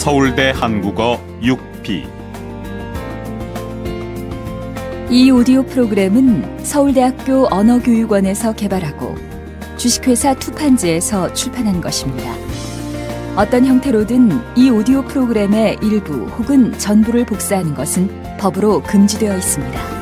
서울대 한국어 6B. 이 오디오 프로그램은 서울대학교 언어교육원에서 개발하고 주식회사 투판지에서 출판한 것입니다. 어떤 형태로든 이 오디오 프로그램의 일부 혹은 전부를 복사하는 것은 법으로 금지되어 있습니다.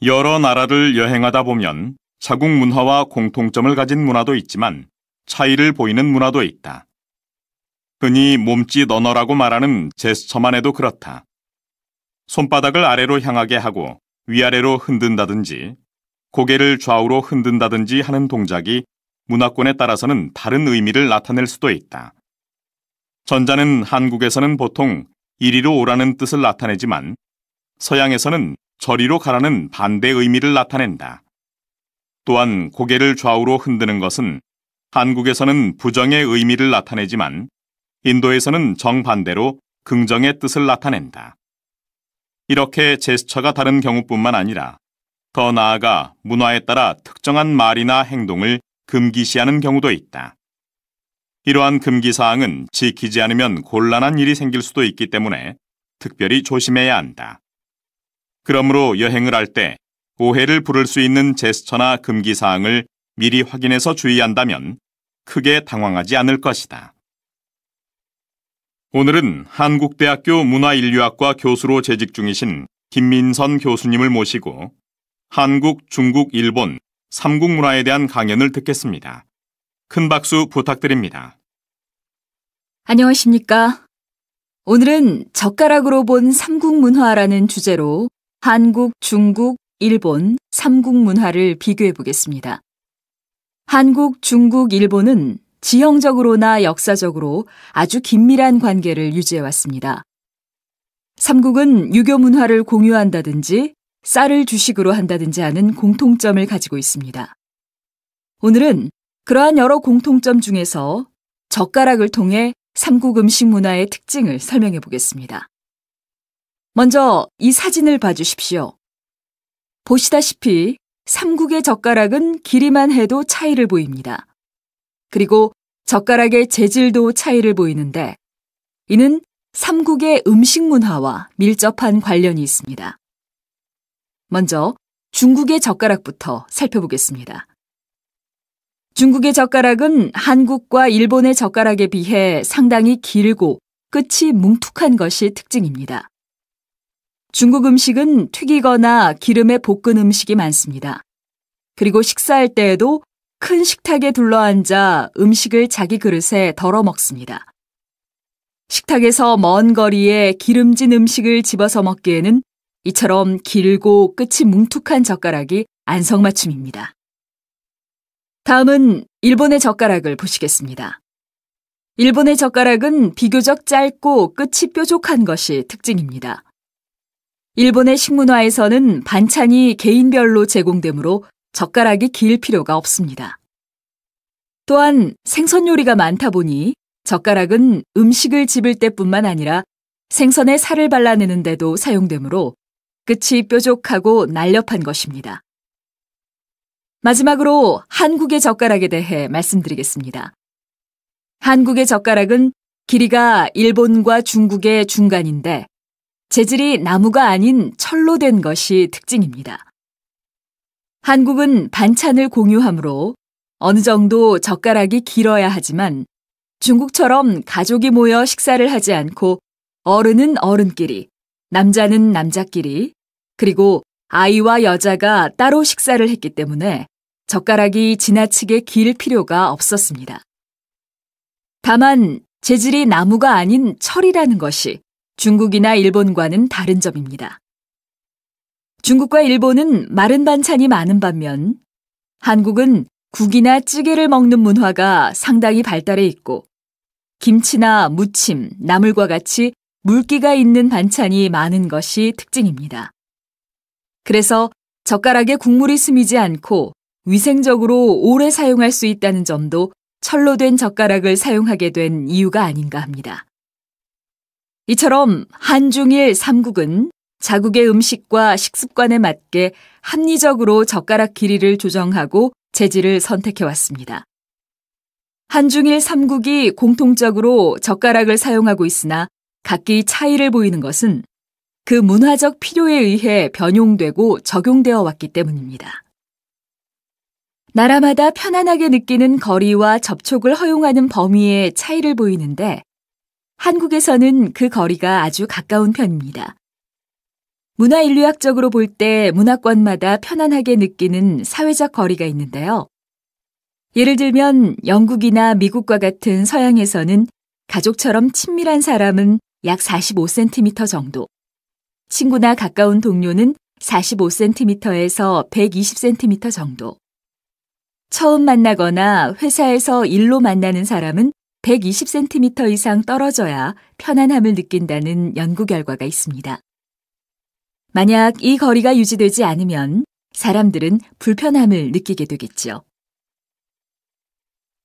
여러 나라를 여행하다 보면 자국 문화와 공통점을 가진 문화도 있지만 차이를 보이는 문화도 있다. 흔히 몸짓 언어라고 말하는 제스처만 해도 그렇다. 손바닥을 아래로 향하게 하고 위아래로 흔든다든지 고개를 좌우로 흔든다든지 하는 동작이 문화권에 따라서는 다른 의미를 나타낼 수도 있다. 전자는 한국에서는 보통 이리로 오라는 뜻을 나타내지만 서양에서는 저리로 가라는 반대 의미를 나타낸다. 또한 고개를 좌우로 흔드는 것은 한국에서는 부정의 의미를 나타내지만 인도에서는 정반대로 긍정의 뜻을 나타낸다. 이렇게 제스처가 다른 경우뿐만 아니라 더 나아가 문화에 따라 특정한 말이나 행동을 금기시하는 경우도 있다. 이러한 금기사항은 지키지 않으면 곤란한 일이 생길 수도 있기 때문에 특별히 조심해야 한다. 그러므로 여행을 할 때 오해를 부를 수 있는 제스처나 금기사항을 미리 확인해서 주의한다면 크게 당황하지 않을 것이다. 오늘은 한국대학교 문화인류학과 교수로 재직 중이신 김민선 교수님을 모시고 한국, 중국, 일본 3국 문화에 대한 강연을 듣겠습니다. 큰 박수 부탁드립니다. 안녕하십니까? 오늘은 젓가락으로 본 3국 문화라는 주제로 한국, 중국, 일본 3국 문화를 비교해 보겠습니다. 한국, 중국, 일본은 지형적으로나 역사적으로 아주 긴밀한 관계를 유지해 왔습니다. 3국은 유교 문화를 공유한다든지 쌀을 주식으로 한다든지 하는 공통점을 가지고 있습니다. 오늘은 그러한 여러 공통점 중에서 젓가락을 통해 3국 음식 문화의 특징을 설명해 보겠습니다. 먼저 이 사진을 봐주십시오. 보시다시피 3국의 젓가락은 길이만 해도 차이를 보입니다. 그리고 젓가락의 재질도 차이를 보이는데 이는 3국의 음식 문화와 밀접한 관련이 있습니다. 먼저 중국의 젓가락부터 살펴보겠습니다. 중국의 젓가락은 한국과 일본의 젓가락에 비해 상당히 길고 끝이 뭉툭한 것이 특징입니다. 중국 음식은 튀기거나 기름에 볶은 음식이 많습니다. 그리고 식사할 때에도 큰 식탁에 둘러앉아 음식을 자기 그릇에 덜어 먹습니다. 식탁에서 먼 거리에 기름진 음식을 집어서 먹기에는 이처럼 길고 끝이 뭉툭한 젓가락이 안성맞춤입니다. 다음은 일본의 젓가락을 보시겠습니다. 일본의 젓가락은 비교적 짧고 끝이 뾰족한 것이 특징입니다. 일본의 식문화에서는 반찬이 개인별로 제공되므로 젓가락이 길 필요가 없습니다. 또한 생선 요리가 많다 보니 젓가락은 음식을 집을 때뿐만 아니라 생선에 살을 발라내는 데도 사용되므로 끝이 뾰족하고 날렵한 것입니다. 마지막으로 한국의 젓가락에 대해 말씀드리겠습니다. 한국의 젓가락은 길이가 일본과 중국의 중간인데 재질이 나무가 아닌 철로 된 것이 특징입니다. 한국은 반찬을 공유하므로 어느 정도 젓가락이 길어야 하지만 중국처럼 가족이 모여 식사를 하지 않고 어른은 어른끼리, 남자는 남자끼리, 그리고 아이와 여자가 따로 식사를 했기 때문에 젓가락이 지나치게 길 필요가 없었습니다. 다만 재질이 나무가 아닌 철이라는 것이 중국이나 일본과는 다른 점입니다. 중국과 일본은 마른 반찬이 많은 반면 한국은 국이나 찌개를 먹는 문화가 상당히 발달해 있고 김치나 무침, 나물과 같이 물기가 있는 반찬이 많은 것이 특징입니다. 그래서 젓가락에 국물이 스미지 않고 위생적으로 오래 사용할 수 있다는 점도 철로 된 젓가락을 사용하게 된 이유가 아닌가 합니다. 이처럼 한중일 3국은 자국의 음식과 식습관에 맞게 합리적으로 젓가락 길이를 조정하고 재질을 선택해왔습니다. 한중일 3국이 공통적으로 젓가락을 사용하고 있으나 각기 차이를 보이는 것은 그 문화적 필요에 의해 변용되고 적용되어 왔기 때문입니다. 나라마다 편안하게 느끼는 거리와 접촉을 허용하는 범위에 차이를 보이는데 한국에서는 그 거리가 아주 가까운 편입니다. 문화인류학적으로 볼 때 문화권마다 편안하게 느끼는 사회적 거리가 있는데요. 예를 들면 영국이나 미국과 같은 서양에서는 가족처럼 친밀한 사람은 약 45cm 정도, 친구나 가까운 동료는 45cm에서 120cm 정도, 처음 만나거나 회사에서 일로 만나는 사람은 120cm 이상 떨어져야 편안함을 느낀다는 연구 결과가 있습니다. 만약 이 거리가 유지되지 않으면 사람들은 불편함을 느끼게 되겠죠.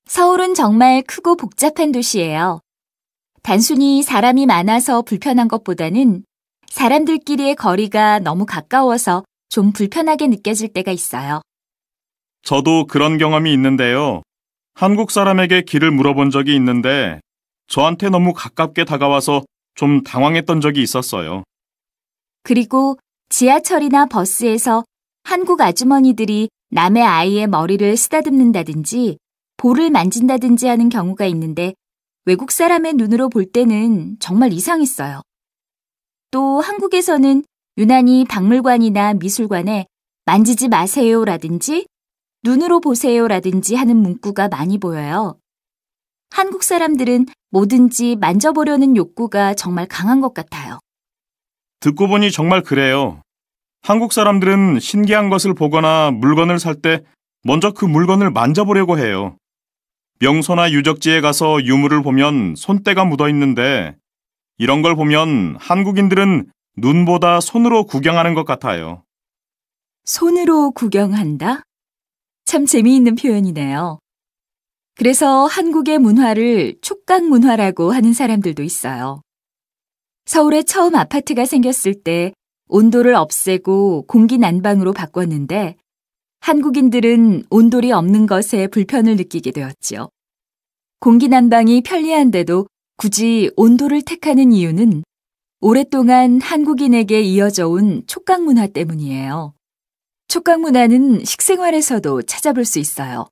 서울은 정말 크고 복잡한 도시예요. 단순히 사람이 많아서 불편한 것보다는 사람들끼리의 거리가 너무 가까워서 좀 불편하게 느껴질 때가 있어요. 저도 그런 경험이 있는데요. 한국 사람에게 길을 물어본 적이 있는데 저한테 너무 가깝게 다가와서 좀 당황했던 적이 있었어요. 그리고 지하철이나 버스에서 한국 아주머니들이 남의 아이의 머리를 쓰다듬는다든지 볼을 만진다든지 하는 경우가 있는데 외국 사람의 눈으로 볼 때는 정말 이상했어요. 또 한국에서는 유난히 박물관이나 미술관에 만지지 마세요라든지 눈으로 보세요라든지 하는 문구가 많이 보여요. 한국 사람들은 뭐든지 만져보려는 욕구가 정말 강한 것 같아요. 듣고 보니 정말 그래요. 한국 사람들은 신기한 것을 보거나 물건을 살 때 먼저 그 물건을 만져보려고 해요. 명소나 유적지에 가서 유물을 보면 손때가 묻어 있는데 이런 걸 보면 한국인들은 눈보다 손으로 구경하는 것 같아요. 손으로 구경한다? 참 재미있는 표현이네요. 그래서 한국의 문화를 촉각 문화라고 하는 사람들도 있어요. 서울에 처음 아파트가 생겼을 때 온돌을 없애고 공기 난방으로 바꿨는데 한국인들은 온돌이 없는 것에 불편을 느끼게 되었지요. 공기 난방이 편리한데도 굳이 온돌을 택하는 이유는 오랫동안 한국인에게 이어져 온 촉각 문화 때문이에요. 촉각 문화는 식생활에서도 찾아볼 수 있어요.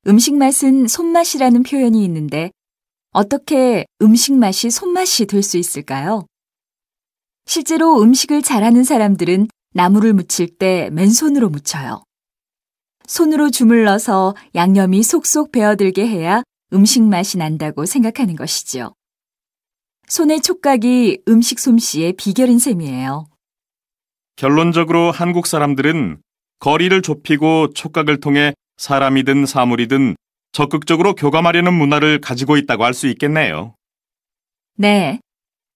음식 맛은 손맛이라는 표현이 있는데 어떻게 음식 맛이 손맛이 될 수 있을까요? 실제로 음식을 잘하는 사람들은 나물을 무칠 때 맨손으로 무쳐요. 손으로 주물러서 양념이 속속 배어들게 해야 음식 맛이 난다고 생각하는 것이죠. 손의 촉각이 음식 솜씨의 비결인 셈이에요. 결론적으로 한국 사람들은 거리를 좁히고 촉각을 통해 사람이든 사물이든 적극적으로 교감하려는 문화를 가지고 있다고 할 수 있겠네요. 네.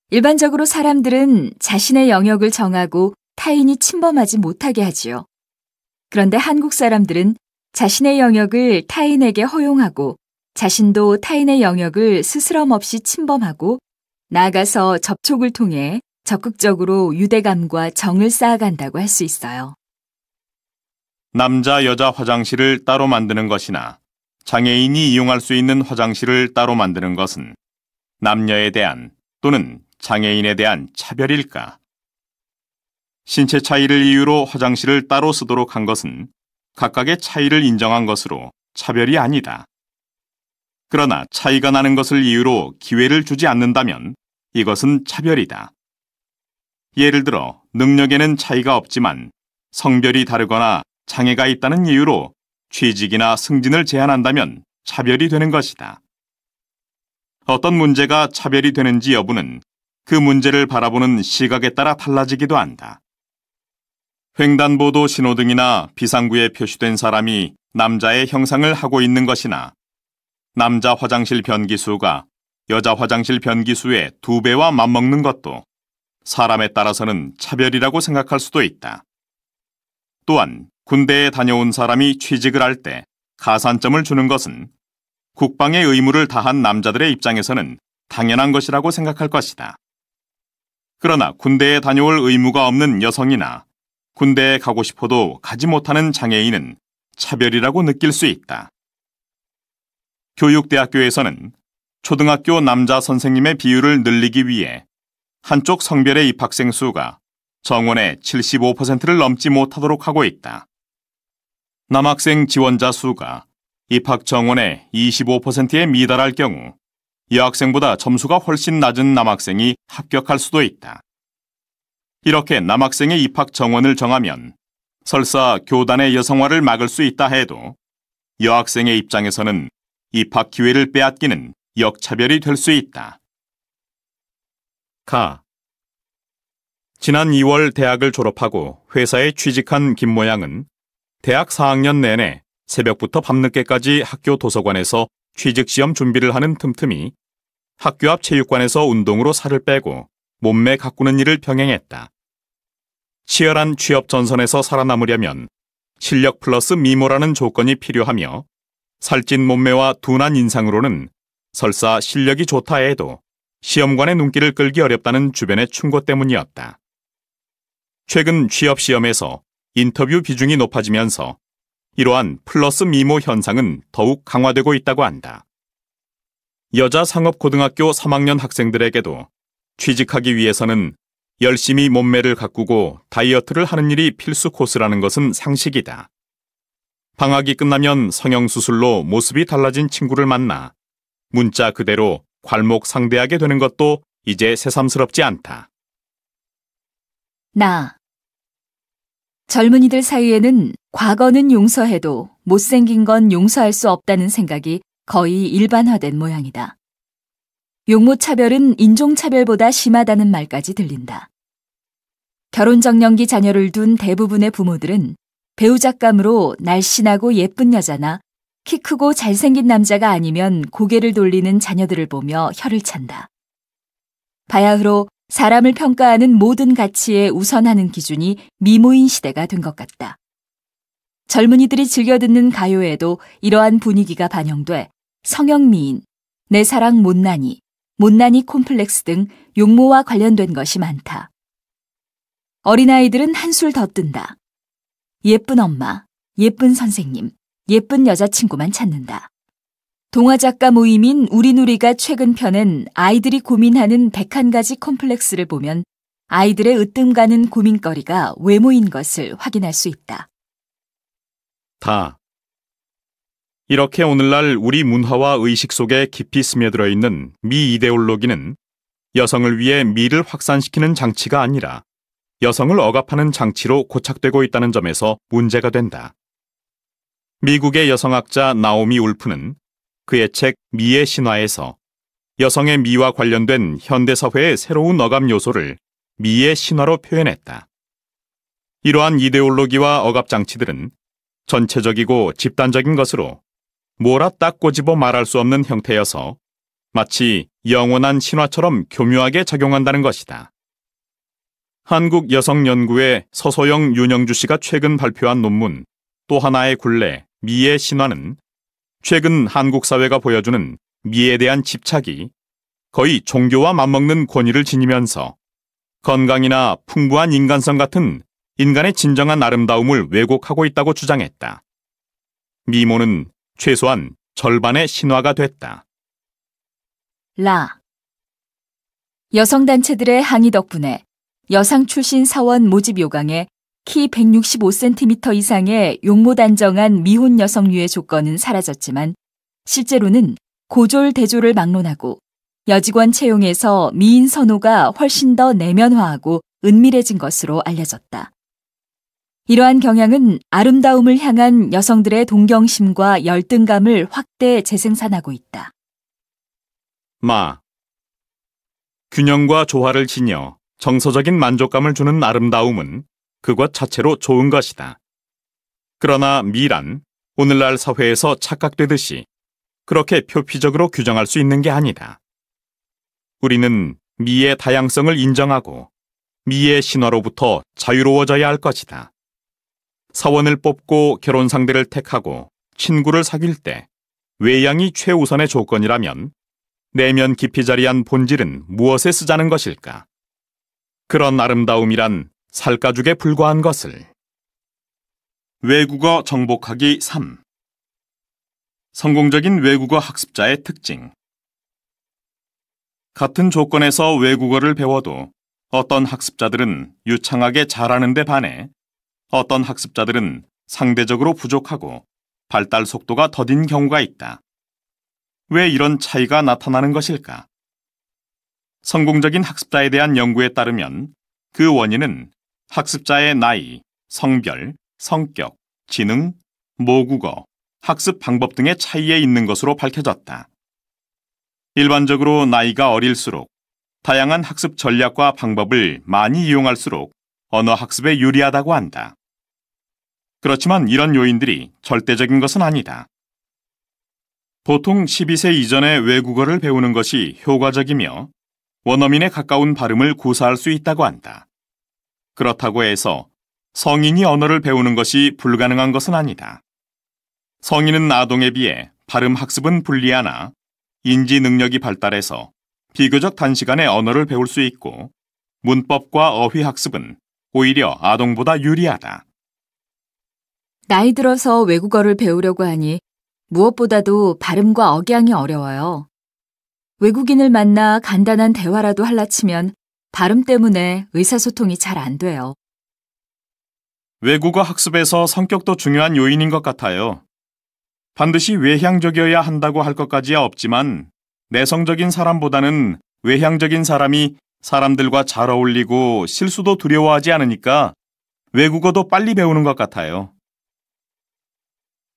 일반적으로 사람들은 자신의 영역을 정하고 타인이 침범하지 못하게 하지요. 그런데 한국 사람들은 자신의 영역을 타인에게 허용하고 자신도 타인의 영역을 스스럼 없이 침범하고 나아가서 접촉을 통해 적극적으로 유대감과 정을 쌓아간다고 할 수 있어요. 남자, 여자 화장실을 따로 만드는 것이나 장애인이 이용할 수 있는 화장실을 따로 만드는 것은 남녀에 대한 또는 장애인에 대한 차별일까? 신체 차이를 이유로 화장실을 따로 쓰도록 한 것은 각각의 차이를 인정한 것으로 차별이 아니다. 그러나 차이가 나는 것을 이유로 기회를 주지 않는다면 이것은 차별이다. 예를 들어 능력에는 차이가 없지만 성별이 다르거나 장애가 있다는 이유로 취직이나 승진을 제한한다면 차별이 되는 것이다. 어떤 문제가 차별이 되는지 여부는 그 문제를 바라보는 시각에 따라 달라지기도 한다. 횡단보도 신호등이나 비상구에 표시된 사람이 남자의 형상을 하고 있는 것이나 남자 화장실 변기수가 여자 화장실 변기수의 2배와 맞먹는 것도 사람에 따라서는 차별이라고 생각할 수도 있다. 또한 군대에 다녀온 사람이 취직을 할 때 가산점을 주는 것은 국방의 의무를 다한 남자들의 입장에서는 당연한 것이라고 생각할 것이다. 그러나 군대에 다녀올 의무가 없는 여성이나 군대에 가고 싶어도 가지 못하는 장애인은 차별이라고 느낄 수 있다. 교육대학교에서는 초등학교 남자 선생님의 비율을 늘리기 위해 한쪽 성별의 입학생 수가 정원의 75%를 넘지 못하도록 하고 있다. 남학생 지원자 수가 입학 정원의 25%에 미달할 경우 여학생보다 점수가 훨씬 낮은 남학생이 합격할 수도 있다. 이렇게 남학생의 입학 정원을 정하면 설사 교단의 여성화를 막을 수 있다 해도 여학생의 입장에서는 입학 기회를 빼앗기는 역차별이 될 수 있다. 지난 2월 대학을 졸업하고 회사에 취직한 김 모양은 대학 4학년 내내 새벽부터 밤늦게까지 학교 도서관에서 취직시험 준비를 하는 틈틈이 학교 앞 체육관에서 운동으로 살을 빼고 몸매 가꾸는 일을 병행했다. 치열한 취업 전선에서 살아남으려면 실력 플러스 미모라는 조건이 필요하며 살찐 몸매와 둔한 인상으로는 설사 실력이 좋다 해도 시험관의 눈길을 끌기 어렵다는 주변의 충고 때문이었다. 최근 취업 시험에서 인터뷰 비중이 높아지면서 이러한 플러스 미모 현상은 더욱 강화되고 있다고 한다. 여자 상업고등학교 3학년 학생들에게도 취직하기 위해서는 열심히 몸매를 가꾸고 다이어트를 하는 일이 필수 코스라는 것은 상식이다. 방학이 끝나면 성형수술로 모습이 달라진 친구를 만나 문자 그대로 괄목상대하게 되는 것도 이제 새삼스럽지 않다. 젊은이들 사이에는 과거는 용서해도 못생긴 건 용서할 수 없다는 생각이 거의 일반화된 모양이다. 용모차별은 인종차별보다 심하다는 말까지 들린다. 결혼정년기 자녀를 둔 대부분의 부모들은 배우잣감으로 날씬하고 예쁜 여자나 키 크고 잘생긴 남자가 아니면 고개를 돌리는 자녀들을 보며 혀를 찬다. 바야흐로 사람을 평가하는 모든 가치에 우선하는 기준이 미모인 시대가 된 것 같다. 젊은이들이 즐겨 듣는 가요에도 이러한 분위기가 반영돼 성형미인, 내 사랑 못난이, 못난이 콤플렉스 등 용모와 관련된 것이 많다. 어린아이들은 한술 더 뜬다. 예쁜 엄마, 예쁜 선생님, 예쁜 여자친구만 찾는다. 동화작가 모임인 우리누리가 최근 펴낸 아이들이 고민하는 101가지 콤플렉스를 보면 아이들의 으뜸 가는 고민거리가 외모인 것을 확인할 수 있다. 이렇게 오늘날 우리 문화와 의식 속에 깊이 스며들어 있는 미 이데올로기는 여성을 위해 미를 확산시키는 장치가 아니라 여성을 억압하는 장치로 고착되고 있다는 점에서 문제가 된다. 미국의 여성학자 나오미 울프는 그의 책 미의 신화에서 여성의 미와 관련된 현대사회의 새로운 억압 요소를 미의 신화로 표현했다. 이러한 이데올로기와 억압 장치들은 전체적이고 집단적인 것으로 뭐라 딱 꼬집어 말할 수 없는 형태여서 마치 영원한 신화처럼 교묘하게 작용한다는 것이다. 한국여성연구의 서소영 윤영주 씨가 최근 발표한 논문 또 하나의 굴레, 미의 신화는 최근 한국 사회가 보여주는 미에 대한 집착이 거의 종교와 맞먹는 권위를 지니면서 건강이나 풍부한 인간성 같은 인간의 진정한 아름다움을 왜곡하고 있다고 주장했다. 미모는 최소한 절반의 신화가 됐다. 여성단체들의 항의 덕분에 여상 출신 사원 모집 요강에 키 165cm 이상의 용모 단정한 미혼 여성류의 조건은 사라졌지만 실제로는 고졸 대졸을 막론하고 여직원 채용에서 미인 선호가 훨씬 더 내면화하고 은밀해진 것으로 알려졌다. 이러한 경향은 아름다움을 향한 여성들의 동경심과 열등감을 확대 재생산하고 있다. 균형과 조화를 지녀 정서적인 만족감을 주는 아름다움은 그것 자체로 좋은 것이다. 그러나 미란 오늘날 사회에서 착각되듯이 그렇게 표피적으로 규정할 수 있는 게 아니다. 우리는 미의 다양성을 인정하고 미의 신화로부터 자유로워져야 할 것이다. 사원을 뽑고 결혼 상대를 택하고 친구를 사귈 때 외양이 최우선의 조건이라면 내면 깊이 자리한 본질은 무엇에 쓰자는 것일까? 그런 아름다움이란 살가죽에 불과한 것을. 외국어 정복하기 3. 성공적인 외국어 학습자의 특징. 같은 조건에서 외국어를 배워도 어떤 학습자들은 유창하게 잘하는 데 반해 어떤 학습자들은 상대적으로 부족하고 발달 속도가 더딘 경우가 있다. 왜 이런 차이가 나타나는 것일까? 성공적인 학습자에 대한 연구에 따르면 그 원인은 학습자의 나이, 성별, 성격, 지능, 모국어, 학습 방법 등의 차이에 있는 것으로 밝혀졌다. 일반적으로 나이가 어릴수록 다양한 학습 전략과 방법을 많이 이용할수록 언어 학습에 유리하다고 한다. 그렇지만 이런 요인들이 절대적인 것은 아니다. 보통 12세 이전에 외국어를 배우는 것이 효과적이며 원어민에 가까운 발음을 구사할 수 있다고 한다. 그렇다고 해서 성인이 언어를 배우는 것이 불가능한 것은 아니다. 성인은 아동에 비해 발음 학습은 불리하나 인지 능력이 발달해서 비교적 단시간에 언어를 배울 수 있고 문법과 어휘 학습은 오히려 아동보다 유리하다. 나이 들어서 외국어를 배우려고 하니 무엇보다도 발음과 억양이 어려워요. 외국인을 만나 간단한 대화라도 할라치면 발음 때문에 의사소통이 잘 안 돼요. 외국어 학습에서 성격도 중요한 요인인 것 같아요. 반드시 외향적이어야 한다고 할 것까지야 없지만 내성적인 사람보다는 외향적인 사람이 사람들과 잘 어울리고 실수도 두려워하지 않으니까 외국어도 빨리 배우는 것 같아요.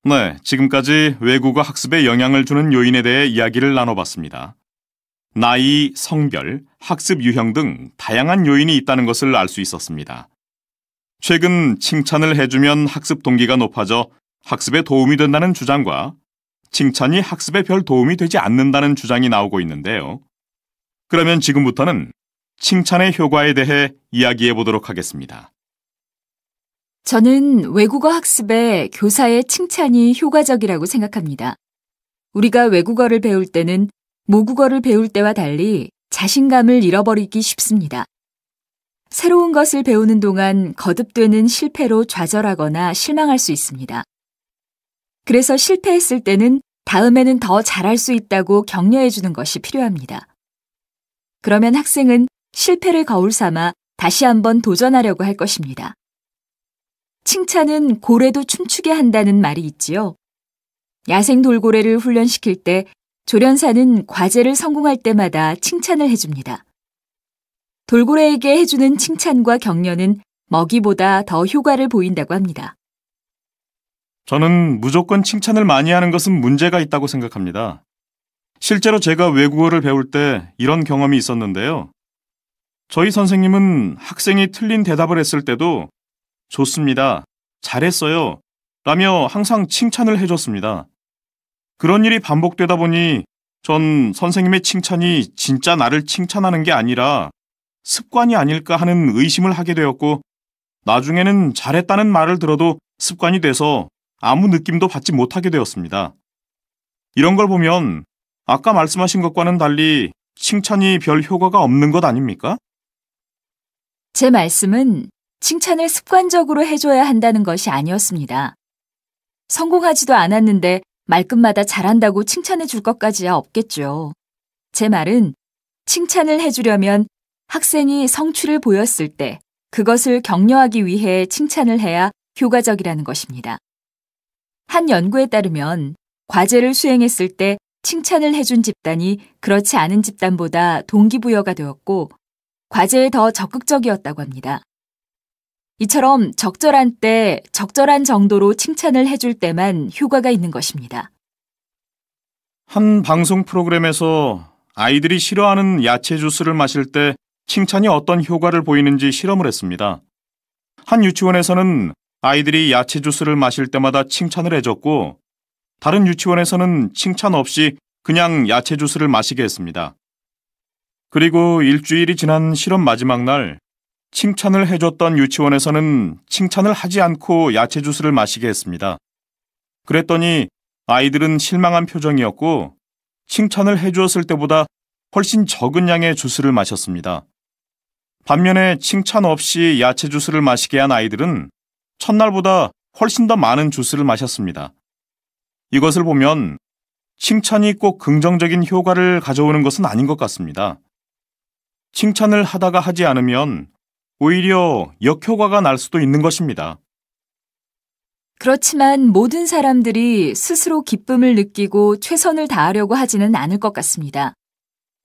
네, 지금까지 외국어 학습에 영향을 주는 요인에 대해 이야기를 나눠봤습니다. 나이, 성별, 학습 유형 등 다양한 요인이 있다는 것을 알 수 있었습니다. 최근 칭찬을 해주면 학습 동기가 높아져 학습에 도움이 된다는 주장과 칭찬이 학습에 별 도움이 되지 않는다는 주장이 나오고 있는데요. 그러면 지금부터는 칭찬의 효과에 대해 이야기해 보도록 하겠습니다. 저는 외국어 학습에 교사의 칭찬이 효과적이라고 생각합니다. 우리가 외국어를 배울 때는 모국어를 배울 때와 달리 자신감을 잃어버리기 쉽습니다. 새로운 것을 배우는 동안 거듭되는 실패로 좌절하거나 실망할 수 있습니다. 그래서 실패했을 때는 다음에는 더 잘할 수 있다고 격려해 주는 것이 필요합니다. 그러면 학생은 실패를 거울 삼아 다시 한번 도전하려고 할 것입니다. 칭찬은 고래도 춤추게 한다는 말이 있지요. 야생 돌고래를 훈련시킬 때 조련사는 과제를 성공할 때마다 칭찬을 해줍니다. 돌고래에게 해주는 칭찬과 격려는 먹이보다 더 효과를 보인다고 합니다. 저는 무조건 칭찬을 많이 하는 것은 문제가 있다고 생각합니다. 실제로 제가 외국어를 배울 때 이런 경험이 있었는데요. 저희 선생님은 학생이 틀린 대답을 했을 때도 좋습니다, 잘했어요 라며 항상 칭찬을 해줬습니다. 그런 일이 반복되다 보니 전 선생님의 칭찬이 진짜 나를 칭찬하는 게 아니라 습관이 아닐까 하는 의심을 하게 되었고 나중에는 잘했다는 말을 들어도 습관이 돼서 아무 느낌도 받지 못하게 되었습니다. 이런 걸 보면 아까 말씀하신 것과는 달리 칭찬이 별 효과가 없는 것 아닙니까? 제 말씀은 칭찬을 습관적으로 해줘야 한다는 것이 아니었습니다. 성공하지도 않았는데 말끝마다 잘한다고 칭찬해 줄 것까지야 없겠죠. 제 말은 칭찬을 해주려면 학생이 성취를 보였을 때 그것을 격려하기 위해 칭찬을 해야 효과적이라는 것입니다. 한 연구에 따르면 과제를 수행했을 때 칭찬을 해준 집단이 그렇지 않은 집단보다 동기부여가 되었고 과제에 더 적극적이었다고 합니다. 이처럼 적절한 때 적절한 정도로 칭찬을 해줄 때만 효과가 있는 것입니다. 한 방송 프로그램에서 아이들이 싫어하는 야채 주스를 마실 때 칭찬이 어떤 효과를 보이는지 실험을 했습니다. 한 유치원에서는 아이들이 야채 주스를 마실 때마다 칭찬을 해줬고 다른 유치원에서는 칭찬 없이 그냥 야채 주스를 마시게 했습니다. 그리고 일주일이 지난 실험 마지막 날 칭찬을 해줬던 유치원에서는 칭찬을 하지 않고 야채 주스를 마시게 했습니다. 그랬더니 아이들은 실망한 표정이었고 칭찬을 해주었을 때보다 훨씬 적은 양의 주스를 마셨습니다. 반면에 칭찬 없이 야채 주스를 마시게 한 아이들은 첫날보다 훨씬 더 많은 주스를 마셨습니다. 이것을 보면 칭찬이 꼭 긍정적인 효과를 가져오는 것은 아닌 것 같습니다. 칭찬을 하다가 하지 않으면 오히려 역효과가 날 수도 있는 것입니다. 그렇지만 모든 사람들이 스스로 기쁨을 느끼고 최선을 다하려고 하지는 않을 것 같습니다.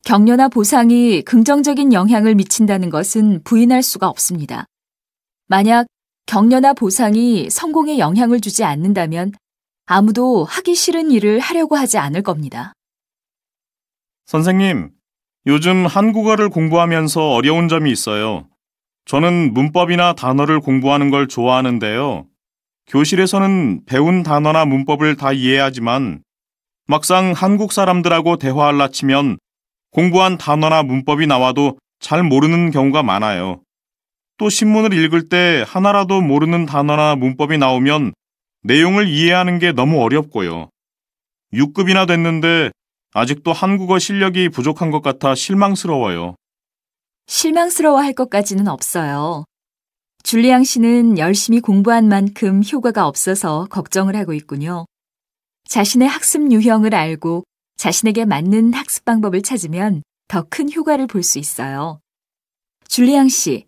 격려나 보상이 긍정적인 영향을 미친다는 것은 부인할 수가 없습니다. 만약 격려나 보상이 성공에 영향을 주지 않는다면 아무도 하기 싫은 일을 하려고 하지 않을 겁니다. 선생님, 요즘 한국어를 공부하면서 어려운 점이 있어요. 저는 문법이나 단어를 공부하는 걸 좋아하는데요. 교실에서는 배운 단어나 문법을 다 이해하지만 막상 한국 사람들하고 대화하려 치면 공부한 단어나 문법이 나와도 잘 모르는 경우가 많아요. 또 신문을 읽을 때 하나라도 모르는 단어나 문법이 나오면 내용을 이해하는 게 너무 어렵고요. 6급이나 됐는데 아직도 한국어 실력이 부족한 것 같아 실망스러워요. 실망스러워할 것까지는 없어요. 줄리앙 씨는 열심히 공부한 만큼 효과가 없어서 걱정을 하고 있군요. 자신의 학습 유형을 알고 자신에게 맞는 학습 방법을 찾으면 더 큰 효과를 볼 수 있어요. 줄리앙 씨,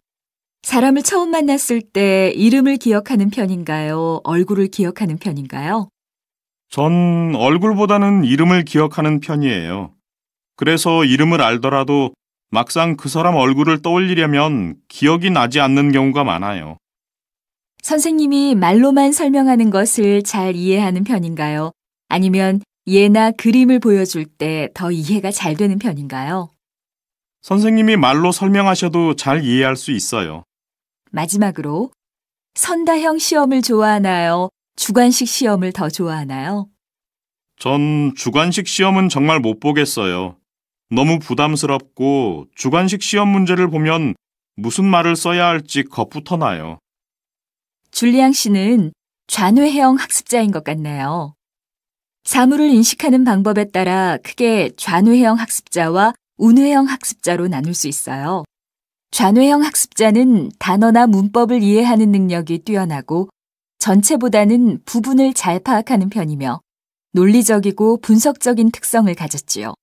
사람을 처음 만났을 때 이름을 기억하는 편인가요? 얼굴을 기억하는 편인가요? 전 얼굴보다는 이름을 기억하는 편이에요. 그래서 이름을 알더라도 막상 그 사람 얼굴을 떠올리려면 기억이 나지 않는 경우가 많아요. 선생님이 말로만 설명하는 것을 잘 이해하는 편인가요? 아니면 예나 그림을 보여줄 때 더 이해가 잘 되는 편인가요? 선생님이 말로 설명하셔도 잘 이해할 수 있어요. 마지막으로 선다형 시험을 좋아하나요? 주관식 시험을 더 좋아하나요? 전 주관식 시험은 정말 못 보겠어요. 너무 부담스럽고 주관식 시험 문제를 보면 무슨 말을 써야 할지 겁부터 나요. 줄리앙 씨는 좌뇌형 학습자인 것 같네요. 사물을 인식하는 방법에 따라 크게 좌뇌형 학습자와 우뇌형 학습자로 나눌 수 있어요. 좌뇌형 학습자는 단어나 문법을 이해하는 능력이 뛰어나고 전체보다는 부분을 잘 파악하는 편이며 논리적이고 분석적인 특성을 가졌지요.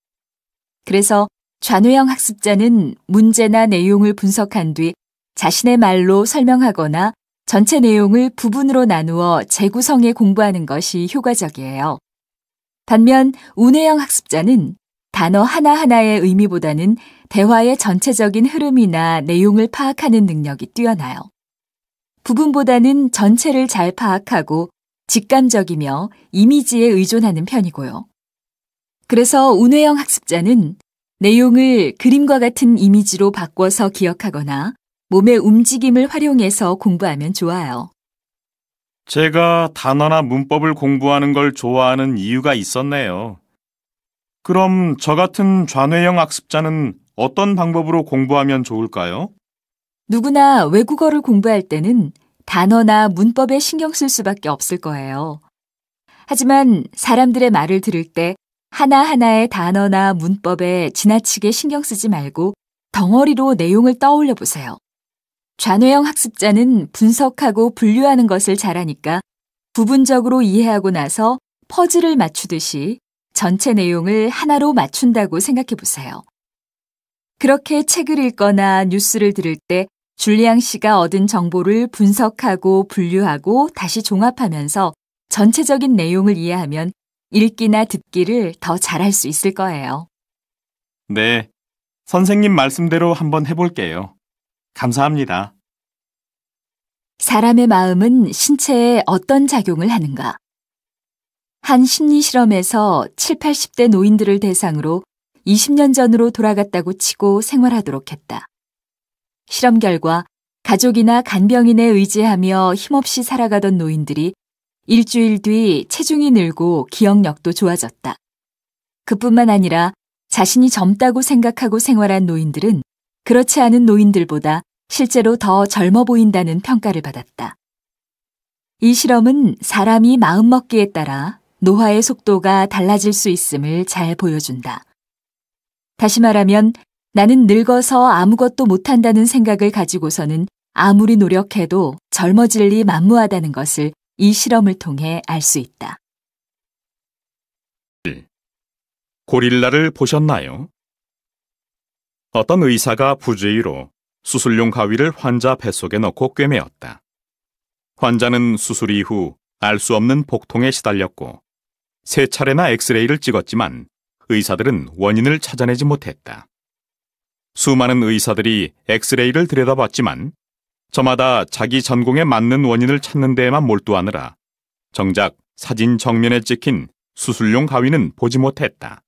그래서 좌뇌형 학습자는 문제나 내용을 분석한 뒤 자신의 말로 설명하거나 전체 내용을 부분으로 나누어 재구성해 공부하는 것이 효과적이에요. 반면 우뇌형 학습자는 단어 하나하나의 의미보다는 대화의 전체적인 흐름이나 내용을 파악하는 능력이 뛰어나요. 부분보다는 전체를 잘 파악하고 직감적이며 이미지에 의존하는 편이고요. 그래서 우뇌형 학습자는 내용을 그림과 같은 이미지로 바꿔서 기억하거나 몸의 움직임을 활용해서 공부하면 좋아요. 제가 단어나 문법을 공부하는 걸 좋아하는 이유가 있었네요. 그럼 저 같은 좌뇌형 학습자는 어떤 방법으로 공부하면 좋을까요? 누구나 외국어를 공부할 때는 단어나 문법에 신경 쓸 수밖에 없을 거예요. 하지만 사람들의 말을 들을 때 하나하나의 단어나 문법에 지나치게 신경 쓰지 말고 덩어리로 내용을 떠올려 보세요. 좌뇌형 학습자는 분석하고 분류하는 것을 잘하니까 부분적으로 이해하고 나서 퍼즐을 맞추듯이 전체 내용을 하나로 맞춘다고 생각해 보세요. 그렇게 책을 읽거나 뉴스를 들을 때 줄리앙 씨가 얻은 정보를 분석하고 분류하고 다시 종합하면서 전체적인 내용을 이해하면 읽기나 듣기를 더 잘할 수 있을 거예요. 네, 선생님 말씀대로 한번 해볼게요. 감사합니다. 사람의 마음은 신체에 어떤 작용을 하는가? 한 심리 실험에서 7, 80대 노인들을 대상으로 20년 전으로 돌아갔다고 치고 생활하도록 했다. 실험 결과 가족이나 간병인에 의지하며 힘없이 살아가던 노인들이 일주일 뒤 체중이 늘고 기억력도 좋아졌다. 그뿐만 아니라 자신이 젊다고 생각하고 생활한 노인들은 그렇지 않은 노인들보다 실제로 더 젊어 보인다는 평가를 받았다. 이 실험은 사람이 마음먹기에 따라 노화의 속도가 달라질 수 있음을 잘 보여준다. 다시 말하면 나는 늙어서 아무것도 못한다는 생각을 가지고서는 아무리 노력해도 젊어질 리 만무하다는 것을 이 실험을 통해 알 수 있다. 고릴라를 보셨나요? 어떤 의사가 부주의로 수술용 가위를 환자 뱃속에 넣고 꿰매었다. 환자는 수술 이후 알 수 없는 복통에 시달렸고 3차례나 엑스레이를 찍었지만 의사들은 원인을 찾아내지 못했다. 수많은 의사들이 엑스레이를 들여다봤지만 저마다 자기 전공에 맞는 원인을 찾는 데에만 몰두하느라 정작 사진 정면에 찍힌 수술용 가위는 보지 못했다.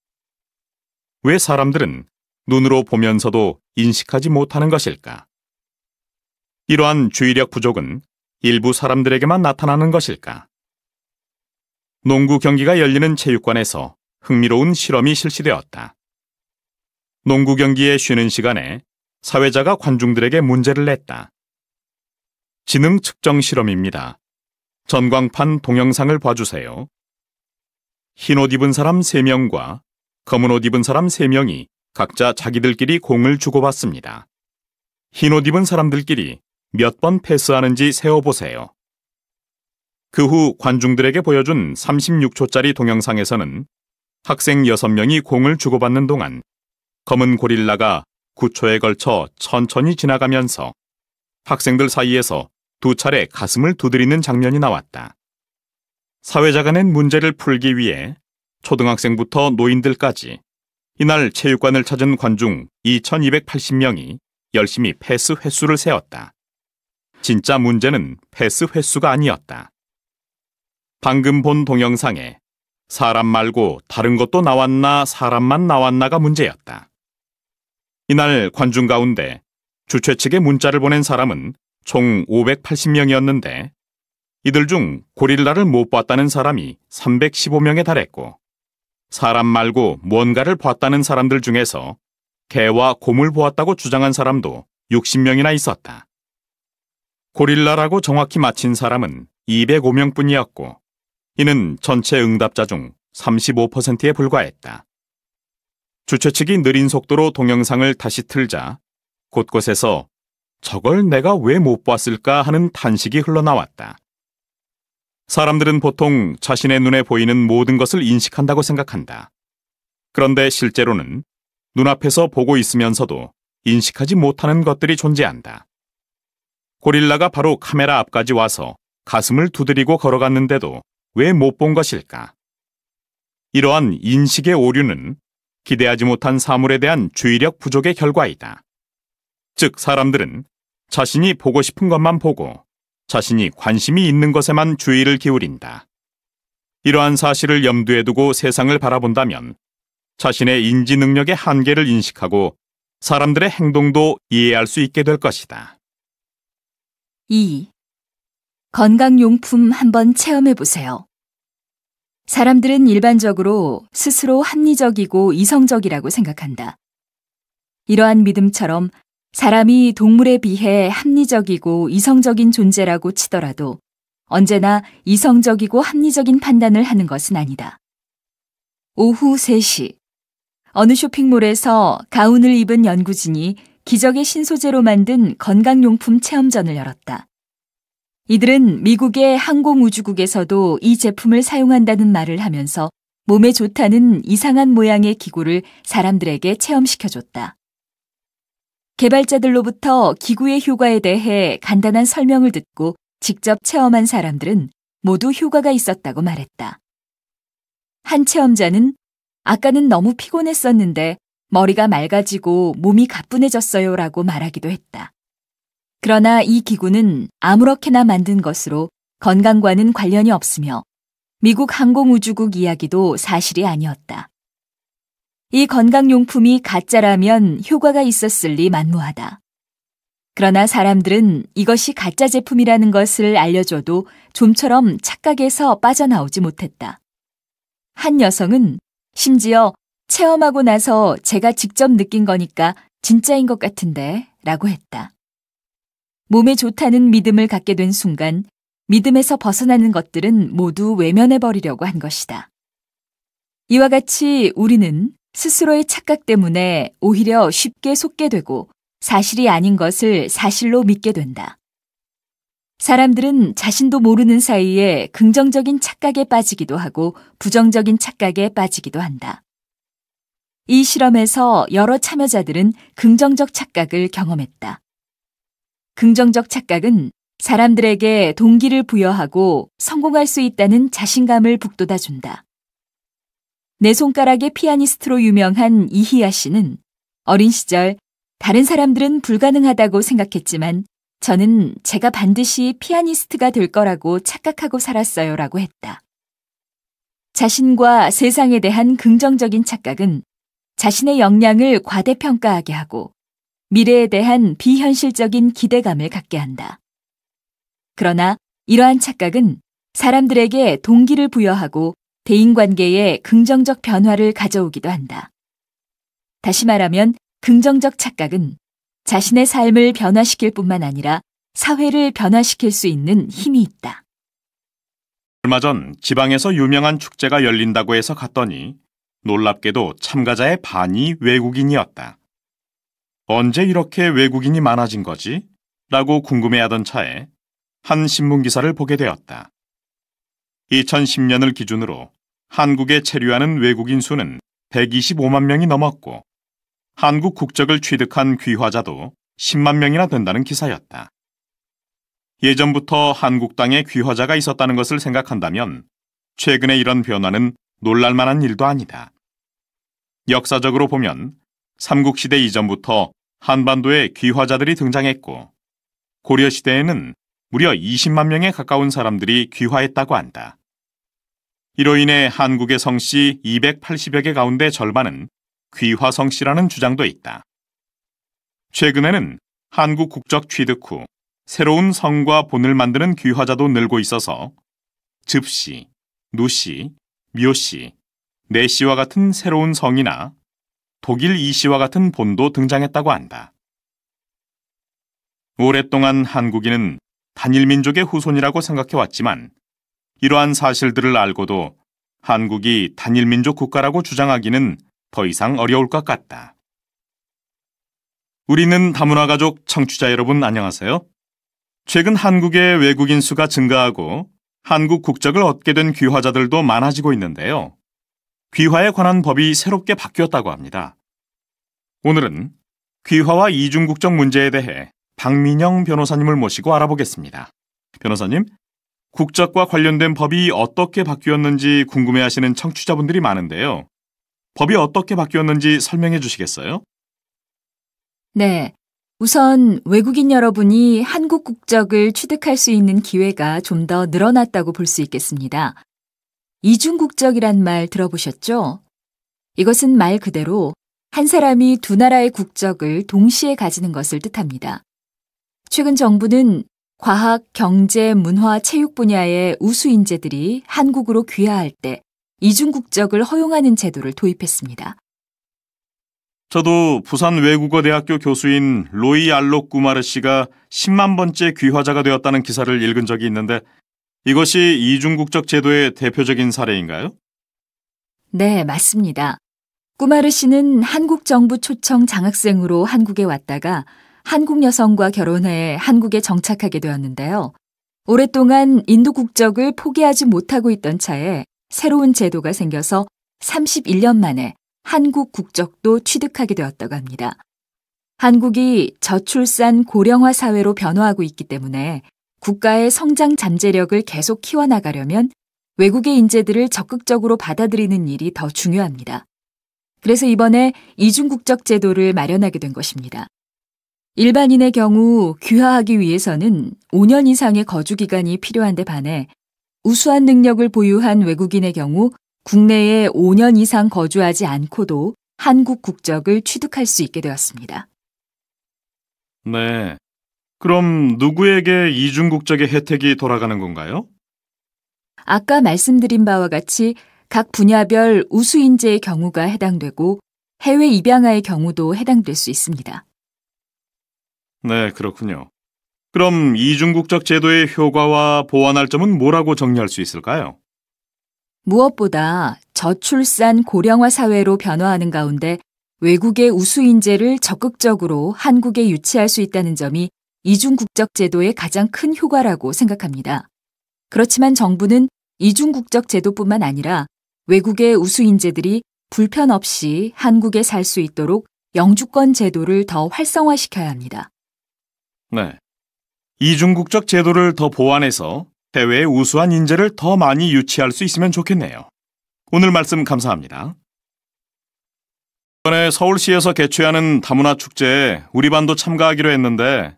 왜 사람들은 눈으로 보면서도 인식하지 못하는 것일까? 이러한 주의력 부족은 일부 사람들에게만 나타나는 것일까? 농구 경기가 열리는 체육관에서 흥미로운 실험이 실시되었다. 농구 경기의 쉬는 시간에 사회자가 관중들에게 문제를 냈다. 지능 측정 실험입니다. 전광판 동영상을 봐주세요. 흰 옷 입은 사람 3명과 검은 옷 입은 사람 3명이 각자 자기들끼리 공을 주고받습니다. 흰 옷 입은 사람들끼리 몇 번 패스하는지 세어보세요. 그 후 관중들에게 보여준 36초짜리 동영상에서는 학생 6명이 공을 주고받는 동안 검은 고릴라가 9초에 걸쳐 천천히 지나가면서 학생들 사이에서 2차례 가슴을 두드리는 장면이 나왔다. 사회자가 낸 문제를 풀기 위해 초등학생부터 노인들까지 이날 체육관을 찾은 관중 2280명이 열심히 패스 횟수를 세었다. 진짜 문제는 패스 횟수가 아니었다. 방금 본 동영상에 사람 말고 다른 것도 나왔나 사람만 나왔나가 문제였다. 이날 관중 가운데 주최 측에 문자를 보낸 사람은 총 580명이었는데 이들 중 고릴라를 못 봤다는 사람이 315명에 달했고 사람 말고 뭔가를 봤다는 사람들 중에서 개와 곰을 보았다고 주장한 사람도 60명이나 있었다. 고릴라라고 정확히 맞힌 사람은 205명뿐이었고 이는 전체 응답자 중 35%에 불과했다. 주최 측이 느린 속도로 동영상을 다시 틀자 곳곳에서 저걸 내가 왜 못 봤을까 하는 탄식이 흘러나왔다. 사람들은 보통 자신의 눈에 보이는 모든 것을 인식한다고 생각한다. 그런데 실제로는 눈앞에서 보고 있으면서도 인식하지 못하는 것들이 존재한다. 고릴라가 바로 카메라 앞까지 와서 가슴을 두드리고 걸어갔는데도 왜 못 본 것일까? 이러한 인식의 오류는 기대하지 못한 사물에 대한 주의력 부족의 결과이다. 즉 사람들은 자신이 보고 싶은 것만 보고 자신이 관심이 있는 것에만 주의를 기울인다. 이러한 사실을 염두에 두고 세상을 바라본다면 자신의 인지 능력의 한계를 인식하고 사람들의 행동도 이해할 수 있게 될 것이다. 2. 건강용품 한번 체험해 보세요. 사람들은 일반적으로 스스로 합리적이고 이성적이라고 생각한다. 이러한 믿음처럼 사람이 동물에 비해 합리적이고 이성적인 존재라고 치더라도 언제나 이성적이고 합리적인 판단을 하는 것은 아니다. 오후 3시, 어느 쇼핑몰에서 가운을 입은 연구진이 기적의 신소재로 만든 건강용품 체험전을 열었다. 이들은 미국의 항공우주국에서도 이 제품을 사용한다는 말을 하면서 몸에 좋다는 이상한 모양의 기구를 사람들에게 체험시켜줬다. 개발자들로부터 기구의 효과에 대해 간단한 설명을 듣고 직접 체험한 사람들은 모두 효과가 있었다고 말했다. 한 체험자는 아까는 너무 피곤했었는데 머리가 맑아지고 몸이 가뿐해졌어요 라고 말하기도 했다. 그러나 이 기구는 아무렇게나 만든 것으로 건강과는 관련이 없으며 미국 항공우주국 이야기도 사실이 아니었다. 이 건강용품이 가짜라면 효과가 있었을 리 만무하다. 그러나 사람들은 이것이 가짜 제품이라는 것을 알려줘도 좀처럼 착각에서 빠져나오지 못했다. 한 여성은 심지어 체험하고 나서 제가 직접 느낀 거니까 진짜인 것 같은데 라고 했다. 몸에 좋다는 믿음을 갖게 된 순간 믿음에서 벗어나는 것들은 모두 외면해버리려고 한 것이다. 이와 같이 우리는 스스로의 착각 때문에 오히려 쉽게 속게 되고 사실이 아닌 것을 사실로 믿게 된다. 사람들은 자신도 모르는 사이에 긍정적인 착각에 빠지기도 하고 부정적인 착각에 빠지기도 한다. 이 실험에서 여러 참여자들은 긍정적 착각을 경험했다. 긍정적 착각은 사람들에게 동기를 부여하고 성공할 수 있다는 자신감을 북돋아준다. 네 손가락의 피아니스트로 유명한 이희야 씨는 어린 시절 다른 사람들은 불가능하다고 생각했지만 저는 제가 반드시 피아니스트가 될 거라고 착각하고 살았어요 라고 했다. 자신과 세상에 대한 긍정적인 착각은 자신의 역량을 과대평가하게 하고 미래에 대한 비현실적인 기대감을 갖게 한다. 그러나 이러한 착각은 사람들에게 동기를 부여하고 대인관계에 긍정적 변화를 가져오기도 한다. 다시 말하면 긍정적 착각은 자신의 삶을 변화시킬 뿐만 아니라 사회를 변화시킬 수 있는 힘이 있다. 얼마 전 지방에서 유명한 축제가 열린다고 해서 갔더니 놀랍게도 참가자의 반이 외국인이었다. 언제 이렇게 외국인이 많아진 거지? 라고 궁금해하던 차에 한 신문기사를 보게 되었다. 2010년을 기준으로 한국에 체류하는 외국인 수는 125만 명이 넘었고 한국 국적을 취득한 귀화자도 10만 명이나 된다는 기사였다. 예전부터 한국 땅에 귀화자가 있었다는 것을 생각한다면 최근에 이런 변화는 놀랄만한 일도 아니다. 역사적으로 보면 삼국시대 이전부터 한반도에 귀화자들이 등장했고 고려시대에는 무려 20만 명에 가까운 사람들이 귀화했다고 한다. 이로 인해 한국의 성씨 280여 개 가운데 절반은 귀화 성씨라는 주장도 있다. 최근에는 한국 국적 취득 후 새로운 성과 본을 만드는 귀화자도 늘고 있어서 즙씨, 누씨, 묘씨, 내씨와 같은 새로운 성이나 독일 이씨와 같은 본도 등장했다고 한다. 오랫동안 한국인은 단일민족의 후손이라고 생각해왔지만 이러한 사실들을 알고도 한국이 단일민족 국가라고 주장하기는 더 이상 어려울 것 같다. 우리는 다문화 가족 청취자 여러분 안녕하세요. 최근 한국의 외국인 수가 증가하고 한국 국적을 얻게 된 귀화자들도 많아지고 있는데요. 귀화에 관한 법이 새롭게 바뀌었다고 합니다. 오늘은 귀화와 이중국적 문제에 대해 박민영 변호사님을 모시고 알아보겠습니다. 변호사님, 국적과 관련된 법이 어떻게 바뀌었는지 궁금해하시는 청취자분들이 많은데요. 법이 어떻게 바뀌었는지 설명해 주시겠어요? 네. 우선 외국인 여러분이 한국 국적을 취득할 수 있는 기회가 좀 더 늘어났다고 볼 수 있겠습니다. 이중국적이란 말 들어보셨죠? 이것은 말 그대로 한 사람이 두 나라의 국적을 동시에 가지는 것을 뜻합니다. 최근 정부는 과학, 경제, 문화, 체육 분야의 우수 인재들이 한국으로 귀화할 때 이중국적을 허용하는 제도를 도입했습니다. 저도 부산 외국어대학교 교수인 로이 알록 꾸마르 씨가 10만 번째 귀화자가 되었다는 기사를 읽은 적이 있는데 이것이 이중국적 제도의 대표적인 사례인가요? 네, 맞습니다. 꾸마르 씨는 한국 정부 초청 장학생으로 한국에 왔다가 한국 여성과 결혼해 한국에 정착하게 되었는데요. 오랫동안 인도 국적을 포기하지 못하고 있던 차에 새로운 제도가 생겨서 31년 만에 한국 국적도 취득하게 되었다고 합니다. 한국이 저출산 고령화 사회로 변화하고 있기 때문에 국가의 성장 잠재력을 계속 키워나가려면 외국의 인재들을 적극적으로 받아들이는 일이 더 중요합니다. 그래서 이번에 이중국적 제도를 마련하게 된 것입니다. 일반인의 경우 귀화하기 위해서는 5년 이상의 거주 기간이 필요한데 반해 우수한 능력을 보유한 외국인의 경우 국내에 5년 이상 거주하지 않고도 한국 국적을 취득할 수 있게 되었습니다. 네. 그럼 누구에게 이중국적의 혜택이 돌아가는 건가요? 아까 말씀드린 바와 같이 각 분야별 우수 인재의 경우가 해당되고 해외 입양아의 경우도 해당될 수 있습니다. 네, 그렇군요. 그럼 이중국적 제도의 효과와 보완할 점은 뭐라고 정리할 수 있을까요? 무엇보다 저출산 고령화 사회로 변화하는 가운데 외국의 우수 인재를 적극적으로 한국에 유치할 수 있다는 점이 이중국적 제도의 가장 큰 효과라고 생각합니다. 그렇지만 정부는 이중국적 제도뿐만 아니라 외국의 우수 인재들이 불편 없이 한국에 살 수 있도록 영주권 제도를 더 활성화시켜야 합니다. 네. 이중국적 제도를 더 보완해서 해외의 우수한 인재를 더 많이 유치할 수 있으면 좋겠네요. 오늘 말씀 감사합니다. 이번에 서울시에서 개최하는 다문화 축제에 우리 반도 참가하기로 했는데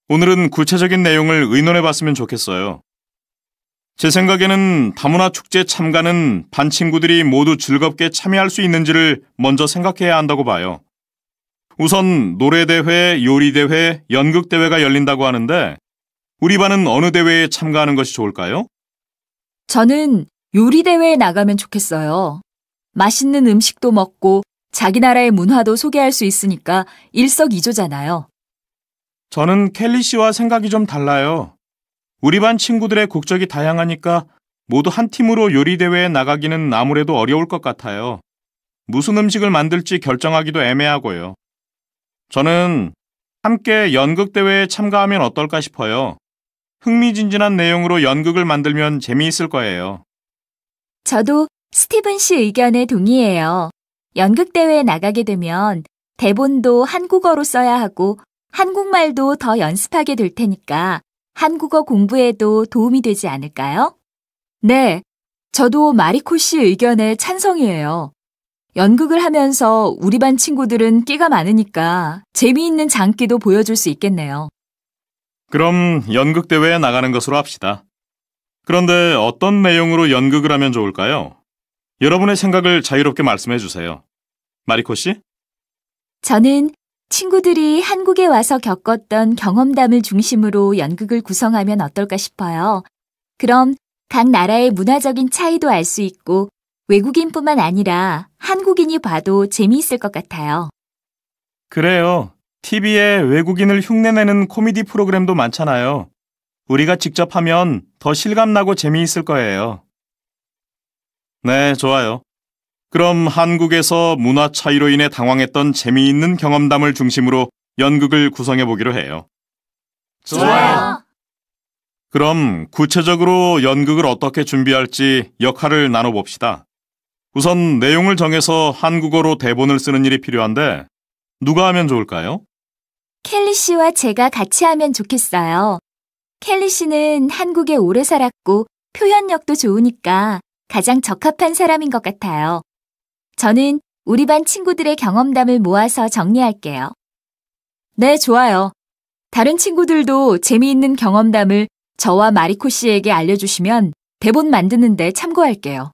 오늘은 구체적인 내용을 의논해 봤으면 좋겠어요. 제 생각에는 다문화 축제 참가는 반 친구들이 모두 즐겁게 참여할 수 있는지를 먼저 생각해야 한다고 봐요. 우선 노래대회, 요리대회, 연극대회가 열린다고 하는데 우리 반은 어느 대회에 참가하는 것이 좋을까요? 저는 요리대회에 나가면 좋겠어요. 맛있는 음식도 먹고 자기 나라의 문화도 소개할 수 있으니까 일석이조잖아요. 저는 켈리 씨와 생각이 좀 달라요. 우리 반 친구들의 국적이 다양하니까 모두 한 팀으로 요리대회에 나가기는 아무래도 어려울 것 같아요. 무슨 음식을 만들지 결정하기도 애매하고요. 저는 함께 연극대회에 참가하면 어떨까 싶어요. 흥미진진한 내용으로 연극을 만들면 재미있을 거예요. 저도 스티븐 씨 의견에 동의해요. 연극대회에 나가게 되면 대본도 한국어로 써야 하고 한국말도 더 연습하게 될 테니까 한국어 공부에도 도움이 되지 않을까요? 네, 저도 마리코 씨 의견에 찬성이에요. 연극을 하면서 우리 반 친구들은 끼가 많으니까 재미있는 장기도 보여줄 수 있겠네요. 그럼 연극대회에 나가는 것으로 합시다. 그런데 어떤 내용으로 연극을 하면 좋을까요? 여러분의 생각을 자유롭게 말씀해 주세요. 마리코 씨? 저는 친구들이 한국에 와서 겪었던 경험담을 중심으로 연극을 구성하면 어떨까 싶어요. 그럼 각 나라의 문화적인 차이도 알 수 있고 외국인뿐만 아니라 한국인이 봐도 재미있을 것 같아요. 그래요. TV에 외국인을 흉내내는 코미디 프로그램도 많잖아요. 우리가 직접 하면 더 실감나고 재미있을 거예요. 네, 좋아요. 그럼 한국에서 문화 차이로 인해 당황했던 재미있는 경험담을 중심으로 연극을 구성해 보기로 해요. 좋아요. 그럼 구체적으로 연극을 어떻게 준비할지 역할을 나눠봅시다. 우선 내용을 정해서 한국어로 대본을 쓰는 일이 필요한데 누가 하면 좋을까요? 켈리 씨와 제가 같이 하면 좋겠어요. 켈리 씨는 한국에 오래 살았고 표현력도 좋으니까 가장 적합한 사람인 것 같아요. 저는 우리 반 친구들의 경험담을 모아서 정리할게요. 네, 좋아요. 다른 친구들도 재미있는 경험담을 저와 마리코 씨에게 알려주시면 대본 만드는 데 참고할게요.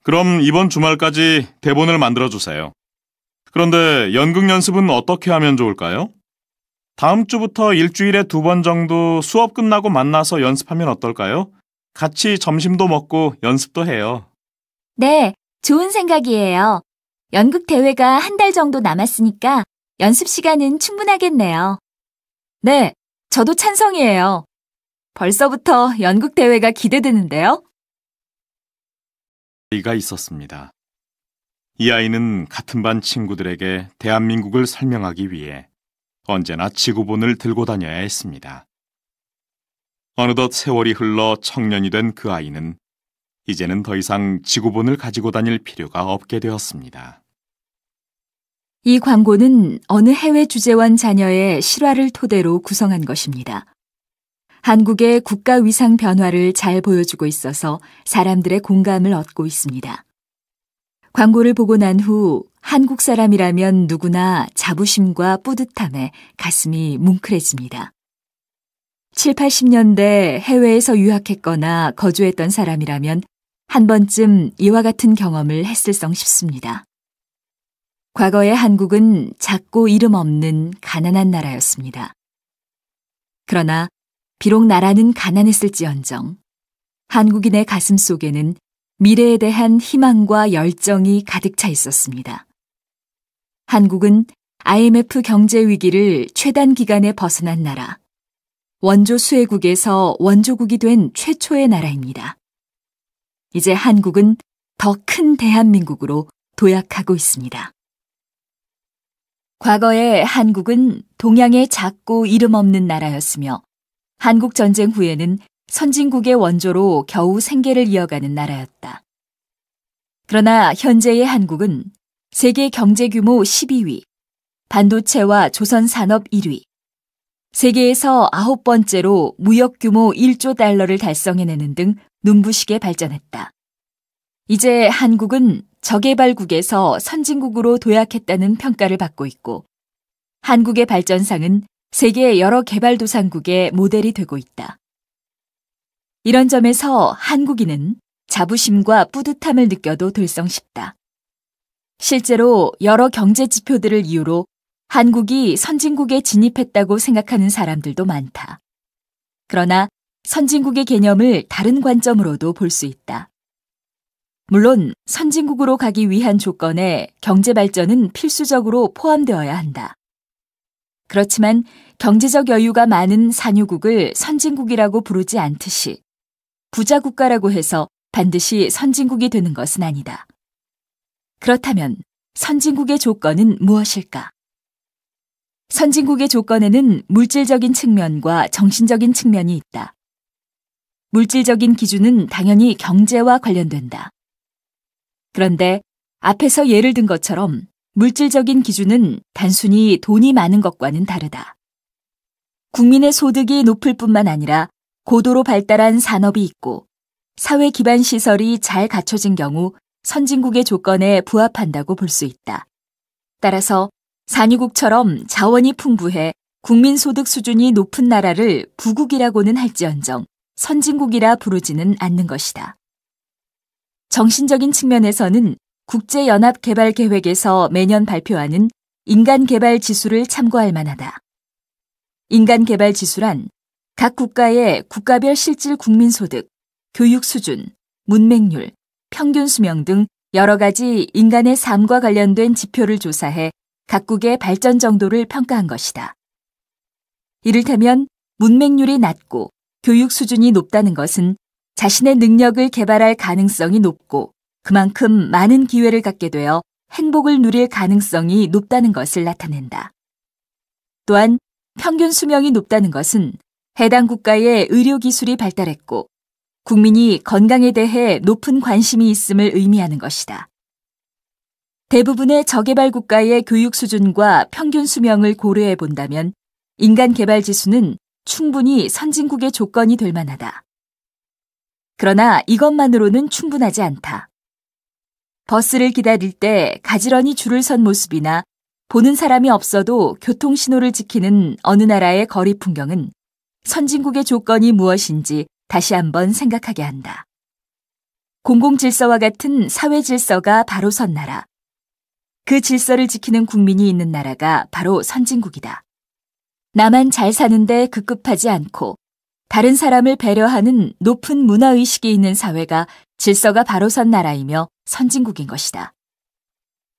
그럼 이번 주말까지 대본을 만들어주세요. 그런데 연극 연습은 어떻게 하면 좋을까요? 다음 주부터 일주일에 2번 정도 수업 끝나고 만나서 연습하면 어떨까요? 같이 점심도 먹고 연습도 해요. 네, 좋은 생각이에요. 연극 대회가 한 달 정도 남았으니까 연습 시간은 충분하겠네요. 네, 저도 찬성이에요. 벌써부터 연극 대회가 기대되는데요. 아이가 있었습니다. 이 아이는 같은 반 친구들에게 대한민국을 설명하기 위해 언제나 지구본을 들고 다녀야 했습니다. 어느덧 세월이 흘러 청년이 된 그 아이는 이제는 더 이상 지구본을 가지고 다닐 필요가 없게 되었습니다. 이 광고는 어느 해외 주재원 자녀의 실화를 토대로 구성한 것입니다. 한국의 국가 위상 변화를 잘 보여주고 있어서 사람들의 공감을 얻고 있습니다. 광고를 보고 난 후 한국 사람이라면 누구나 자부심과 뿌듯함에 가슴이 뭉클해집니다. 7, 80년대 해외에서 유학했거나 거주했던 사람이라면 한 번쯤 이와 같은 경험을 했을성 싶습니다. 과거의 한국은 작고 이름 없는 가난한 나라였습니다. 그러나 비록 나라는 가난했을지언정 한국인의 가슴 속에는 미래에 대한 희망과 열정이 가득 차 있었습니다. 한국은 IMF 경제 위기를 최단 기간에 벗어난 나라, 원조 수혜국에서 원조국이 된 최초의 나라입니다. 이제 한국은 더 큰 대한민국으로 도약하고 있습니다. 과거에 한국은 동양의 작고 이름 없는 나라였으며 한국 전쟁 후에는 선진국의 원조로 겨우 생계를 이어가는 나라였다. 그러나 현재의 한국은 세계 경제 규모 12위, 반도체와 조선 산업 1위, 세계에서 9번째로 무역 규모 1조 달러를 달성해내는 등 눈부시게 발전했다. 이제 한국은 저개발국에서 선진국으로 도약했다는 평가를 받고 있고 한국의 발전상은 세계 여러 개발도상국의 모델이 되고 있다. 이런 점에서 한국인은 자부심과 뿌듯함을 느껴도 들썩 싶다. 실제로 여러 경제 지표들을 이유로 한국이 선진국에 진입했다고 생각하는 사람들도 많다. 그러나 선진국의 개념을 다른 관점으로도 볼 수 있다. 물론 선진국으로 가기 위한 조건에 경제 발전은 필수적으로 포함되어야 한다. 그렇지만 경제적 여유가 많은 산유국을 선진국이라고 부르지 않듯이 부자 국가라고 해서 반드시 선진국이 되는 것은 아니다. 그렇다면 선진국의 조건은 무엇일까? 선진국의 조건에는 물질적인 측면과 정신적인 측면이 있다. 물질적인 기준은 당연히 경제와 관련된다. 그런데 앞에서 예를 든 것처럼 물질적인 기준은 단순히 돈이 많은 것과는 다르다. 국민의 소득이 높을 뿐만 아니라 고도로 발달한 산업이 있고 사회 기반 시설이 잘 갖춰진 경우 선진국의 조건에 부합한다고 볼 수 있다. 따라서 산유국처럼 자원이 풍부해 국민 소득 수준이 높은 나라를 부국이라고는 할지언정 선진국이라 부르지는 않는 것이다. 정신적인 측면에서는 국제연합개발계획에서 매년 발표하는 인간개발지수를 참고할 만하다. 인간개발지수란 각 국가의 국가별 실질 국민소득, 교육수준, 문맹률, 평균 수명 등 여러 가지 인간의 삶과 관련된 지표를 조사해 각국의 발전 정도를 평가한 것이다. 이를테면 문맹률이 낮고 교육 수준이 높다는 것은 자신의 능력을 개발할 가능성이 높고 그만큼 많은 기회를 갖게 되어 행복을 누릴 가능성이 높다는 것을 나타낸다. 또한 평균 수명이 높다는 것은 해당 국가의 의료기술이 발달했고 국민이 건강에 대해 높은 관심이 있음을 의미하는 것이다. 대부분의 저개발 국가의 교육 수준과 평균 수명을 고려해 본다면 인간 개발 지수는 충분히 선진국의 조건이 될 만하다. 그러나 이것만으로는 충분하지 않다. 버스를 기다릴 때 가지런히 줄을 선 모습이나 보는 사람이 없어도 교통신호를 지키는 어느 나라의 거리 풍경은 선진국의 조건이 무엇인지 다시 한번 생각하게 한다. 공공질서와 같은 사회질서가 바로 선 나라. 그 질서를 지키는 국민이 있는 나라가 바로 선진국이다. 나만 잘 사는데 급급하지 않고 다른 사람을 배려하는 높은 문화의식이 있는 사회가 질서가 바로 선 나라이며 선진국인 것이다.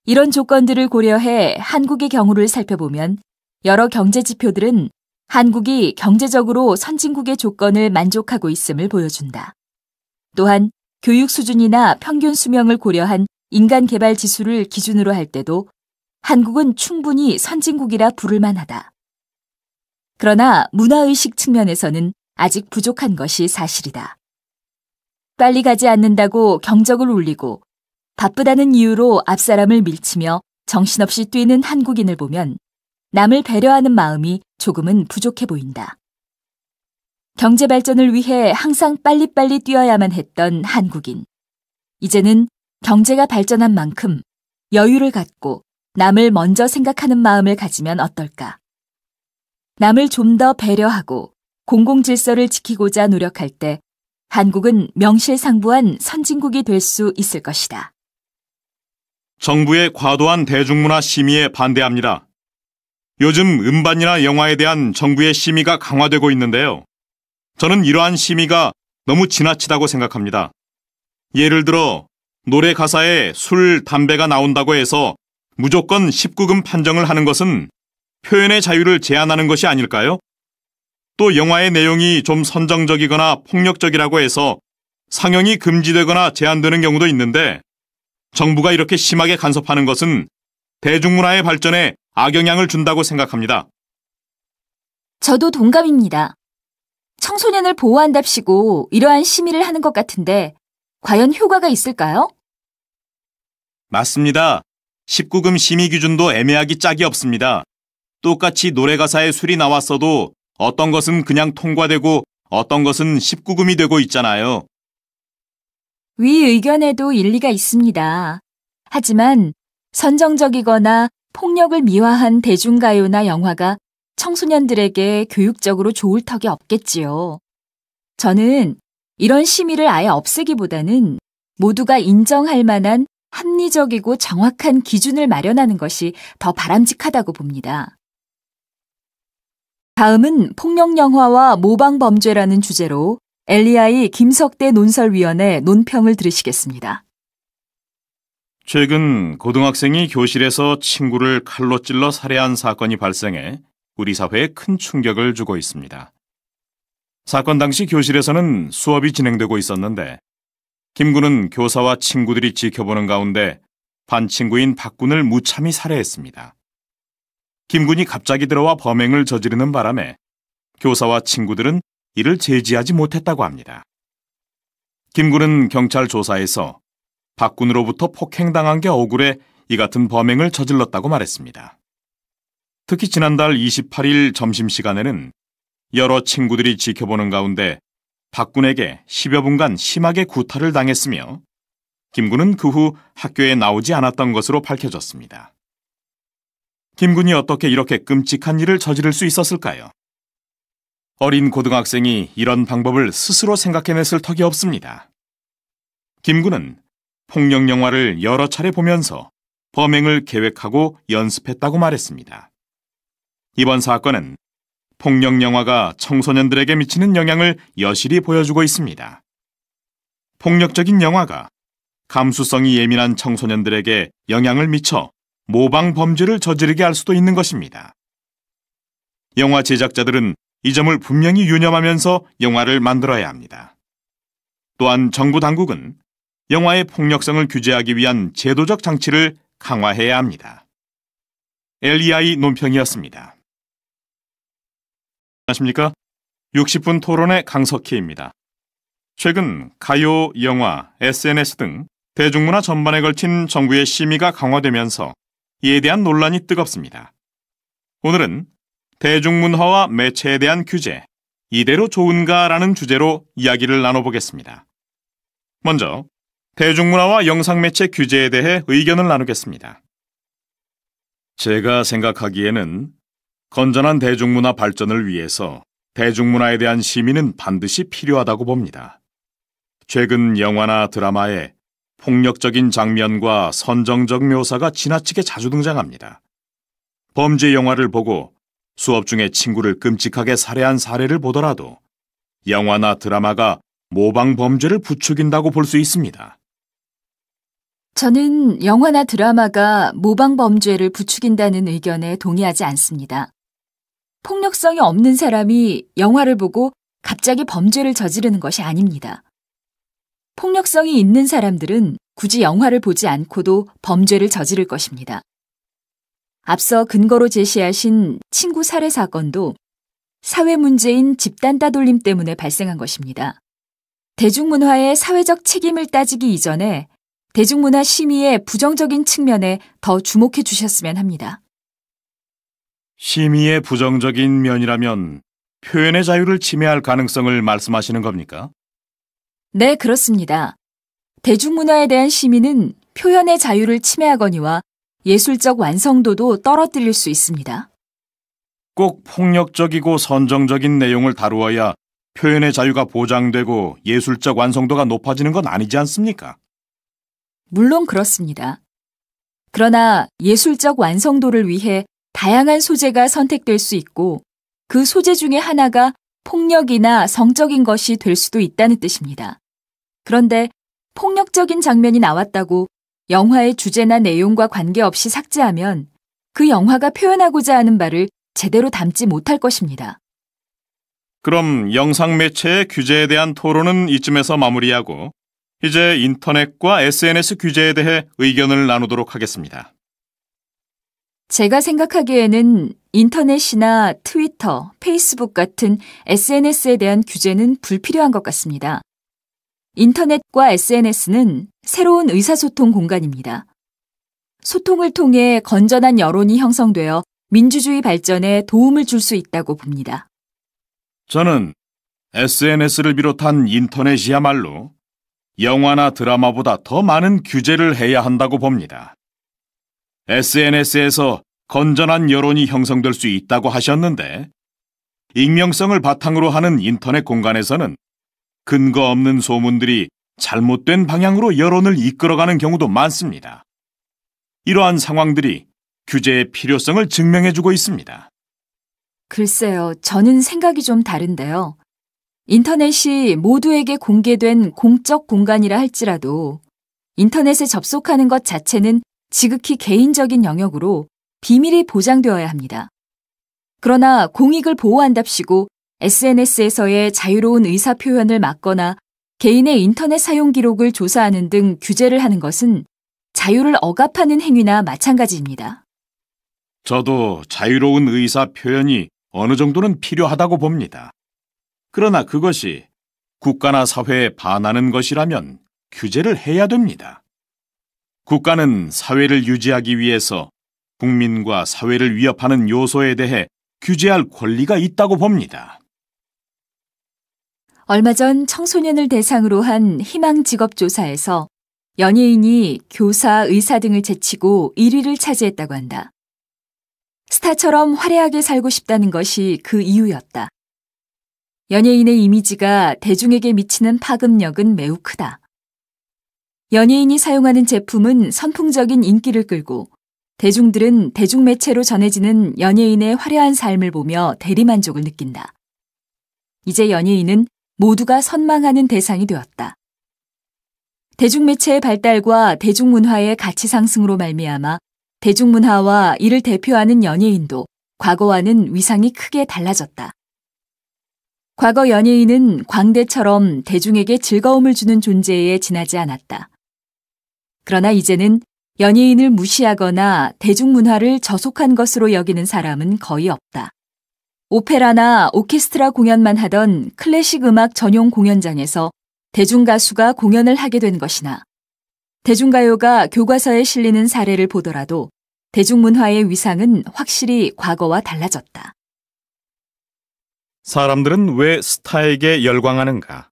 이런 조건들을 고려해 한국의 경우를 살펴보면 여러 경제 지표들은 한국이 경제적으로 선진국의 조건을 만족하고 있음을 보여준다. 또한 교육 수준이나 평균 수명을 고려한 인간 개발 지수를 기준으로 할 때도 한국은 충분히 선진국이라 부를 만하다. 그러나 문화의식 측면에서는 아직 부족한 것이 사실이다. 빨리 가지 않는다고 경적을 울리고 바쁘다는 이유로 앞사람을 밀치며 정신없이 뛰는 한국인을 보면 남을 배려하는 마음이 조금은 부족해 보인다. 경제 발전을 위해 항상 빨리빨리 뛰어야만 했던 한국인. 이제는 경제가 발전한 만큼 여유를 갖고 남을 먼저 생각하는 마음을 가지면 어떨까? 남을 좀 더 배려하고 공공질서를 지키고자 노력할 때 한국은 명실상부한 선진국이 될 수 있을 것이다. 정부의 과도한 대중문화 심의에 반대합니다. 요즘 음반이나 영화에 대한 정부의 심의가 강화되고 있는데요. 저는 이러한 심의가 너무 지나치다고 생각합니다. 예를 들어 노래 가사에 술, 담배가 나온다고 해서 무조건 19금 판정을 하는 것은 표현의 자유를 제한하는 것이 아닐까요? 또 영화의 내용이 좀 선정적이거나 폭력적이라고 해서 상영이 금지되거나 제한되는 경우도 있는데 정부가 이렇게 심하게 간섭하는 것은 대중문화의 발전에 악영향을 준다고 생각합니다. 저도 동감입니다. 청소년을 보호한답시고 이러한 심의를 하는 것 같은데 과연 효과가 있을까요? 맞습니다. 19금 심의 기준도 애매하기 짝이 없습니다. 똑같이 노래 가사에 술이 나왔어도 어떤 것은 그냥 통과되고 어떤 것은 19금이 되고 있잖아요. 위 의견에도 일리가 있습니다. 하지만 선정적이거나 폭력을 미화한 대중가요나 영화가 청소년들에게 교육적으로 좋을 턱이 없겠지요. 저는 이런 심의를 아예 없애기보다는 모두가 인정할 만한 합리적이고 정확한 기준을 마련하는 것이 더 바람직하다고 봅니다. 다음은 폭력영화와 모방범죄라는 주제로 LEI 김석대 논설위원의 논평을 들으시겠습니다. 최근 고등학생이 교실에서 친구를 칼로 찔러 살해한 사건이 발생해 우리 사회에 큰 충격을 주고 있습니다. 사건 당시 교실에서는 수업이 진행되고 있었는데 김 군은 교사와 친구들이 지켜보는 가운데 반 친구인 박 군을 무참히 살해했습니다. 김 군이 갑자기 들어와 범행을 저지르는 바람에 교사와 친구들은 이를 제지하지 못했다고 합니다. 김 군은 경찰 조사에서 박 군으로부터 폭행당한 게 억울해 이 같은 범행을 저질렀다고 말했습니다. 특히 지난달 28일 점심시간에는 여러 친구들이 지켜보는 가운데 박 군에게 10여 분간 심하게 구타를 당했으며 김 군은 그 후 학교에 나오지 않았던 것으로 밝혀졌습니다. 김 군이 어떻게 이렇게 끔찍한 일을 저지를 수 있었을까요? 어린 고등학생이 이런 방법을 스스로 생각해냈을 턱이 없습니다. 김 군은 폭력 영화를 여러 차례 보면서 범행을 계획하고 연습했다고 말했습니다. 이번 사건은 폭력 영화가 청소년들에게 미치는 영향을 여실히 보여주고 있습니다. 폭력적인 영화가 감수성이 예민한 청소년들에게 영향을 미쳐 모방 범죄를 저지르게 할 수도 있는 것입니다. 영화 제작자들은 이 점을 분명히 유념하면서 영화를 만들어야 합니다. 또한 정부 당국은 영화의 폭력성을 규제하기 위한 제도적 장치를 강화해야 합니다. LEI 논평이었습니다. 안녕하십니까? 60분 토론의 강석희입니다. 최근 가요, 영화, SNS 등 대중문화 전반에 걸친 정부의 심의가 강화되면서 이에 대한 논란이 뜨겁습니다. 오늘은 대중문화와 매체에 대한 규제, 이대로 좋은가라는 주제로 이야기를 나눠보겠습니다. 먼저 대중문화와 영상매체 규제에 대해 의견을 나누겠습니다. 제가 생각하기에는 건전한 대중문화 발전을 위해서 대중문화에 대한 심의는 반드시 필요하다고 봅니다. 최근 영화나 드라마에 폭력적인 장면과 선정적 묘사가 지나치게 자주 등장합니다. 범죄 영화를 보고 수업 중에 친구를 끔찍하게 살해한 사례를 보더라도 영화나 드라마가 모방 범죄를 부추긴다고 볼 수 있습니다. 저는 영화나 드라마가 모방 범죄를 부추긴다는 의견에 동의하지 않습니다. 폭력성이 없는 사람이 영화를 보고 갑자기 범죄를 저지르는 것이 아닙니다. 폭력성이 있는 사람들은 굳이 영화를 보지 않고도 범죄를 저지를 것입니다. 앞서 근거로 제시하신 친구 살해 사건도 사회 문제인 집단 따돌림 때문에 발생한 것입니다. 대중문화의 사회적 책임을 따지기 이전에 대중문화 심의의 부정적인 측면에 더 주목해 주셨으면 합니다. 심의의 부정적인 면이라면 표현의 자유를 침해할 가능성을 말씀하시는 겁니까? 네, 그렇습니다. 대중문화에 대한 심의는 표현의 자유를 침해하거니와 예술적 완성도도 떨어뜨릴 수 있습니다. 꼭 폭력적이고 선정적인 내용을 다루어야 표현의 자유가 보장되고 예술적 완성도가 높아지는 건 아니지 않습니까? 물론 그렇습니다. 그러나 예술적 완성도를 위해 다양한 소재가 선택될 수 있고 그 소재 중에 하나가 폭력이나 성적인 것이 될 수도 있다는 뜻입니다. 그런데 폭력적인 장면이 나왔다고 영화의 주제나 내용과 관계없이 삭제하면 그 영화가 표현하고자 하는 바를 제대로 담지 못할 것입니다. 그럼 영상 매체의 규제에 대한 토론은 이쯤에서 마무리하고 이제 인터넷과 SNS 규제에 대해 의견을 나누도록 하겠습니다. 제가 생각하기에는 인터넷이나 트위터, 페이스북 같은 SNS에 대한 규제는 불필요한 것 같습니다. 인터넷과 SNS는 새로운 의사소통 공간입니다. 소통을 통해 건전한 여론이 형성되어 민주주의 발전에 도움을 줄 수 있다고 봅니다. 저는 SNS를 비롯한 인터넷이야말로 영화나 드라마보다 더 많은 규제를 해야 한다고 봅니다. SNS에서 건전한 여론이 형성될 수 있다고 하셨는데 익명성을 바탕으로 하는 인터넷 공간에서는 근거 없는 소문들이 잘못된 방향으로 여론을 이끌어가는 경우도 많습니다. 이러한 상황들이 규제의 필요성을 증명해주고 있습니다. 글쎄요, 저는 생각이 좀 다른데요. 인터넷이 모두에게 공개된 공적 공간이라 할지라도 인터넷에 접속하는 것 자체는 지극히 개인적인 영역으로 비밀이 보장되어야 합니다. 그러나 공익을 보호한답시고 SNS에서의 자유로운 의사 표현을 막거나 개인의 인터넷 사용 기록을 조사하는 등 규제를 하는 것은 자유를 억압하는 행위나 마찬가지입니다. 저도 자유로운 의사 표현이 어느 정도는 필요하다고 봅니다. 그러나 그것이 국가나 사회에 반하는 것이라면 규제를 해야 됩니다. 국가는 사회를 유지하기 위해서 국민과 사회를 위협하는 요소에 대해 규제할 권리가 있다고 봅니다. 얼마 전 청소년을 대상으로 한 희망 직업 조사에서 연예인이 교사, 의사 등을 제치고 1위를 차지했다고 한다. 스타처럼 화려하게 살고 싶다는 것이 그 이유였다. 연예인의 이미지가 대중에게 미치는 파급력은 매우 크다. 연예인이 사용하는 제품은 선풍적인 인기를 끌고 대중들은 대중매체로 전해지는 연예인의 화려한 삶을 보며 대리만족을 느낀다. 이제 연예인은 모두가 선망하는 대상이 되었다. 대중매체의 발달과 대중문화의 가치 상승으로 말미암아 대중문화와 이를 대표하는 연예인도 과거와는 위상이 크게 달라졌다. 과거 연예인은 광대처럼 대중에게 즐거움을 주는 존재에 지나지 않았다. 그러나 이제는 연예인을 무시하거나 대중문화를 저속한 것으로 여기는 사람은 거의 없다. 오페라나 오케스트라 공연만 하던 클래식 음악 전용 공연장에서 대중가수가 공연을 하게 된 것이나 대중가요가 교과서에 실리는 사례를 보더라도 대중문화의 위상은 확실히 과거와 달라졌다. 사람들은 왜 스타에게 열광하는가?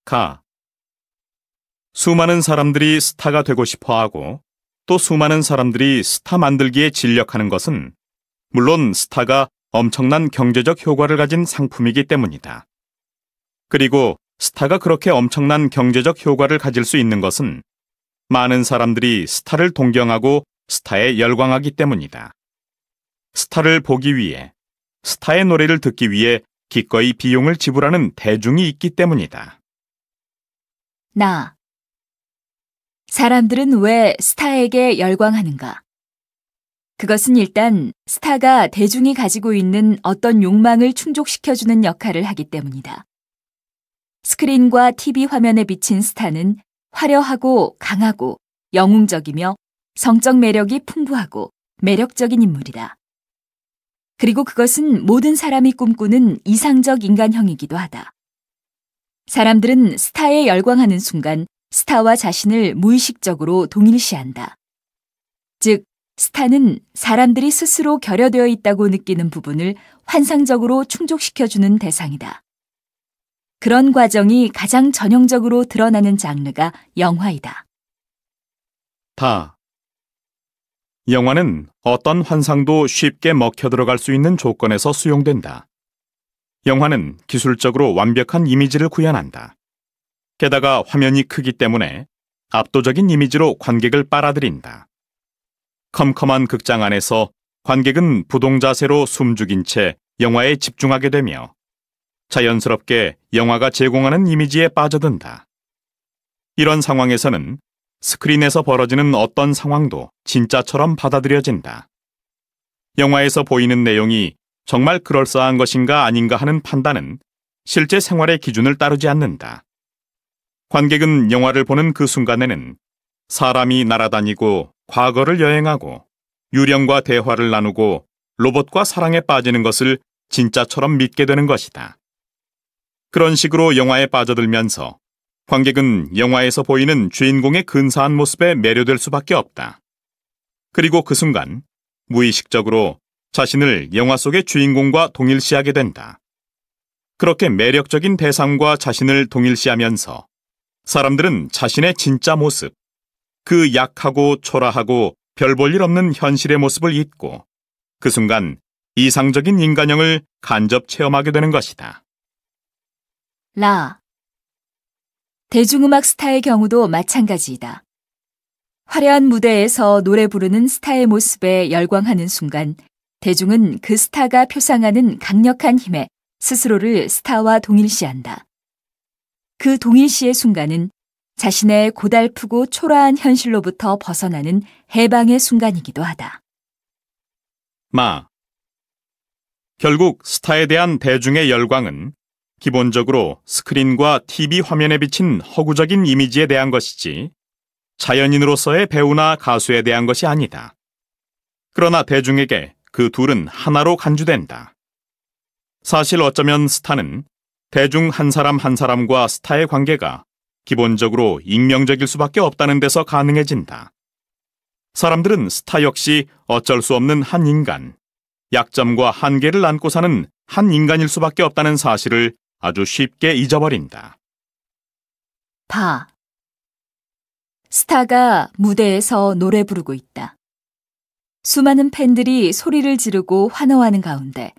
가. 수많은 사람들이 스타가 되고 싶어하고 또 수많은 사람들이 스타 만들기에 진력하는 것은 물론 스타가 엄청난 경제적 효과를 가진 상품이기 때문이다. 그리고 스타가 그렇게 엄청난 경제적 효과를 가질 수 있는 것은 많은 사람들이 스타를 동경하고 스타에 열광하기 때문이다. 스타를 보기 위해, 스타의 노래를 듣기 위해 기꺼이 비용을 지불하는 대중이 있기 때문이다. 사람들은 왜 스타에게 열광하는가? 그것은 일단 스타가 대중이 가지고 있는 어떤 욕망을 충족시켜주는 역할을 하기 때문이다. 스크린과 TV 화면에 비친 스타는 화려하고 강하고 영웅적이며 성적 매력이 풍부하고 매력적인 인물이다. 그리고 그것은 모든 사람이 꿈꾸는 이상적 인간형이기도 하다. 사람들은 스타에 열광하는 순간 스타와 자신을 무의식적으로 동일시한다. 즉, 스타는 사람들이 스스로 결여되어 있다고 느끼는 부분을 환상적으로 충족시켜주는 대상이다. 그런 과정이 가장 전형적으로 드러나는 장르가 영화이다. 영화는 어떤 환상도 쉽게 먹혀 들어갈 수 있는 조건에서 수용된다. 영화는 기술적으로 완벽한 이미지를 구현한다. 게다가 화면이 크기 때문에 압도적인 이미지로 관객을 빨아들인다. 컴컴한 극장 안에서 관객은 부동 자세로 숨죽인 채 영화에 집중하게 되며 자연스럽게 영화가 제공하는 이미지에 빠져든다. 이런 상황에서는 스크린에서 벌어지는 어떤 상황도 진짜처럼 받아들여진다. 영화에서 보이는 내용이 정말 그럴싸한 것인가 아닌가 하는 판단은 실제 생활의 기준을 따르지 않는다. 관객은 영화를 보는 그 순간에는 사람이 날아다니고 과거를 여행하고 유령과 대화를 나누고 로봇과 사랑에 빠지는 것을 진짜처럼 믿게 되는 것이다. 그런 식으로 영화에 빠져들면서 관객은 영화에서 보이는 주인공의 근사한 모습에 매료될 수밖에 없다. 그리고 그 순간 무의식적으로 자신을 영화 속의 주인공과 동일시하게 된다. 그렇게 매력적인 대상과 자신을 동일시하면서 사람들은 자신의 진짜 모습, 그 약하고 초라하고 별 볼 일 없는 현실의 모습을 잊고 그 순간 이상적인 인간형을 간접 체험하게 되는 것이다. 라. 대중음악 스타의 경우도 마찬가지이다. 화려한 무대에서 노래 부르는 스타의 모습에 열광하는 순간 대중은 그 스타가 표상하는 강력한 힘에 스스로를 스타와 동일시한다. 그 동일시의 순간은 자신의 고달프고 초라한 현실로부터 벗어나는 해방의 순간이기도 하다. 마. 결국 스타에 대한 대중의 열광은 기본적으로 스크린과 TV 화면에 비친 허구적인 이미지에 대한 것이지 자연인으로서의 배우나 가수에 대한 것이 아니다. 그러나 대중에게 그 둘은 하나로 간주된다. 사실 어쩌면 스타는 대중 한 사람 한 사람과 스타의 관계가 기본적으로 익명적일 수밖에 없다는 데서 가능해진다. 사람들은 스타 역시 어쩔 수 없는 한 인간, 약점과 한계를 안고 사는 한 인간일 수밖에 없다는 사실을 아주 쉽게 잊어버린다. 바. 스타가 무대에서 노래 부르고 있다. 수많은 팬들이 소리를 지르고 환호하는 가운데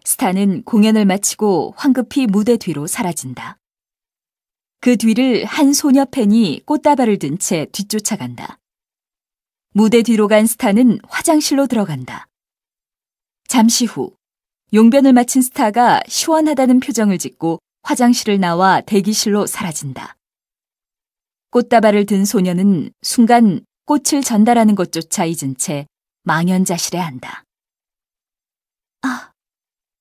스타는 공연을 마치고 황급히 무대 뒤로 사라진다. 그 뒤를 한 소녀 팬이 꽃다발을 든 채 뒤쫓아간다. 무대 뒤로 간 스타는 화장실로 들어간다. 잠시 후 용변을 마친 스타가 시원하다는 표정을 짓고 화장실을 나와 대기실로 사라진다. 꽃다발을 든 소녀는 순간 꽃을 전달하는 것조차 잊은 채 망연자실해한다. 아,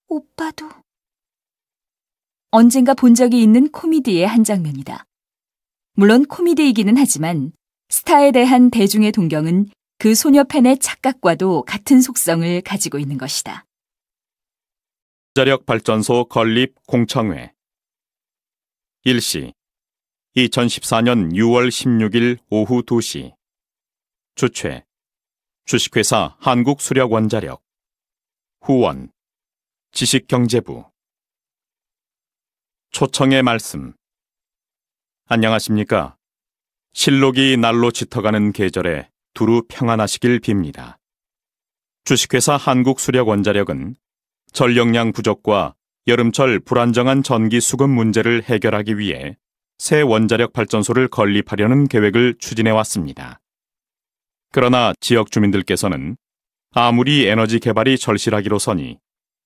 오빠도. 언젠가 본 적이 있는 코미디의 한 장면이다. 물론 코미디이기는 하지만 스타에 대한 대중의 동경은 그 소녀 팬의 착각과도 같은 속성을 가지고 있는 것이다. 원자력 발전소 건립 공청회. 일시 2014년 6월 16일 오후 2시. 주최 주식회사 한국수력원자력. 후원 지식경제부. 초청의 말씀. 안녕하십니까. 실록이 날로 짙어가는 계절에 두루 평안하시길 빕니다. 주식회사 한국수력원자력은 전력량 부족과 여름철 불안정한 전기 수급 문제를 해결하기 위해 새 원자력 발전소를 건립하려는 계획을 추진해 왔습니다. 그러나 지역 주민들께서는 아무리 에너지 개발이 절실하기로서니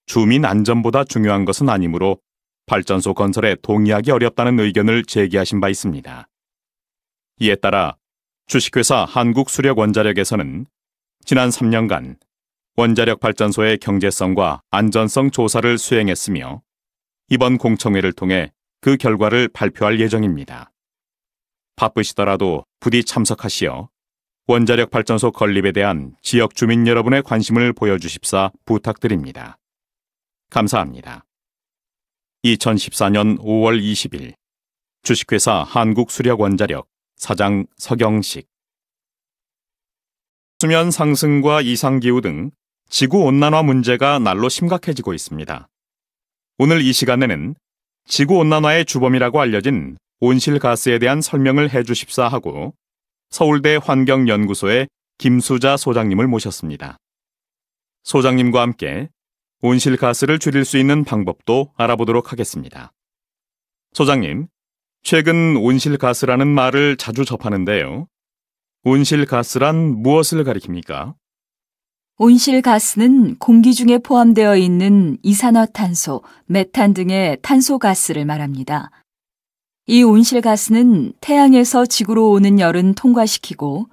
주민 안전보다 중요한 것은 아니므로 발전소 건설에 동의하기 어렵다는 의견을 제기하신 바 있습니다. 이에 따라 주식회사 한국수력원자력에서는 지난 3년간 원자력 발전소의 경제성과 안전성 조사를 수행했으며 이번 공청회를 통해 그 결과를 발표할 예정입니다. 바쁘시더라도 부디 참석하시어 원자력 발전소 건립에 대한 지역 주민 여러분의 관심을 보여주십사 부탁드립니다. 감사합니다. 2014년 5월 20일 주식회사 한국수력원자력 사장 서경식. 수면 상승과 이상기후 등 지구온난화 문제가 날로 심각해지고 있습니다. 오늘 이 시간에는 지구온난화의 주범이라고 알려진 온실가스에 대한 설명을 해주십사 하고 서울대 환경연구소의 김수자 소장님을 모셨습니다. 소장님과 함께 온실가스를 줄일 수 있는 방법도 알아보도록 하겠습니다. 소장님, 최근 온실가스라는 말을 자주 접하는데요. 온실가스란 무엇을 가리킵니까? 온실가스는 공기 중에 포함되어 있는 이산화탄소, 메탄 등의 탄소가스를 말합니다. 이 온실가스는 태양에서 지구로 오는 열은 통과시키고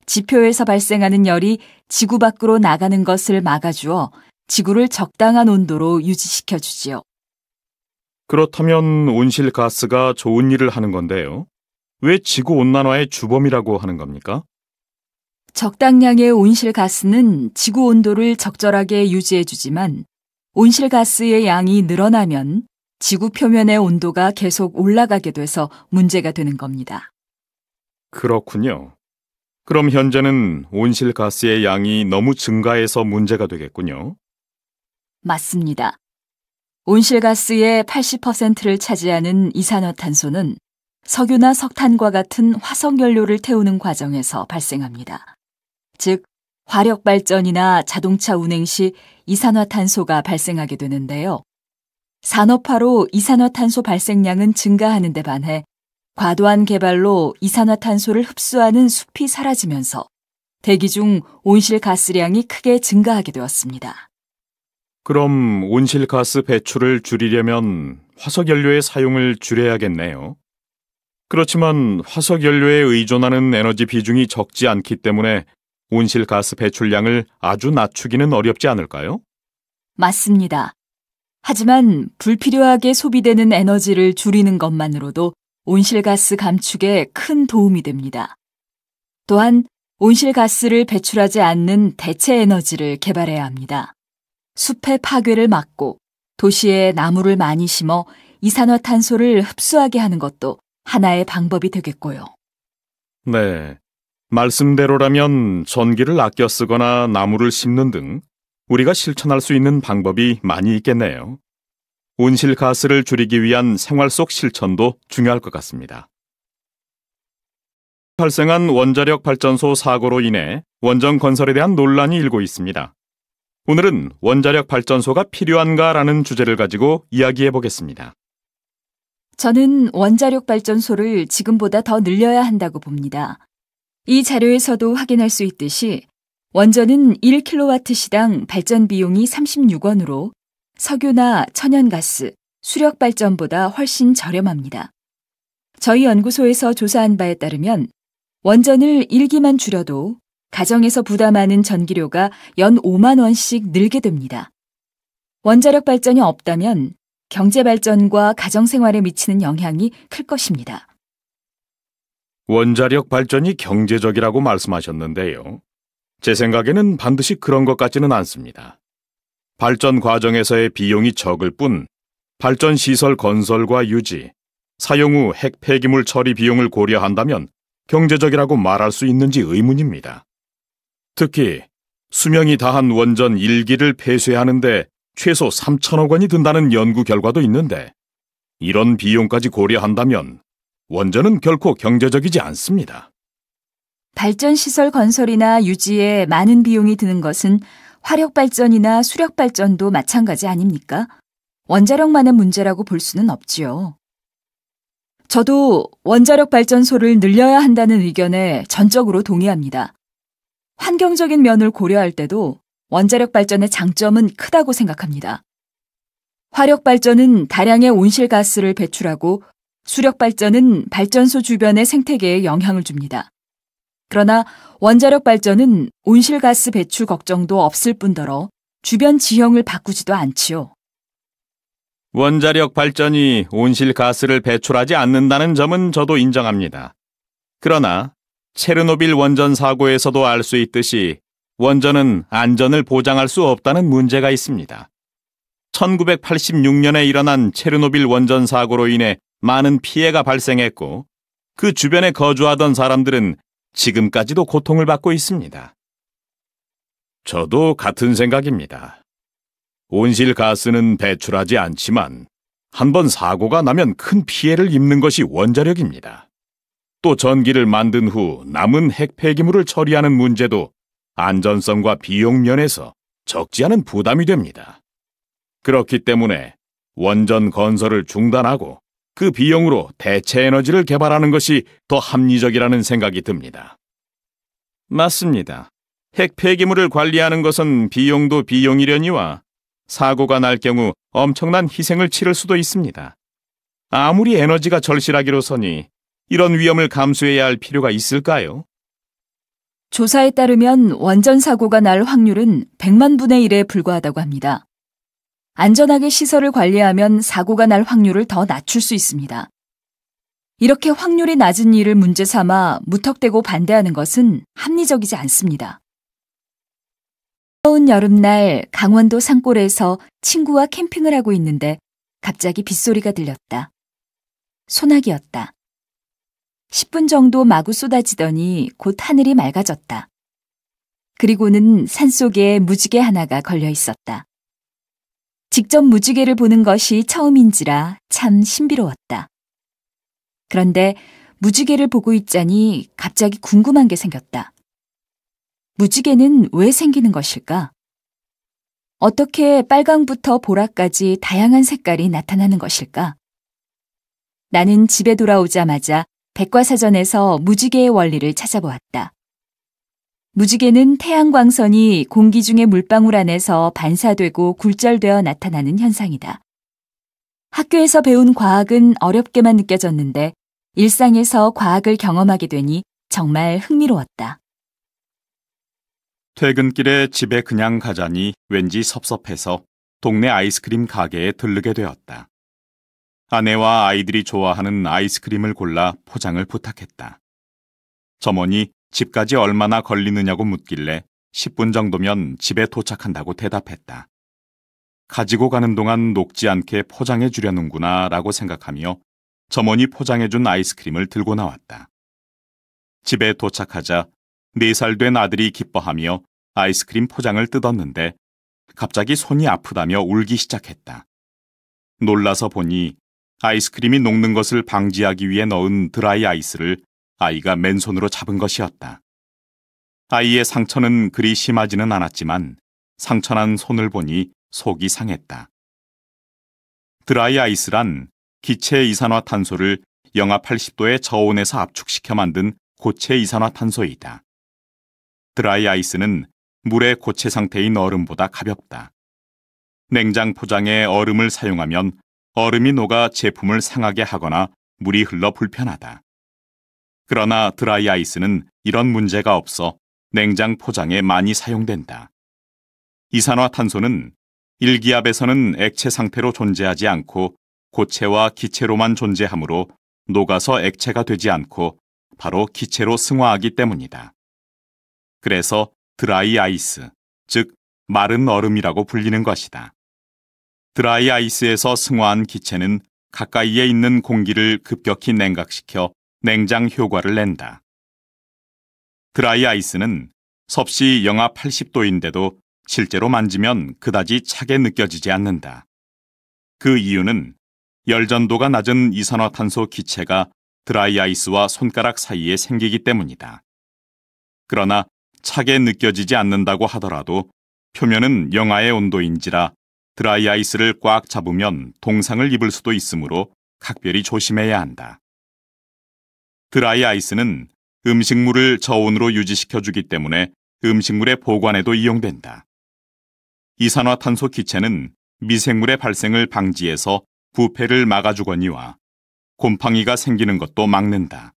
지표에서 발생하는 열이 지구 밖으로 나가는 것을 막아주어 지구를 적당한 온도로 유지시켜 주지요. 그렇다면 온실가스가 좋은 일을 하는 건데요. 왜 지구온난화의 주범이라고 하는 겁니까? 적당량의 온실가스는 지구 온도를 적절하게 유지해 주지만 온실가스의 양이 늘어나면 지구 표면의 온도가 계속 올라가게 돼서 문제가 되는 겁니다. 그렇군요. 그럼 현재는 온실가스의 양이 너무 증가해서 문제가 되겠군요. 맞습니다. 온실가스의 80%를 차지하는 이산화탄소는 석유나 석탄과 같은 화석연료를 태우는 과정에서 발생합니다. 즉, 화력발전이나 자동차 운행 시 이산화탄소가 발생하게 되는데요. 산업화로 이산화탄소 발생량은 증가하는 데 반해 과도한 개발로 이산화탄소를 흡수하는 숲이 사라지면서 대기 중 온실가스량이 크게 증가하게 되었습니다. 그럼 온실가스 배출을 줄이려면 화석연료의 사용을 줄여야겠네요. 그렇지만 화석연료에 의존하는 에너지 비중이 적지 않기 때문에 온실가스 배출량을 아주 낮추기는 어렵지 않을까요? 맞습니다. 하지만 불필요하게 소비되는 에너지를 줄이는 것만으로도 온실가스 감축에 큰 도움이 됩니다. 또한 온실가스를 배출하지 않는 대체 에너지를 개발해야 합니다. 숲의 파괴를 막고 도시에 나무를 많이 심어 이산화탄소를 흡수하게 하는 것도 하나의 방법이 되겠고요. 네. 말씀대로라면 전기를 아껴 쓰거나 나무를 심는 등 우리가 실천할 수 있는 방법이 많이 있겠네요. 온실가스를 줄이기 위한 생활 속 실천도 중요할 것 같습니다. 발생한 원자력 발전소 사고로 인해 원전 건설에 대한 논란이 일고 있습니다. 오늘은 원자력 발전소가 필요한가라는 주제를 가지고 이야기해 보겠습니다. 저는 원자력 발전소를 지금보다 더 늘려야 한다고 봅니다. 이 자료에서도 확인할 수 있듯이 원전은 1kW시당 발전 비용이 36원으로 석유나 천연가스, 수력발전보다 훨씬 저렴합니다. 저희 연구소에서 조사한 바에 따르면 원전을 1기만 줄여도 가정에서 부담하는 전기료가 연 5만 원씩 늘게 됩니다. 원자력 발전이 없다면 경제발전과 가정생활에 미치는 영향이 클 것입니다. 원자력 발전이 경제적이라고 말씀하셨는데요. 제 생각에는 반드시 그런 것 같지는 않습니다. 발전 과정에서의 비용이 적을 뿐 발전 시설 건설과 유지, 사용 후 핵 폐기물 처리 비용을 고려한다면 경제적이라고 말할 수 있는지 의문입니다. 특히 수명이 다한 원전 1기를 폐쇄하는데 최소 3천억 원이 든다는 연구 결과도 있는데 이런 비용까지 고려한다면 원전은 결코 경제적이지 않습니다. 발전시설 건설이나 유지에 많은 비용이 드는 것은 화력발전이나 수력발전도 마찬가지 아닙니까? 원자력만의 문제라고 볼 수는 없지요. 저도 원자력 발전소를 늘려야 한다는 의견에 전적으로 동의합니다. 환경적인 면을 고려할 때도 원자력 발전의 장점은 크다고 생각합니다. 화력 발전은 다량의 온실가스를 배출하고 수력 발전은 발전소 주변의 생태계에 영향을 줍니다. 그러나 원자력 발전은 온실가스 배출 걱정도 없을 뿐더러 주변 지형을 바꾸지도 않지요. 원자력 발전이 온실가스를 배출하지 않는다는 점은 저도 인정합니다. 그러나 체르노빌 원전 사고에서도 알 수 있듯이 원전은 안전을 보장할 수 없다는 문제가 있습니다. 1986년에 일어난 체르노빌 원전 사고로 인해 많은 피해가 발생했고 그 주변에 거주하던 사람들은 지금까지도 고통을 받고 있습니다. 저도 같은 생각입니다. 온실가스는 배출하지 않지만 한번 사고가 나면 큰 피해를 입는 것이 원자력입니다. 또 전기를 만든 후 남은 핵 폐기물을 처리하는 문제도 안전성과 비용 면에서 적지 않은 부담이 됩니다. 그렇기 때문에 원전 건설을 중단하고 그 비용으로 대체 에너지를 개발하는 것이 더 합리적이라는 생각이 듭니다. 맞습니다. 핵 폐기물을 관리하는 것은 비용도 비용이려니와 사고가 날 경우 엄청난 희생을 치를 수도 있습니다. 아무리 에너지가 절실하기로서니 이런 위험을 감수해야 할 필요가 있을까요? 조사에 따르면 원전 사고가 날 확률은 100만 분의 1에 불과하다고 합니다. 안전하게 시설을 관리하면 사고가 날 확률을 더 낮출 수 있습니다. 이렇게 확률이 낮은 일을 문제 삼아 무턱대고 반대하는 것은 합리적이지 않습니다. 더운 여름날 강원도 산골에서 친구와 캠핑을 하고 있는데 갑자기 빗소리가 들렸다. 소나기였다. 10분 정도 마구 쏟아지더니 곧 하늘이 맑아졌다. 그리고는 산속에 무지개 하나가 걸려 있었다. 직접 무지개를 보는 것이 처음인지라 참 신비로웠다. 그런데 무지개를 보고 있자니 갑자기 궁금한 게 생겼다. 무지개는 왜 생기는 것일까? 어떻게 빨강부터 보라까지 다양한 색깔이 나타나는 것일까? 나는 집에 돌아오자마자 백과사전에서 무지개의 원리를 찾아보았다. 무지개는 태양광선이 공기 중의 물방울 안에서 반사되고 굴절되어 나타나는 현상이다. 학교에서 배운 과학은 어렵게만 느껴졌는데 일상에서 과학을 경험하게 되니 정말 흥미로웠다. 퇴근길에 집에 그냥 가자니 왠지 섭섭해서 동네 아이스크림 가게에 들르게 되었다. 아내와 아이들이 좋아하는 아이스크림을 골라 포장을 부탁했다. 점원이 집까지 얼마나 걸리느냐고 묻길래 10분 정도면 집에 도착한다고 대답했다. 가지고 가는 동안 녹지 않게 포장해 주려는구나 라고 생각하며 점원이 포장해준 아이스크림을 들고 나왔다. 집에 도착하자 4살 된 아들이 기뻐하며 아이스크림 포장을 뜯었는데 갑자기 손이 아프다며 울기 시작했다. 놀라서 보니 아이스크림이 녹는 것을 방지하기 위해 넣은 드라이 아이스를 아이가 맨손으로 잡은 것이었다. 아이의 상처는 그리 심하지는 않았지만 상처난 손을 보니 속이 상했다. 드라이 아이스란 기체 이산화탄소를 영하 80도의 저온에서 압축시켜 만든 고체 이산화탄소이다. 드라이 아이스는 물의 고체 상태인 얼음보다 가볍다. 냉장 포장에 얼음을 사용하면 얼음이 녹아 제품을 상하게 하거나 물이 흘러 불편하다. 그러나 드라이 아이스는 이런 문제가 없어 냉장 포장에 많이 사용된다. 이산화탄소는 일기압에서는 액체 상태로 존재하지 않고 고체와 기체로만 존재하므로 녹아서 액체가 되지 않고 바로 기체로 승화하기 때문이다. 그래서 드라이 아이스, 즉 마른 얼음이라고 불리는 것이다. 드라이 아이스에서 승화한 기체는 가까이에 있는 공기를 급격히 냉각시켜 냉장 효과를 낸다. 드라이 아이스는 섭씨 영하 80도인데도 실제로 만지면 그다지 차게 느껴지지 않는다. 그 이유는 열전도가 낮은 이산화탄소 기체가 드라이 아이스와 손가락 사이에 생기기 때문이다. 그러나 차게 느껴지지 않는다고 하더라도 표면은 영하의 온도인지라 드라이 아이스를 꽉 잡으면 동상을 입을 수도 있으므로 각별히 조심해야 한다. 드라이 아이스는 음식물을 저온으로 유지시켜주기 때문에 음식물의 보관에도 이용된다. 이산화탄소 기체는 미생물의 발생을 방지해서 부패를 막아주거니와 곰팡이가 생기는 것도 막는다.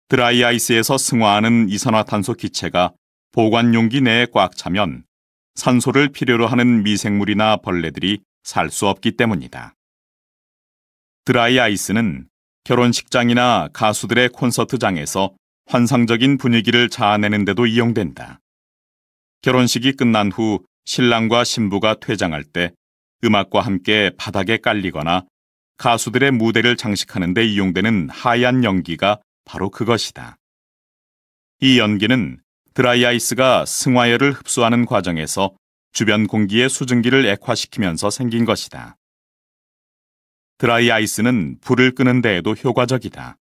드라이 아이스에서 승화하는 이산화탄소 기체가 보관 용기 내에 꽉 차면 산소를 필요로 하는 미생물이나 벌레들이 살 수 없기 때문이다. 드라이 아이스는 결혼식장이나 가수들의 콘서트장에서 환상적인 분위기를 자아내는 데도 이용된다. 결혼식이 끝난 후 신랑과 신부가 퇴장할 때 음악과 함께 바닥에 깔리거나 가수들의 무대를 장식하는 데 이용되는 하얀 연기가 바로 그것이다. 이 연기는 드라이 아이스가 승화열을 흡수하는 과정에서 주변 공기의 수증기를 액화시키면서 생긴 것이다. 드라이 아이스는 불을 끄는 데에도 효과적이다.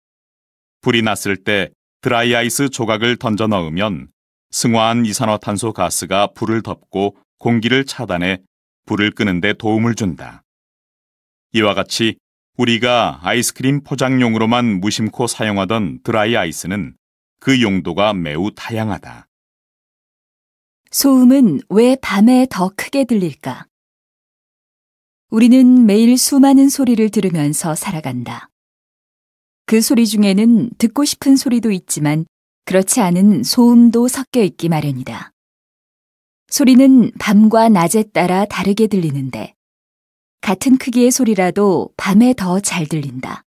불이 났을 때 드라이 아이스 조각을 던져 넣으면 승화한 이산화탄소 가스가 불을 덮고 공기를 차단해 불을 끄는 데 도움을 준다. 이와 같이 우리가 아이스크림 포장용으로만 무심코 사용하던 드라이 아이스는 그 용도가 매우 다양하다. 소음은 왜 밤에 더 크게 들릴까? 우리는 매일 수많은 소리를 들으면서 살아간다. 그 소리 중에는 듣고 싶은 소리도 있지만 그렇지 않은 소음도 섞여 있기 마련이다. 소리는 밤과 낮에 따라 다르게 들리는데 같은 크기의 소리라도 밤에 더 잘 들린다.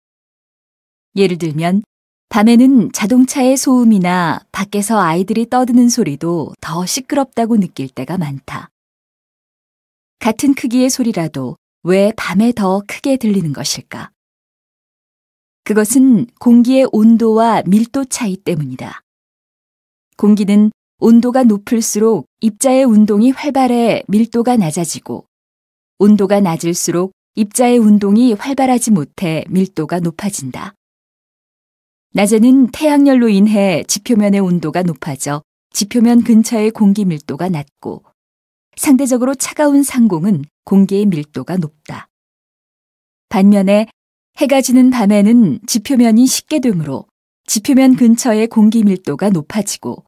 예를 들면 밤에는 자동차의 소음이나 밖에서 아이들이 떠드는 소리도 더 시끄럽다고 느낄 때가 많다. 같은 크기의 소리라도 왜 밤에 더 크게 들리는 것일까? 그것은 공기의 온도와 밀도 차이 때문이다. 공기는 온도가 높을수록 입자의 운동이 활발해 밀도가 낮아지고 온도가 낮을수록 입자의 운동이 활발하지 못해 밀도가 높아진다. 낮에는 태양열로 인해 지표면의 온도가 높아져 지표면 근처의 공기 밀도가 낮고 상대적으로 차가운 상공은 공기의 밀도가 높다. 반면에 해가 지는 밤에는 지표면이 식게 되므로 지표면 근처의 공기 밀도가 높아지고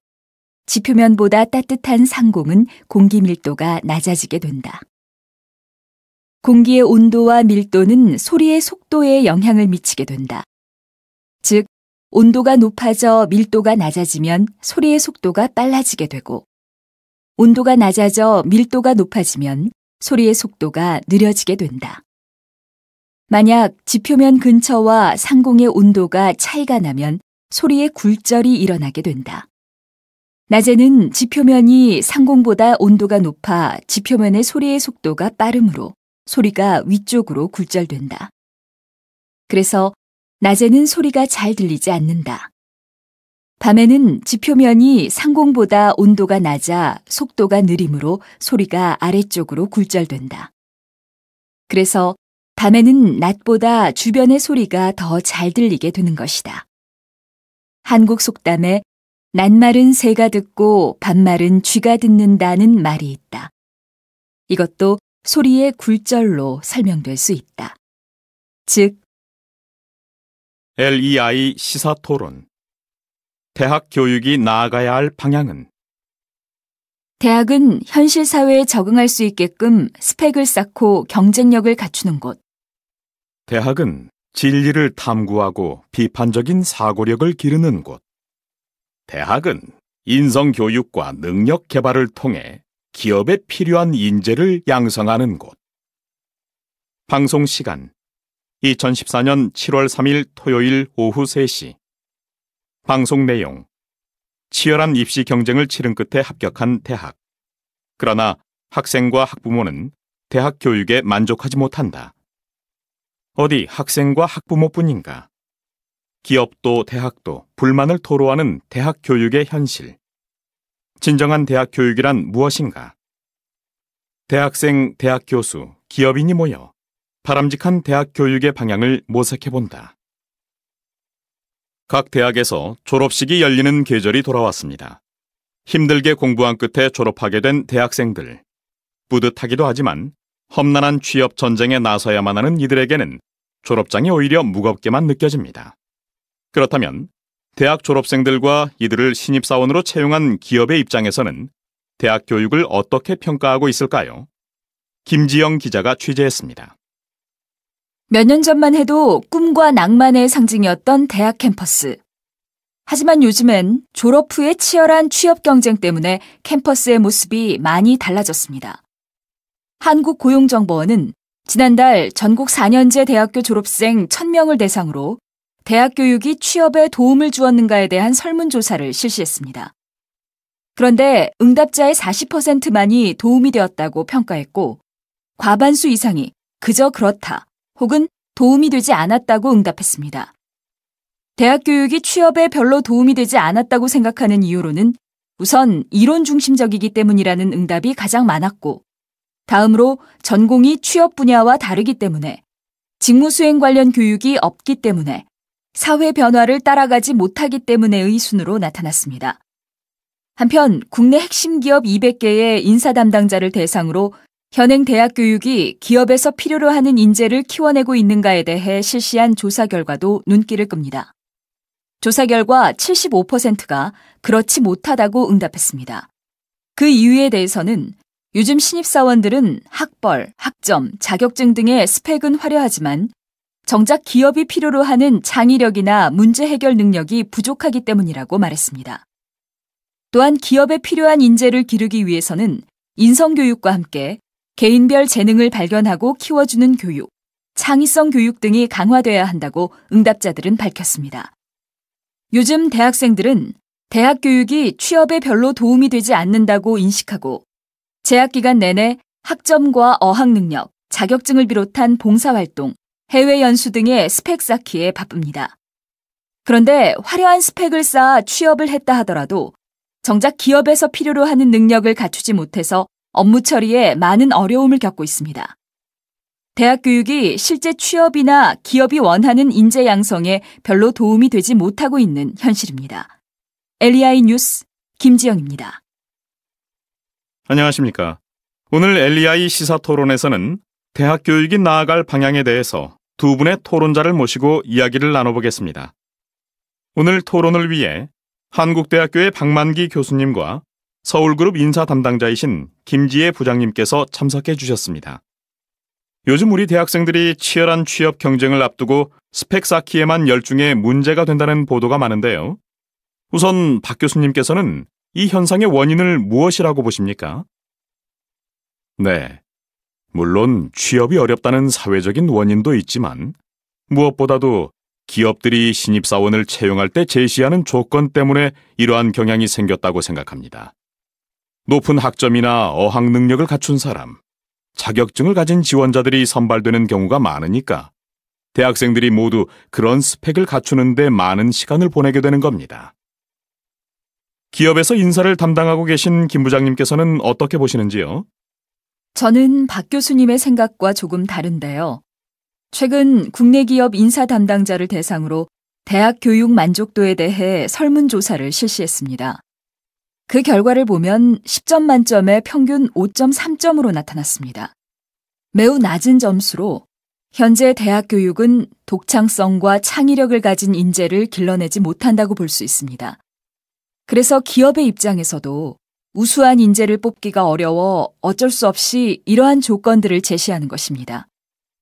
지표면보다 따뜻한 상공은 공기 밀도가 낮아지게 된다. 공기의 온도와 밀도는 소리의 속도에 영향을 미치게 된다. 즉, 온도가 높아져 밀도가 낮아지면 소리의 속도가 빨라지게 되고 온도가 낮아져 밀도가 높아지면 소리의 속도가 느려지게 된다. 만약 지표면 근처와 상공의 온도가 차이가 나면 소리의 굴절이 일어나게 된다. 낮에는 지표면이 상공보다 온도가 높아 지표면의 소리의 속도가 빠르므로 소리가 위쪽으로 굴절된다. 그래서 낮에는 소리가 잘 들리지 않는다. 밤에는 지표면이 상공보다 온도가 낮아 속도가 느리므로 소리가 아래쪽으로 굴절된다. 그래서 밤에는 낮보다 주변의 소리가 더 잘 들리게 되는 것이다. 한국 속담에 낮말은 새가 듣고 밤말은 쥐가 듣는다는 말이 있다. 이것도 소리의 굴절로 설명될 수 있다. 즉, LEI 시사토론. 대학 교육이 나아가야 할 방향은? 대학은 현실 사회에 적응할 수 있게끔 스펙을 쌓고 경쟁력을 갖추는 곳. 대학은 진리를 탐구하고 비판적인 사고력을 기르는 곳. 대학은 인성교육과 능력 개발을 통해 기업에 필요한 인재를 양성하는 곳. 방송 시간 2014년 7월 3일 토요일 오후 3시. 방송 내용: 치열한 입시 경쟁을 치른 끝에 합격한 대학. 그러나 학생과 학부모는 대학 교육에 만족하지 못한다. 어디 학생과 학부모뿐인가? 기업도 대학도 불만을 토로하는 대학 교육의 현실. 진정한 대학 교육이란 무엇인가? 대학생, 대학 교수, 기업인이 모여 바람직한 대학 교육의 방향을 모색해본다. 각 대학에서 졸업식이 열리는 계절이 돌아왔습니다. 힘들게 공부한 끝에 졸업하게 된 대학생들. 뿌듯하기도 하지만 험난한 취업 전쟁에 나서야만 하는 이들에게는 졸업장이 오히려 무겁게만 느껴집니다. 그렇다면 대학 졸업생들과 이들을 신입사원으로 채용한 기업의 입장에서는 대학 교육을 어떻게 평가하고 있을까요? 김지영 기자가 취재했습니다. 몇 년 전만 해도 꿈과 낭만의 상징이었던 대학 캠퍼스. 하지만 요즘엔 졸업 후의 치열한 취업 경쟁 때문에 캠퍼스의 모습이 많이 달라졌습니다. 한국고용정보원은 지난달 전국 4년제 대학교 졸업생 1,000명을 대상으로 대학 교육이 취업에 도움을 주었는가에 대한 설문조사를 실시했습니다. 그런데 응답자의 40%만이 도움이 되었다고 평가했고 과반수 이상이 그저 그렇다 혹은 도움이 되지 않았다고 응답했습니다. 대학 교육이 취업에 별로 도움이 되지 않았다고 생각하는 이유로는 우선 이론 중심적이기 때문이라는 응답이 가장 많았고 다음으로 전공이 취업 분야와 다르기 때문에 직무 수행 관련 교육이 없기 때문에 사회 변화를 따라가지 못하기 때문에의 순으로 나타났습니다. 한편 국내 핵심 기업 200개의 인사 담당자를 대상으로 현행 대학 교육이 기업에서 필요로 하는 인재를 키워내고 있는가에 대해 실시한 조사 결과도 눈길을 끕니다. 조사 결과 75%가 그렇지 못하다고 응답했습니다. 그 이유에 대해서는 요즘 신입사원들은 학벌, 학점, 자격증 등의 스펙은 화려하지만 정작 기업이 필요로 하는 창의력이나 문제 해결 능력이 부족하기 때문이라고 말했습니다. 또한 기업에 필요한 인재를 기르기 위해서는 인성교육과 함께 개인별 재능을 발견하고 키워주는 교육, 창의성 교육 등이 강화돼야 한다고 응답자들은 밝혔습니다. 요즘 대학생들은 대학 교육이 취업에 별로 도움이 되지 않는다고 인식하고 재학 기간 내내 학점과 어학 능력, 자격증을 비롯한 봉사활동, 해외 연수 등의 스펙 쌓기에 바쁩니다. 그런데 화려한 스펙을 쌓아 취업을 했다 하더라도 정작 기업에서 필요로 하는 능력을 갖추지 못해서 업무 처리에 많은 어려움을 겪고 있습니다. 대학 교육이 실제 취업이나 기업이 원하는 인재 양성에 별로 도움이 되지 못하고 있는 현실입니다. LEI 뉴스 김지영입니다. 안녕하십니까. 오늘 LEI 시사토론에서는 대학 교육이 나아갈 방향에 대해서 두 분의 토론자를 모시고 이야기를 나눠보겠습니다. 오늘 토론을 위해 한국대학교의 박만기 교수님과 서울그룹 인사 담당자이신 김지혜 부장님께서 참석해 주셨습니다. 요즘 우리 대학생들이 치열한 취업 경쟁을 앞두고 스펙 쌓기에만 열중해 문제가 된다는 보도가 많은데요. 우선 박 교수님께서는 이 현상의 원인을 무엇이라고 보십니까? 네, 물론 취업이 어렵다는 사회적인 원인도 있지만 무엇보다도 기업들이 신입사원을 채용할 때 제시하는 조건 때문에 이러한 경향이 생겼다고 생각합니다. 높은 학점이나 어학 능력을 갖춘 사람, 자격증을 가진 지원자들이 선발되는 경우가 많으니까 대학생들이 모두 그런 스펙을 갖추는 데 많은 시간을 보내게 되는 겁니다. 기업에서 인사를 담당하고 계신 김 부장님께서는 어떻게 보시는지요? 저는 박 교수님의 생각과 조금 다른데요. 최근 국내 기업 인사 담당자를 대상으로 대학 교육 만족도에 대해 설문조사를 실시했습니다. 그 결과를 보면 10점 만점에 평균 5.3점으로 나타났습니다. 매우 낮은 점수로 현재 대학 교육은 독창성과 창의력을 가진 인재를 길러내지 못한다고 볼 수 있습니다. 그래서 기업의 입장에서도 우수한 인재를 뽑기가 어려워 어쩔 수 없이 이러한 조건들을 제시하는 것입니다.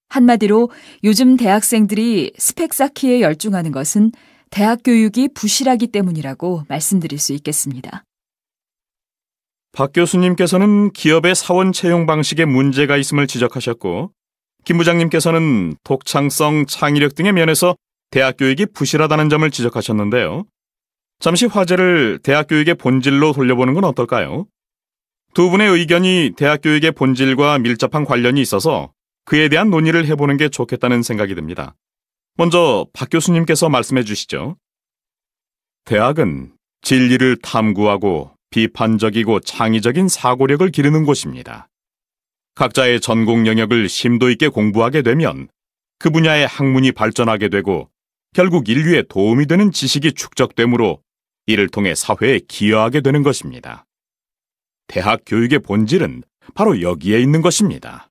한마디로 요즘 대학생들이 스펙 쌓기에 열중하는 것은 대학 교육이 부실하기 때문이라고 말씀드릴 수 있겠습니다. 박 교수님께서는 기업의 사원 채용 방식에 문제가 있음을 지적하셨고, 김 부장님께서는 독창성, 창의력 등의 면에서 대학 교육이 부실하다는 점을 지적하셨는데요. 잠시 화제를 대학 교육의 본질로 돌려보는 건 어떨까요? 두 분의 의견이 대학 교육의 본질과 밀접한 관련이 있어서 그에 대한 논의를 해보는 게 좋겠다는 생각이 듭니다. 먼저 박 교수님께서 말씀해 주시죠. 대학은 진리를 탐구하고 비판적이고 창의적인 사고력을 기르는 곳입니다. 각자의 전공 영역을 심도 있게 공부하게 되면 그 분야의 학문이 발전하게 되고 결국 인류에 도움이 되는 지식이 축적되므로 이를 통해 사회에 기여하게 되는 것입니다. 대학 교육의 본질은 바로 여기에 있는 것입니다.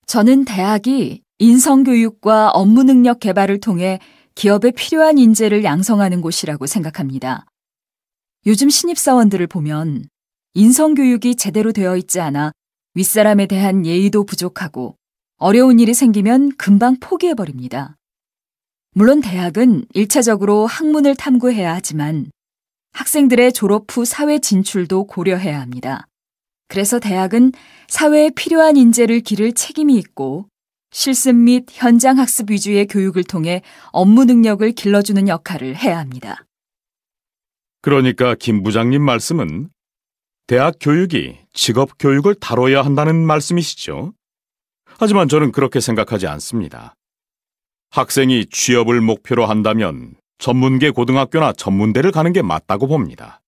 저는 대학이 인성교육과 업무 능력 개발을 통해 기업에 필요한 인재를 양성하는 곳이라고 생각합니다. 요즘 신입사원들을 보면 인성교육이 제대로 되어 있지 않아 윗사람에 대한 예의도 부족하고 어려운 일이 생기면 금방 포기해버립니다. 물론 대학은 1차적으로 학문을 탐구해야 하지만 학생들의 졸업 후 사회 진출도 고려해야 합니다. 그래서 대학은 사회에 필요한 인재를 기를 책임이 있고 실습 및 현장 학습 위주의 교육을 통해 업무 능력을 길러주는 역할을 해야 합니다. 그러니까 김 부장님 말씀은 대학 교육이 직업 교육을 다뤄야 한다는 말씀이시죠? 하지만 저는 그렇게 생각하지 않습니다. 학생이 취업을 목표로 한다면 전문계 고등학교나 전문대를 가는 게 맞다고 봅니다.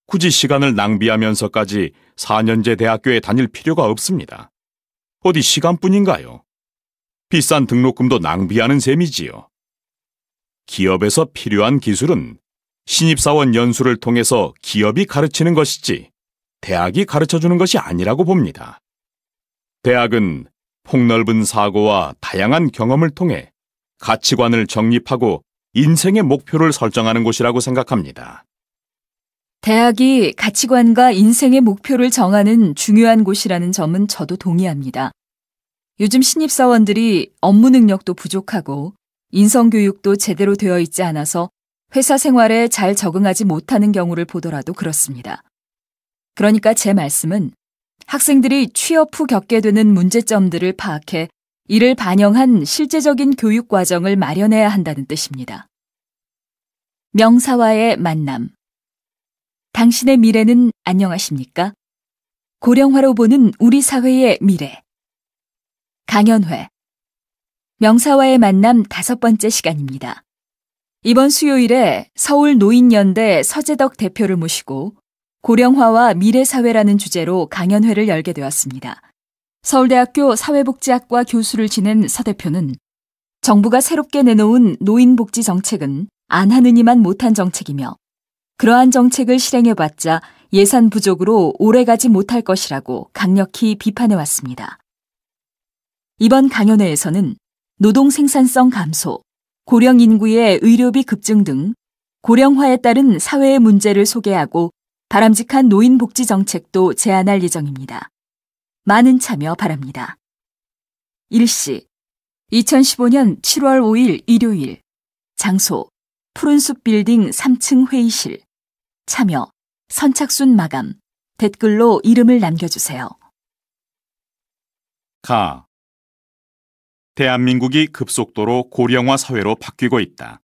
굳이 시간을 낭비하면서까지 4년제 대학교에 다닐 필요가 없습니다. 어디 시간뿐인가요? 비싼 등록금도 낭비하는 셈이지요. 기업에서 필요한 기술은 신입사원 연수를 통해서 기업이 가르치는 것이지 대학이 가르쳐주는 것이 아니라고 봅니다. 대학은 폭넓은 사고와 다양한 경험을 통해 가치관을 정립하고 인생의 목표를 설정하는 곳이라고 생각합니다. 대학이 가치관과 인생의 목표를 정하는 중요한 곳이라는 점은 저도 동의합니다. 요즘 신입사원들이 업무 능력도 부족하고 인성교육도 제대로 되어 있지 않아서 회사 생활에 잘 적응하지 못하는 경우를 보더라도 그렇습니다. 그러니까 제 말씀은 학생들이 취업 후 겪게 되는 문제점들을 파악해 이를 반영한 실제적인 교육 과정을 마련해야 한다는 뜻입니다. 명사와의 만남. 당신의 미래는 안녕하십니까? 고령화로 보는 우리 사회의 미래. 강연회. 명사와의 만남 5번째 시간입니다. 이번 수요일에 서울 노인연대 서재덕 대표를 모시고 고령화와 미래사회라는 주제로 강연회를 열게 되었습니다. 서울대학교 사회복지학과 교수를 지낸 서 대표는 정부가 새롭게 내놓은 노인복지 정책은 안 하느니만 못한 정책이며 그러한 정책을 실행해봤자 예산 부족으로 오래가지 못할 것이라고 강력히 비판해왔습니다. 이번 강연회에서는 노동 생산성 감소, 고령 인구의 의료비 급증 등 고령화에 따른 사회의 문제를 소개하고 바람직한 노인복지 정책도 제안할 예정입니다. 많은 참여 바랍니다. 일시 2015년 7월 5일 일요일 장소 푸른숲 빌딩 3층 회의실 참여 선착순 마감 댓글로 이름을 남겨주세요. 가. 대한민국이 급속도로 고령화 사회로 바뀌고 있다.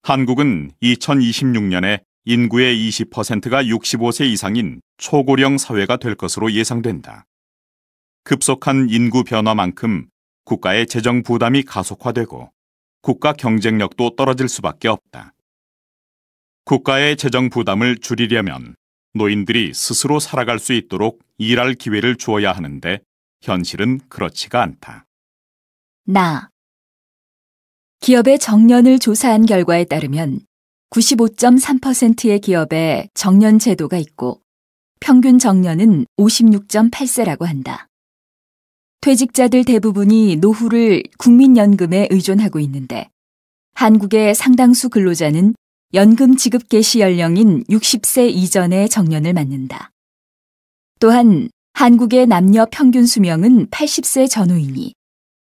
한국은 2026년에 인구의 20%가 65세 이상인 초고령 사회가 될 것으로 예상된다. 급속한 인구 변화만큼 국가의 재정 부담이 가속화되고 국가 경쟁력도 떨어질 수밖에 없다. 국가의 재정 부담을 줄이려면 노인들이 스스로 살아갈 수 있도록 일할 기회를 주어야 하는데 현실은 그렇지가 않다. 기업의 정년을 조사한 결과에 따르면 95.3%의 기업에 정년 제도가 있고 평균 정년은 56.8세라고 한다. 퇴직자들 대부분이 노후를 국민연금에 의존하고 있는데 한국의 상당수 근로자는 연금 지급 개시 연령인 60세 이전의 정년을 맞는다. 또한 한국의 남녀 평균 수명은 80세 전후이니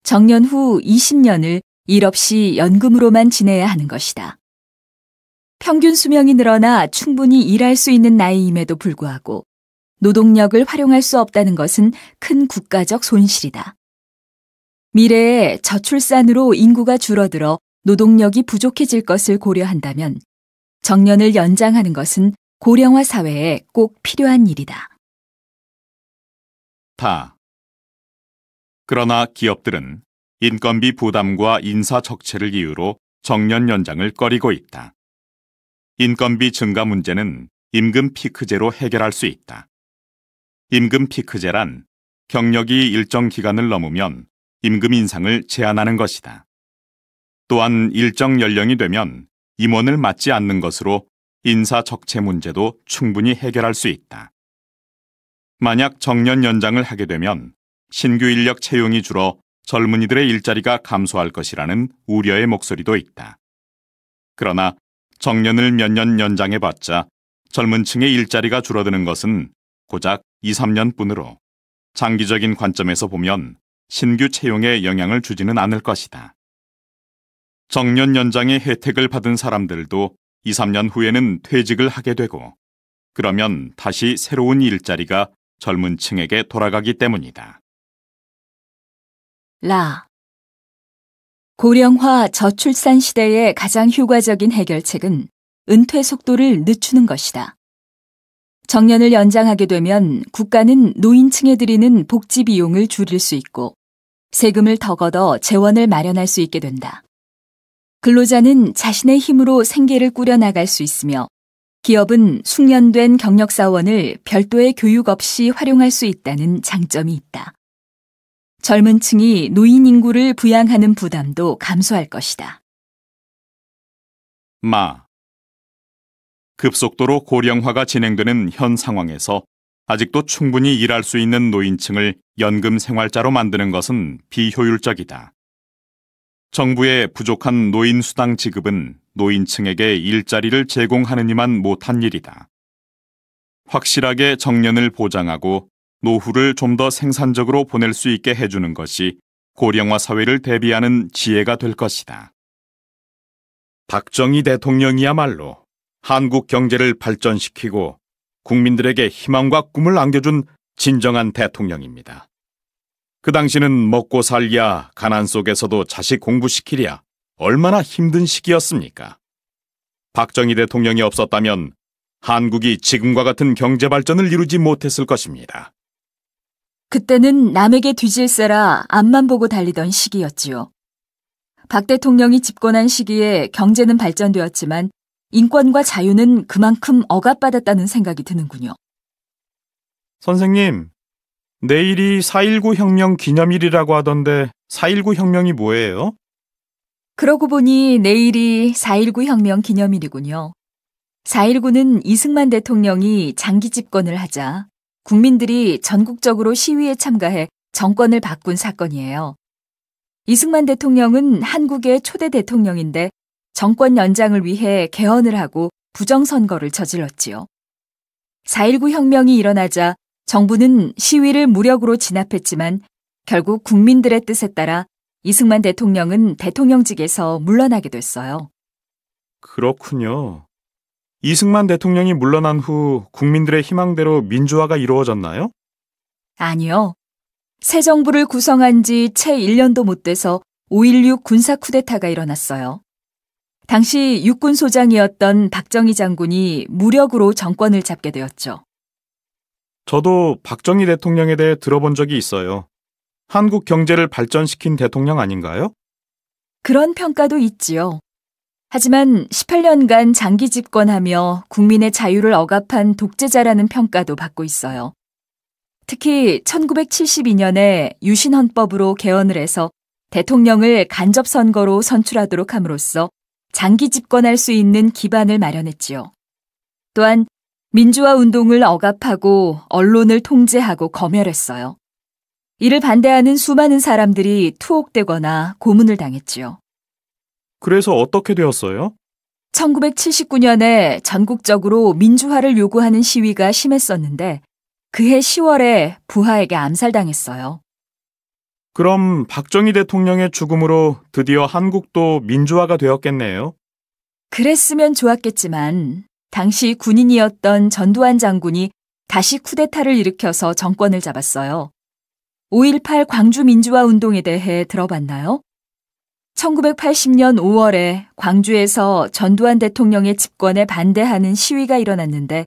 정년 후 20년을 일 없이 연금으로만 지내야 하는 것이다. 평균 수명이 늘어나 충분히 일할 수 있는 나이임에도 불구하고 노동력을 활용할 수 없다는 것은 큰 국가적 손실이다. 미래에 저출산으로 인구가 줄어들어 노동력이 부족해질 것을 고려한다면 정년을 연장하는 것은 고령화 사회에 꼭 필요한 일이다. 그러나 기업들은 인건비 부담과 인사 적체를 이유로 정년 연장을 꺼리고 있다. 인건비 증가 문제는 임금 피크제로 해결할 수 있다. 임금 피크제란 경력이 일정 기간을 넘으면 임금 인상을 제한하는 것이다. 또한 일정 연령이 되면 임원을 맞지 않는 것으로 인사 적체 문제도 충분히 해결할 수 있다. 만약 정년 연장을 하게 되면 신규 인력 채용이 줄어 젊은이들의 일자리가 감소할 것이라는 우려의 목소리도 있다. 그러나 정년을 몇 년 연장해봤자 젊은 층의 일자리가 줄어드는 것은 고작 2, 3년뿐으로 장기적인 관점에서 보면 신규 채용에 영향을 주지는 않을 것이다. 정년 연장의 혜택을 받은 사람들도 2, 3년 후에는 퇴직을 하게 되고 그러면 다시 새로운 일자리가 젊은 층에게 돌아가기 때문이다. 고령화 저출산 시대의 가장 효과적인 해결책은 은퇴 속도를 늦추는 것이다. 정년을 연장하게 되면 국가는 노인층에 드리는 복지 비용을 줄일 수 있고 세금을 더 걷어 재원을 마련할 수 있게 된다. 근로자는 자신의 힘으로 생계를 꾸려나갈 수 있으며 기업은 숙련된 경력사원을 별도의 교육 없이 활용할 수 있다는 장점이 있다. 젊은 층이 노인 인구를 부양하는 부담도 감소할 것이다. 급속도로 고령화가 진행되는 현 상황에서 아직도 충분히 일할 수 있는 노인층을 연금 생활자로 만드는 것은 비효율적이다. 정부의 부족한 노인 수당 지급은 노인층에게 일자리를 제공하느니만 못한 일이다. 확실하게 정년을 보장하고 노후를 좀 더 생산적으로 보낼 수 있게 해주는 것이 고령화 사회를 대비하는 지혜가 될 것이다. 박정희 대통령이야말로 한국 경제를 발전시키고 국민들에게 희망과 꿈을 안겨준 진정한 대통령입니다. 그 당시는 먹고 살랴, 가난 속에서도 자식 공부시키랴 얼마나 힘든 시기였습니까? 박정희 대통령이 없었다면 한국이 지금과 같은 경제 발전을 이루지 못했을 것입니다. 그때는 남에게 뒤질세라 앞만 보고 달리던 시기였지요. 박 대통령이 집권한 시기에 경제는 발전되었지만 인권과 자유는 그만큼 억압받았다는 생각이 드는군요. 선생님, 내일이 4.19 혁명 기념일이라고 하던데 4.19 혁명이 뭐예요? 그러고 보니 내일이 4.19 혁명 기념일이군요. 4.19는 이승만 대통령이 장기 집권을 하자 국민들이 전국적으로 시위에 참가해 정권을 바꾼 사건이에요. 이승만 대통령은 한국의 초대 대통령인데 정권 연장을 위해 개헌을 하고 부정선거를 저질렀지요. 4.19 혁명이 일어나자 정부는 시위를 무력으로 진압했지만 결국 국민들의 뜻에 따라 이승만 대통령은 대통령직에서 물러나게 됐어요. 그렇군요. 이승만 대통령이 물러난 후 국민들의 희망대로 민주화가 이루어졌나요? 아니요. 새 정부를 구성한 지 채 1년도 못 돼서 5.16 군사 쿠데타가 일어났어요. 당시 육군소장이었던 박정희 장군이 무력으로 정권을 잡게 되었죠. 저도 박정희 대통령에 대해 들어본 적이 있어요. 한국 경제를 발전시킨 대통령 아닌가요? 그런 평가도 있지요. 하지만 18년간 장기 집권하며 국민의 자유를 억압한 독재자라는 평가도 받고 있어요. 특히 1972년에 유신헌법으로 개헌을 해서 대통령을 간접선거로 선출하도록 함으로써 장기 집권할 수 있는 기반을 마련했지요. 또한 민주화 운동을 억압하고 언론을 통제하고 검열했어요. 이를 반대하는 수많은 사람들이 투옥되거나 고문을 당했지요. 그래서 어떻게 되었어요? 1979년에 전국적으로 민주화를 요구하는 시위가 심했었는데 그해 10월에 부하에게 암살당했어요. 그럼 박정희 대통령의 죽음으로 드디어 한국도 민주화가 되었겠네요. 그랬으면 좋았겠지만 당시 군인이었던 전두환 장군이 다시 쿠데타를 일으켜서 정권을 잡았어요. 5.18 광주 민주화 운동에 대해 들어봤나요? 1980년 5월에 광주에서 전두환 대통령의 집권에 반대하는 시위가 일어났는데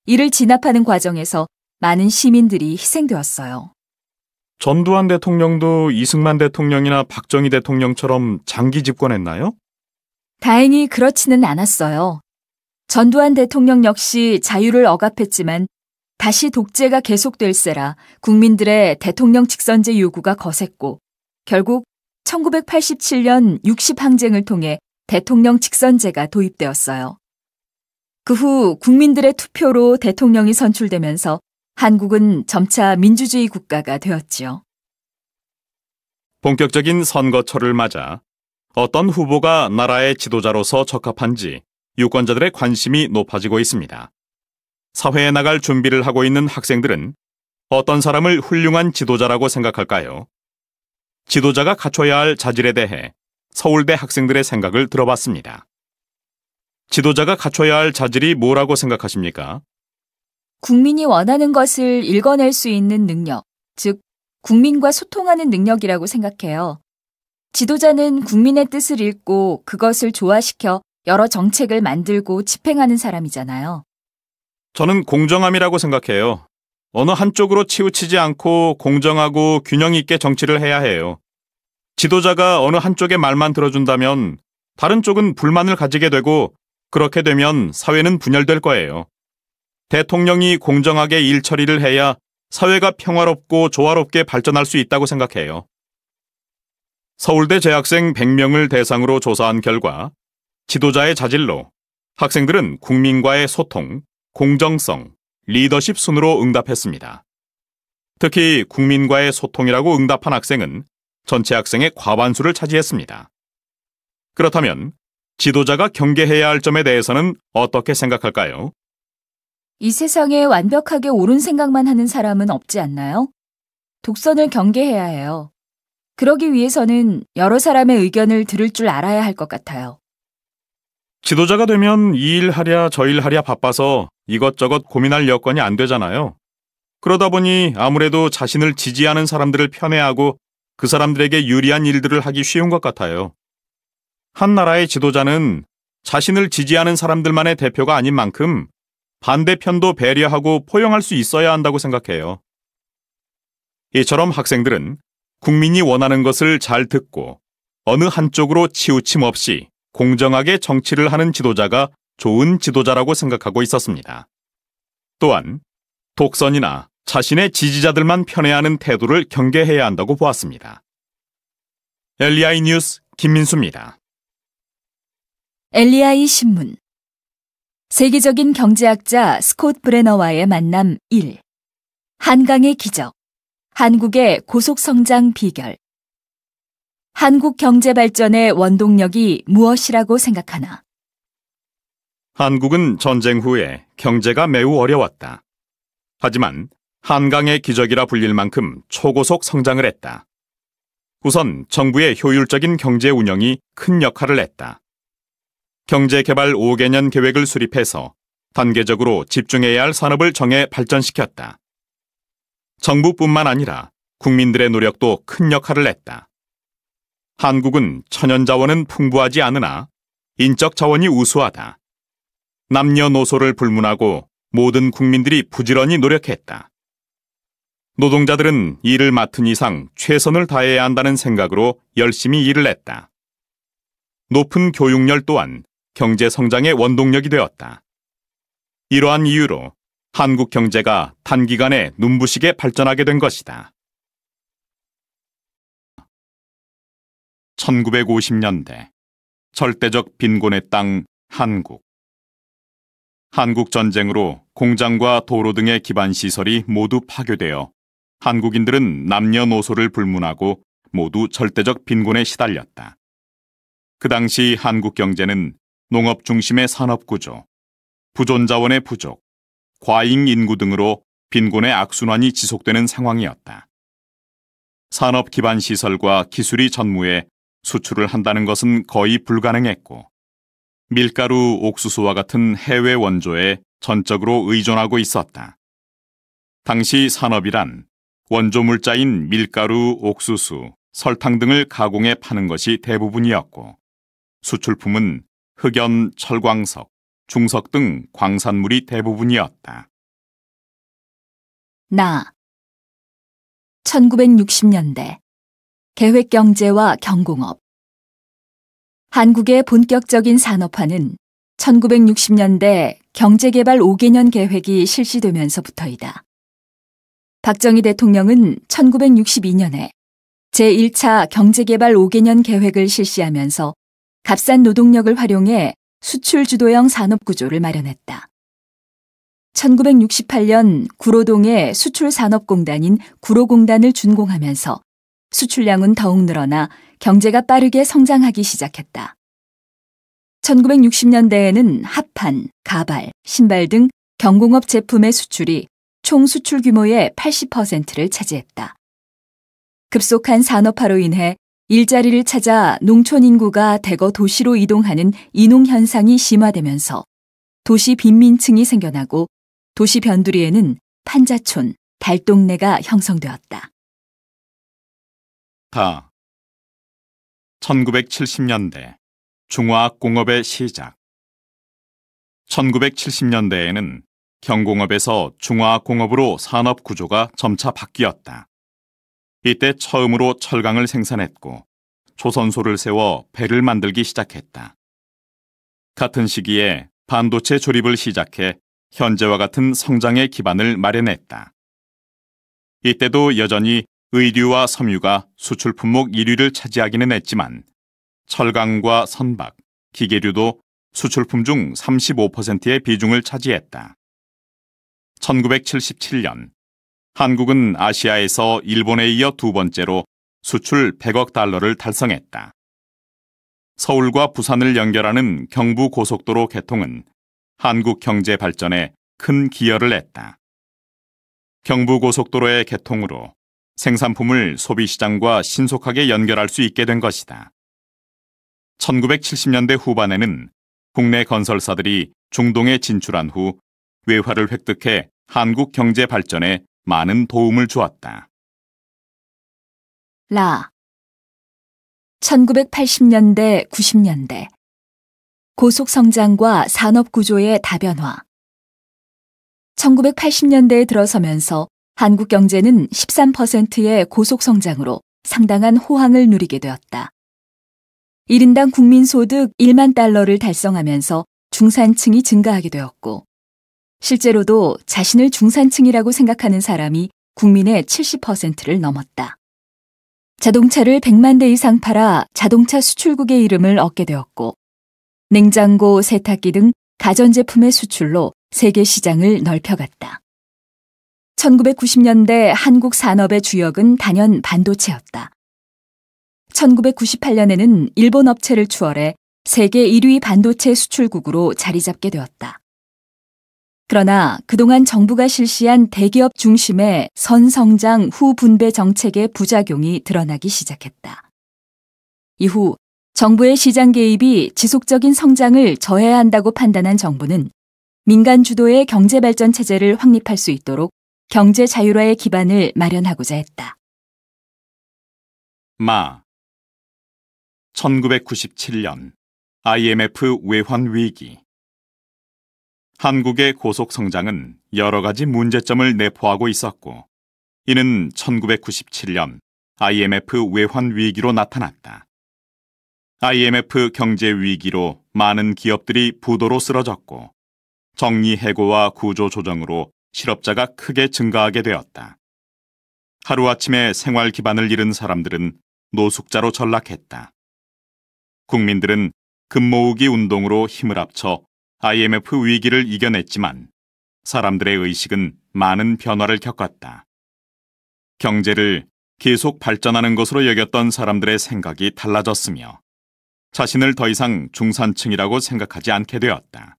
이를 진압하는 과정에서 많은 시민들이 희생되었어요. 전두환 대통령도 이승만 대통령이나 박정희 대통령처럼 장기 집권했나요? 다행히 그렇지는 않았어요. 전두환 대통령 역시 자유를 억압했지만 다시 독재가 계속될세라 국민들의 대통령 직선제 요구가 거셌고 결국 1987년 60항쟁을 통해 대통령 직선제가 도입되었어요. 그 후 국민들의 투표로 대통령이 선출되면서 한국은 점차 민주주의 국가가 되었지요. 본격적인 선거철을 맞아 어떤 후보가 나라의 지도자로서 적합한지 유권자들의 관심이 높아지고 있습니다. 사회에 나갈 준비를 하고 있는 학생들은 어떤 사람을 훌륭한 지도자라고 생각할까요? 지도자가 갖춰야 할 자질에 대해 서울대 학생들의 생각을 들어봤습니다. 지도자가 갖춰야 할 자질이 뭐라고 생각하십니까? 국민이 원하는 것을 읽어낼 수 있는 능력, 즉 국민과 소통하는 능력이라고 생각해요. 지도자는 국민의 뜻을 읽고 그것을 조화시켜 여러 정책을 만들고 집행하는 사람이잖아요. 저는 공정함이라고 생각해요. 어느 한쪽으로 치우치지 않고 공정하고 균형 있게 정치를 해야 해요. 지도자가 어느 한쪽의 말만 들어준다면 다른 쪽은 불만을 가지게 되고 그렇게 되면 사회는 분열될 거예요. 대통령이 공정하게 일 처리를 해야 사회가 평화롭고 조화롭게 발전할 수 있다고 생각해요. 서울대 재학생 100명을 대상으로 조사한 결과 지도자의 자질로 학생들은 국민과의 소통, 공정성, 리더십 순으로 응답했습니다. 특히 국민과의 소통이라고 응답한 학생은 전체 학생의 과반수를 차지했습니다. 그렇다면 지도자가 경계해야 할 점에 대해서는 어떻게 생각할까요? 이 세상에 완벽하게 옳은 생각만 하는 사람은 없지 않나요? 독선을 경계해야 해요. 그러기 위해서는 여러 사람의 의견을 들을 줄 알아야 할 것 같아요. 지도자가 되면 이 일 하랴 저 일 하랴 바빠서 이것저것 고민할 여건이 안 되잖아요. 그러다 보니 아무래도 자신을 지지하는 사람들을 편애하고 그 사람들에게 유리한 일들을 하기 쉬운 것 같아요. 한 나라의 지도자는 자신을 지지하는 사람들만의 대표가 아닌 만큼 반대편도 배려하고 포용할 수 있어야 한다고 생각해요. 이처럼 학생들은 국민이 원하는 것을 잘 듣고 어느 한쪽으로 치우침 없이 공정하게 정치를 하는 지도자가 좋은 지도자라고 생각하고 있었습니다. 또한 독선이나 자신의 지지자들만 편애하는 태도를 경계해야 한다고 보았습니다. LEI 뉴스 김민수입니다. LEI 신문 세계적인 경제학자 스콧 브레너와의 만남 1. 한강의 기적 한국의 고속성장 비결 한국 경제 발전의 원동력이 무엇이라고 생각하나? 한국은 전쟁 후에 경제가 매우 어려웠다. 하지만 한강의 기적이라 불릴 만큼 초고속 성장을 했다. 우선 정부의 효율적인 경제 운영이 큰 역할을 했다. 경제개발 5개년 계획을 수립해서 단계적으로 집중해야 할 산업을 정해 발전시켰다. 정부뿐만 아니라 국민들의 노력도 큰 역할을 했다. 한국은 천연자원은 풍부하지 않으나 인적 자원이 우수하다. 남녀노소를 불문하고 모든 국민들이 부지런히 노력했다. 노동자들은 일을 맡은 이상 최선을 다해야 한다는 생각으로 열심히 일을 했다. 높은 교육열 또한 경제 성장의 원동력이 되었다. 이러한 이유로 한국 경제가 단기간에 눈부시게 발전하게 된 것이다. 1950년대 절대적 빈곤의 땅 한국. 한국 전쟁으로 공장과 도로 등의 기반 시설이 모두 파괴되어 한국인들은 남녀노소를 불문하고 모두 절대적 빈곤에 시달렸다. 그 당시 한국 경제는 농업 중심의 산업 구조, 부존 자원의 부족, 과잉 인구 등으로 빈곤의 악순환이 지속되는 상황이었다. 산업 기반 시설과 기술이 전무해 수출을 한다는 것은 거의 불가능했고, 밀가루, 옥수수와 같은 해외 원조에 전적으로 의존하고 있었다. 당시 산업이란 원조 물자인 밀가루, 옥수수, 설탕 등을 가공해 파는 것이 대부분이었고, 수출품은 흑연, 철광석, 중석 등 광산물이 대부분이었다. 1960년대 계획경제와 경공업 한국의 본격적인 산업화는 1960년대 경제개발 5개년 계획이 실시되면서부터이다. 박정희 대통령은 1962년에 제1차 경제개발 5개년 계획을 실시하면서 값싼 노동력을 활용해 수출 주도형 산업구조를 마련했다. 1968년 구로동에 수출산업공단인 구로공단을 준공하면서 수출량은 더욱 늘어나 경제가 빠르게 성장하기 시작했다. 1960년대에는 합판, 가발, 신발 등 경공업 제품의 수출이 총 수출 규모의 80%를 차지했다. 급속한 산업화로 인해 일자리를 찾아 농촌 인구가 대거 도시로 이동하는 이농 현상이 심화되면서 도시 빈민층이 생겨나고 도시 변두리에는 판자촌, 달동네가 형성되었다. 1970년대 중화학공업의 시작. 1970년대에는 경공업에서 중화학공업으로 산업 구조가 점차 바뀌었다. 이때 처음으로 철강을 생산했고 조선소를 세워 배를 만들기 시작했다. 같은 시기에 반도체 조립을 시작해 현재와 같은 성장의 기반을 마련했다. 이때도 여전히 의류와 섬유가 수출 품목 1위를 차지하기는 했지만 철강과 선박, 기계류도 수출품 중 35%의 비중을 차지했다. 1977년 한국은 아시아에서 일본에 이어 두 번째로 수출 100억 달러를 달성했다. 서울과 부산을 연결하는 경부고속도로 개통은 한국 경제 발전에 큰 기여를 했다. 경부고속도로의 개통으로 생산품을 소비시장과 신속하게 연결할 수 있게 된 것이다. 1970년대 후반에는 국내 건설사들이 중동에 진출한 후 외화를 획득해 한국 경제 발전에 많은 도움을 주었다. 라. 1980년대, 90년대. 고속성장과 산업구조의 다변화. 1980년대에 들어서면서 한국 경제는 13%의 고속성장으로 상당한 호황을 누리게 되었다. 1인당 국민소득 1만 달러를 달성하면서 중산층이 증가하게 되었고, 실제로도 자신을 중산층이라고 생각하는 사람이 국민의 70%를 넘었다. 자동차를 100만 대 이상 팔아 자동차 수출국의 이름을 얻게 되었고, 냉장고, 세탁기 등 가전제품의 수출로 세계 시장을 넓혀갔다. 1990년대 한국 산업의 주역은 단연 반도체였다. 1998년에는 일본 업체를 추월해 세계 1위 반도체 수출국으로 자리 잡게 되었다. 그러나 그동안 정부가 실시한 대기업 중심의 선성장 후분배 정책의 부작용이 드러나기 시작했다. 이후 정부의 시장 개입이 지속적인 성장을 저해야 한다고 판단한 정부는 민간 주도의 경제발전 체제를 확립할 수 있도록 경제 자율화의 기반을 마련하고자 했다. 마. 1997년 IMF 외환 위기. 한국의 고속 성장은 여러 가지 문제점을 내포하고 있었고, 이는 1997년 IMF 외환 위기로 나타났다. IMF 경제 위기로 많은 기업들이 부도로 쓰러졌고, 정리해고와 구조조정으로 실업자가 크게 증가하게 되었다. 하루아침에 생활 기반을 잃은 사람들은 노숙자로 전락했다. 국민들은 금모으기 운동으로 힘을 합쳐 IMF 위기를 이겨냈지만 사람들의 의식은 많은 변화를 겪었다. 경제를 계속 발전하는 것으로 여겼던 사람들의 생각이 달라졌으며 자신을 더 이상 중산층이라고 생각하지 않게 되었다.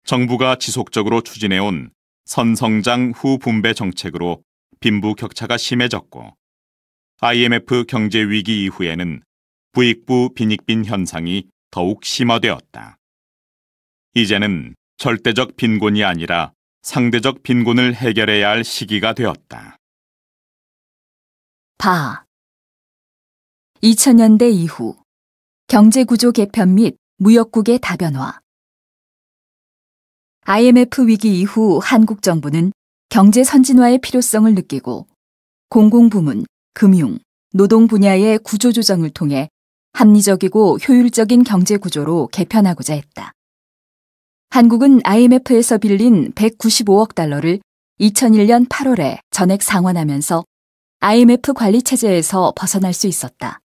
정부가 지속적으로 추진해온 선성장 후분배 정책으로 빈부격차가 심해졌고, IMF 경제 위기 이후에는 부익부 빈익빈 현상이 더욱 심화되었다. 이제는 절대적 빈곤이 아니라 상대적 빈곤을 해결해야 할 시기가 되었다. 바. 2000년대 이후 경제구조 개편 및 무역국의 다변화. IMF 위기 이후 한국 정부는 경제 선진화의 필요성을 느끼고 공공부문, 금융, 노동 분야의 구조조정을 통해 합리적이고 효율적인 경제구조로 개편하고자 했다. 한국은 IMF에서 빌린 195억 달러를 2001년 8월에 전액 상환하면서 IMF 관리체제에서 벗어날 수 있었다.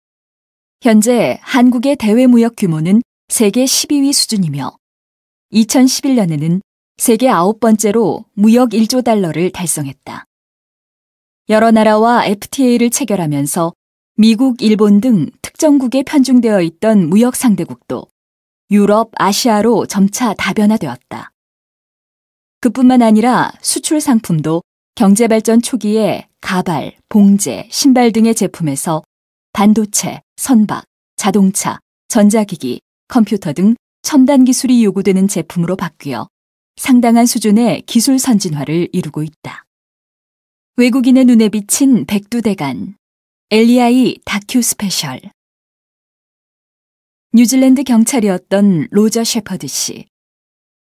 현재 한국의 대외무역 규모는 세계 12위 수준이며 2011년에는 세계 9번째로 무역 1조 달러를 달성했다. 여러 나라와 FTA를 체결하면서 미국, 일본 등 특정국에 편중되어 있던 무역 상대국도 유럽, 아시아로 점차 다변화되었다. 그뿐만 아니라 수출 상품도 경제발전 초기에 가발, 봉제, 신발 등의 제품에서 반도체, 선박, 자동차, 전자기기, 컴퓨터 등 첨단 기술이 요구되는 제품으로 바뀌어 상당한 수준의 기술 선진화를 이루고 있다. 외국인의 눈에 비친 백두대간, LEI 다큐 스페셜. 뉴질랜드 경찰이었던 로저 셰퍼드 씨.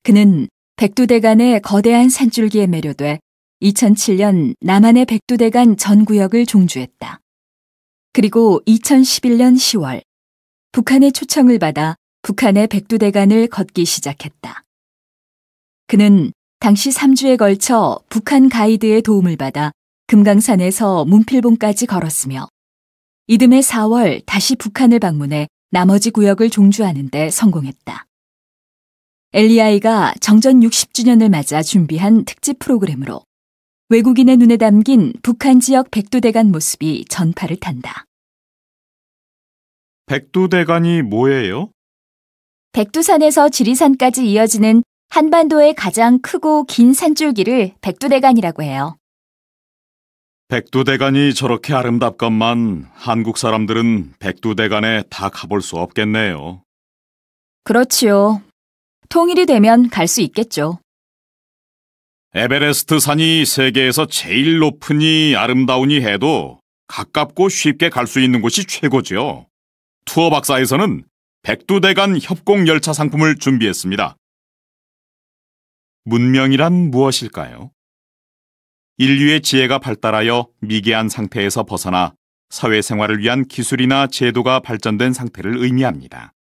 그는 백두대간의 거대한 산줄기에 매료돼 2007년 남한의 백두대간 전 구역을 종주했다. 그리고 2011년 10월 북한의 초청을 받아 북한의 백두대간을 걷기 시작했다. 그는 당시 3주에 걸쳐 북한 가이드의 도움을 받아 금강산에서 문필봉까지 걸었으며 이듬해 4월 다시 북한을 방문해 나머지 구역을 종주하는 데 성공했다. LEI가 정전 60주년을 맞아 준비한 특집 프로그램으로 외국인의 눈에 담긴 북한 지역 백두대간 모습이 전파를 탄다. 백두대간이 뭐예요? 백두산에서 지리산까지 이어지는 한반도의 가장 크고 긴 산줄기를 백두대간이라고 해요. 백두대간이 저렇게 아름답건만 한국 사람들은 백두대간에 다 가볼 수 없겠네요. 그렇지요. 통일이 되면 갈 수 있겠죠. 에베레스트 산이 세계에서 제일 높으니 아름다우니 해도 가깝고 쉽게 갈 수 있는 곳이 최고죠. 투어 박사에서는 백두대간 협공열차 상품을 준비했습니다. 문명이란 무엇일까요? 인류의 지혜가 발달하여 미개한 상태에서 벗어나 사회생활을 위한 기술이나 제도가 발전된 상태를 의미합니다.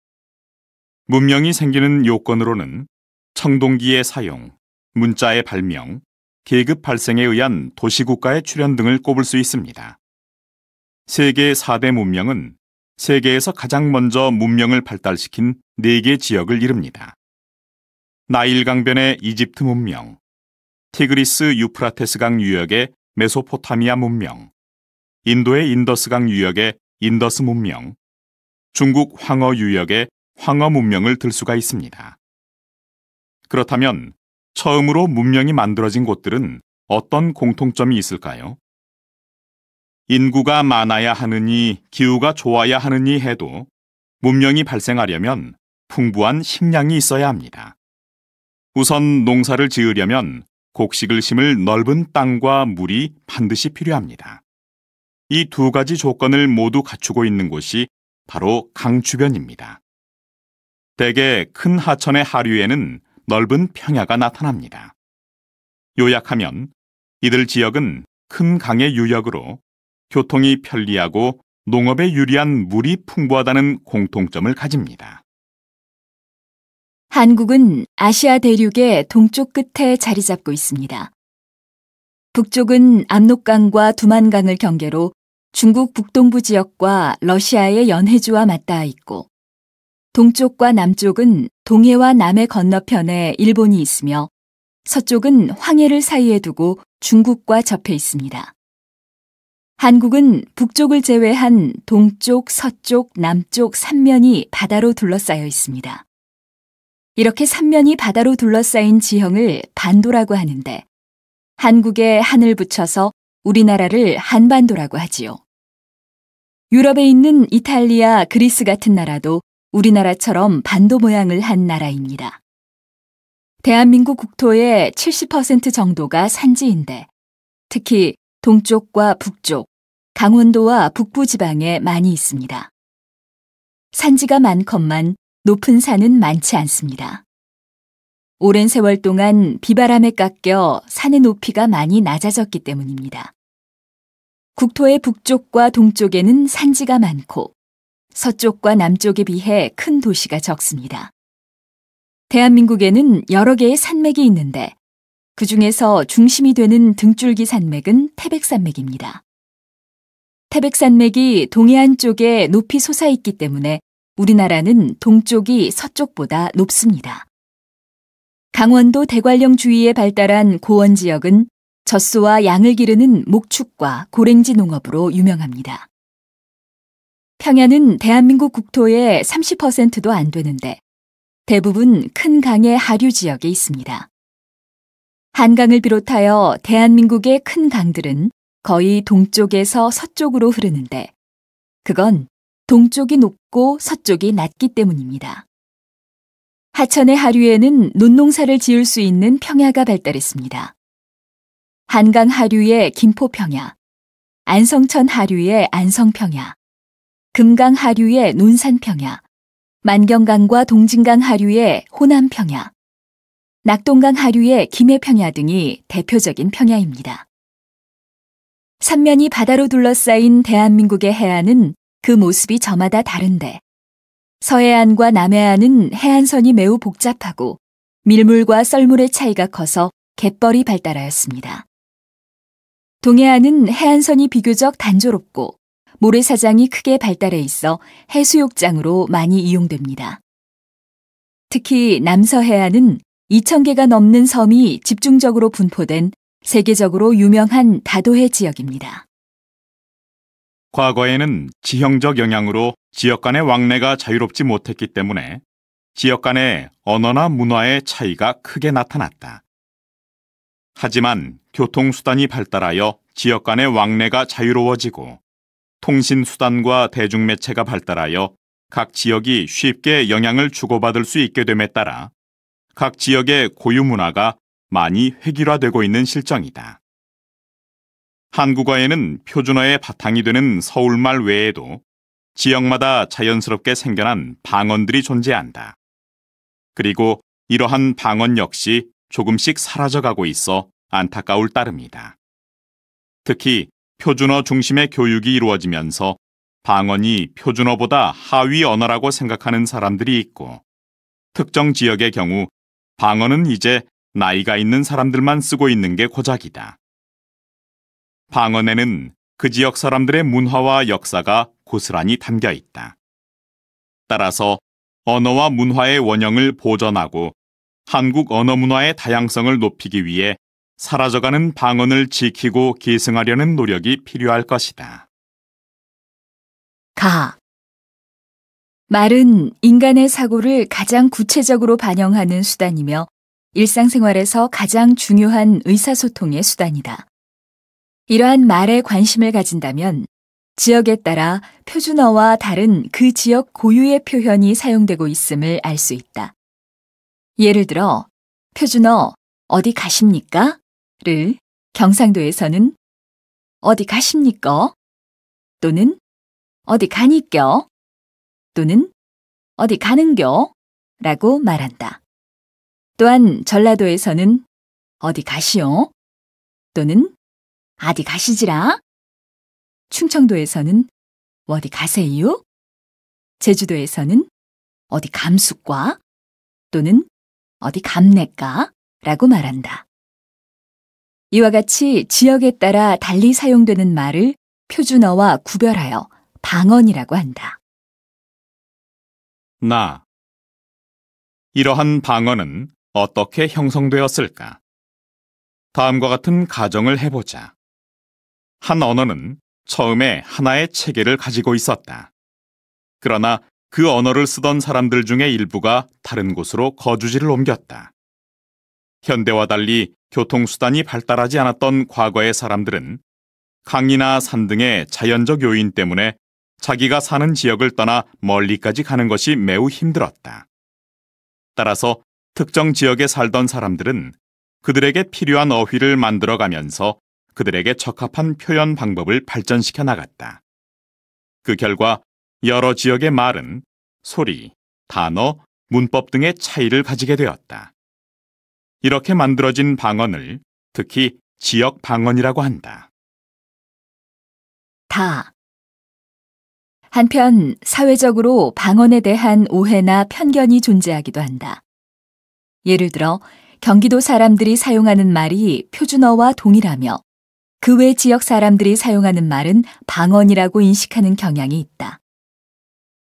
문명이 생기는 요건으로는 청동기의 사용, 문자의 발명, 계급 발생에 의한 도시국가의 출현 등을 꼽을 수 있습니다. 세계 4대 문명은 세계에서 가장 먼저 문명을 발달시킨 4개 지역을 이룹니다. 나일 강변의 이집트 문명, 티그리스 유프라테스강 유역의 메소포타미아 문명, 인도의 인더스강 유역의 인더스 문명, 중국 황허 유역의 황허 문명을 들 수가 있습니다. 그렇다면 처음으로 문명이 만들어진 곳들은 어떤 공통점이 있을까요? 인구가 많아야 하느니 기후가 좋아야 하느니 해도 문명이 발생하려면 풍부한 식량이 있어야 합니다. 우선 농사를 지으려면 곡식을 심을 넓은 땅과 물이 반드시 필요합니다. 이 2가지 조건을 모두 갖추고 있는 곳이 바로 강 주변입니다. 대개 큰 하천의 하류에는 넓은 평야가 나타납니다. 요약하면 이들 지역은 큰 강의 유역으로 교통이 편리하고 농업에 유리한 물이 풍부하다는 공통점을 가집니다. 한국은 아시아 대륙의 동쪽 끝에 자리 잡고 있습니다. 북쪽은 압록강과 두만강을 경계로 중국 북동부 지역과 러시아의 연해주와 맞닿아 있고, 동쪽과 남쪽은 동해와 남해 건너편에 일본이 있으며 서쪽은 황해를 사이에 두고 중국과 접해 있습니다. 한국은 북쪽을 제외한 동쪽, 서쪽, 남쪽 3면이 바다로 둘러싸여 있습니다. 이렇게 3면이 바다로 둘러싸인 지형을 반도라고 하는데 한국에 한을 붙여서 우리나라를 한반도라고 하지요. 유럽에 있는 이탈리아, 그리스 같은 나라도 우리나라처럼 반도 모양을 한 나라입니다. 대한민국 국토의 70% 정도가 산지인데 특히 동쪽과 북쪽, 강원도와 북부 지방에 많이 있습니다. 산지가 많건만 높은 산은 많지 않습니다. 오랜 세월 동안 비바람에 깎여 산의 높이가 많이 낮아졌기 때문입니다. 국토의 북쪽과 동쪽에는 산지가 많고 서쪽과 남쪽에 비해 큰 도시가 적습니다. 대한민국에는 여러 개의 산맥이 있는데 그 중에서 중심이 되는 등줄기 산맥은 태백산맥입니다. 태백산맥이 동해안 쪽에 높이 솟아있기 때문에 우리나라는 동쪽이 서쪽보다 높습니다. 강원도 대관령 주위에 발달한 고원 지역은 젖소와 양을 기르는 목축과 고랭지 농업으로 유명합니다. 평야는 대한민국 국토의 30%도 안 되는데 대부분 큰 강의 하류 지역에 있습니다. 한강을 비롯하여 대한민국의 큰 강들은 거의 동쪽에서 서쪽으로 흐르는데 그건 동쪽이 높고 서쪽이 낮기 때문입니다. 하천의 하류에는 논농사를 지을 수 있는 평야가 발달했습니다. 한강 하류의 김포평야, 안성천 하류의 안성평야, 금강 하류의 논산평야, 만경강과 동진강 하류의 호남평야, 낙동강 하류의 김해평야 등이 대표적인 평야입니다. 삼면이 바다로 둘러싸인 대한민국의 해안은 그 모습이 저마다 다른데 서해안과 남해안은 해안선이 매우 복잡하고 밀물과 썰물의 차이가 커서 갯벌이 발달하였습니다. 동해안은 해안선이 비교적 단조롭고 모래사장이 크게 발달해 있어 해수욕장으로 많이 이용됩니다. 특히 남서해안은 2,000개가 넘는 섬이 집중적으로 분포된 세계적으로 유명한 다도해 지역입니다. 과거에는 지형적 영향으로 지역 간의 왕래가 자유롭지 못했기 때문에 지역 간의 언어나 문화의 차이가 크게 나타났다. 하지만 교통수단이 발달하여 지역 간의 왕래가 자유로워지고 통신수단과 대중매체가 발달하여 각 지역이 쉽게 영향을 주고받을 수 있게 됨에 따라 각 지역의 고유 문화가 많이 획일화되고 있는 실정이다. 한국어에는 표준어의 바탕이 되는 서울말 외에도 지역마다 자연스럽게 생겨난 방언들이 존재한다. 그리고 이러한 방언 역시 조금씩 사라져가고 있어 안타까울 따름이다. 특히 표준어 중심의 교육이 이루어지면서 방언이 표준어보다 하위 언어라고 생각하는 사람들이 있고, 특정 지역의 경우 방언은 이제 나이가 있는 사람들만 쓰고 있는 게 고작이다. 방언에는 그 지역 사람들의 문화와 역사가 고스란히 담겨 있다. 따라서 언어와 문화의 원형을 보존하고 한국 언어 문화의 다양성을 높이기 위해 사라져가는 방언을 지키고 계승하려는 노력이 필요할 것이다. 가. 말은 인간의 사고를 가장 구체적으로 반영하는 수단이며 일상생활에서 가장 중요한 의사소통의 수단이다. 이러한 말에 관심을 가진다면 지역에 따라 표준어와 다른 그 지역 고유의 표현이 사용되고 있음을 알 수 있다. 예를 들어 표준어 어디 가십니까? 를 경상도에서는 어디 가십니까? 또는 어디 가니껴? 또는 어디 가는겨? 라고 말한다. 또한 전라도에서는 어디 가시오? 또는 어디 가시지라? 충청도에서는 어디 가세요? 제주도에서는 어디 감숫과? 또는 어디 감내까? 라고 말한다. 이와 같이 지역에 따라 달리 사용되는 말을 표준어와 구별하여 방언이라고 한다. 나. 이러한 방언은 어떻게 형성되었을까? 다음과 같은 가정을 해보자. 한 언어는 처음에 하나의 체계를 가지고 있었다. 그러나 그 언어를 쓰던 사람들 중에 일부가 다른 곳으로 거주지를 옮겼다. 현대와 달리 교통수단이 발달하지 않았던 과거의 사람들은 강이나 산 등의 자연적 요인 때문에 자기가 사는 지역을 떠나 멀리까지 가는 것이 매우 힘들었다. 따라서 특정 지역에 살던 사람들은 그들에게 필요한 어휘를 만들어가면서 그들에게 적합한 표현 방법을 발전시켜 나갔다. 그 결과 여러 지역의 말은 소리, 단어, 문법 등의 차이를 가지게 되었다. 이렇게 만들어진 방언을 특히 지역 방언이라고 한다. 다. 한편 사회적으로 방언에 대한 오해나 편견이 존재하기도 한다. 예를 들어 경기도 사람들이 사용하는 말이 표준어와 동일하며 그 외 지역 사람들이 사용하는 말은 방언이라고 인식하는 경향이 있다.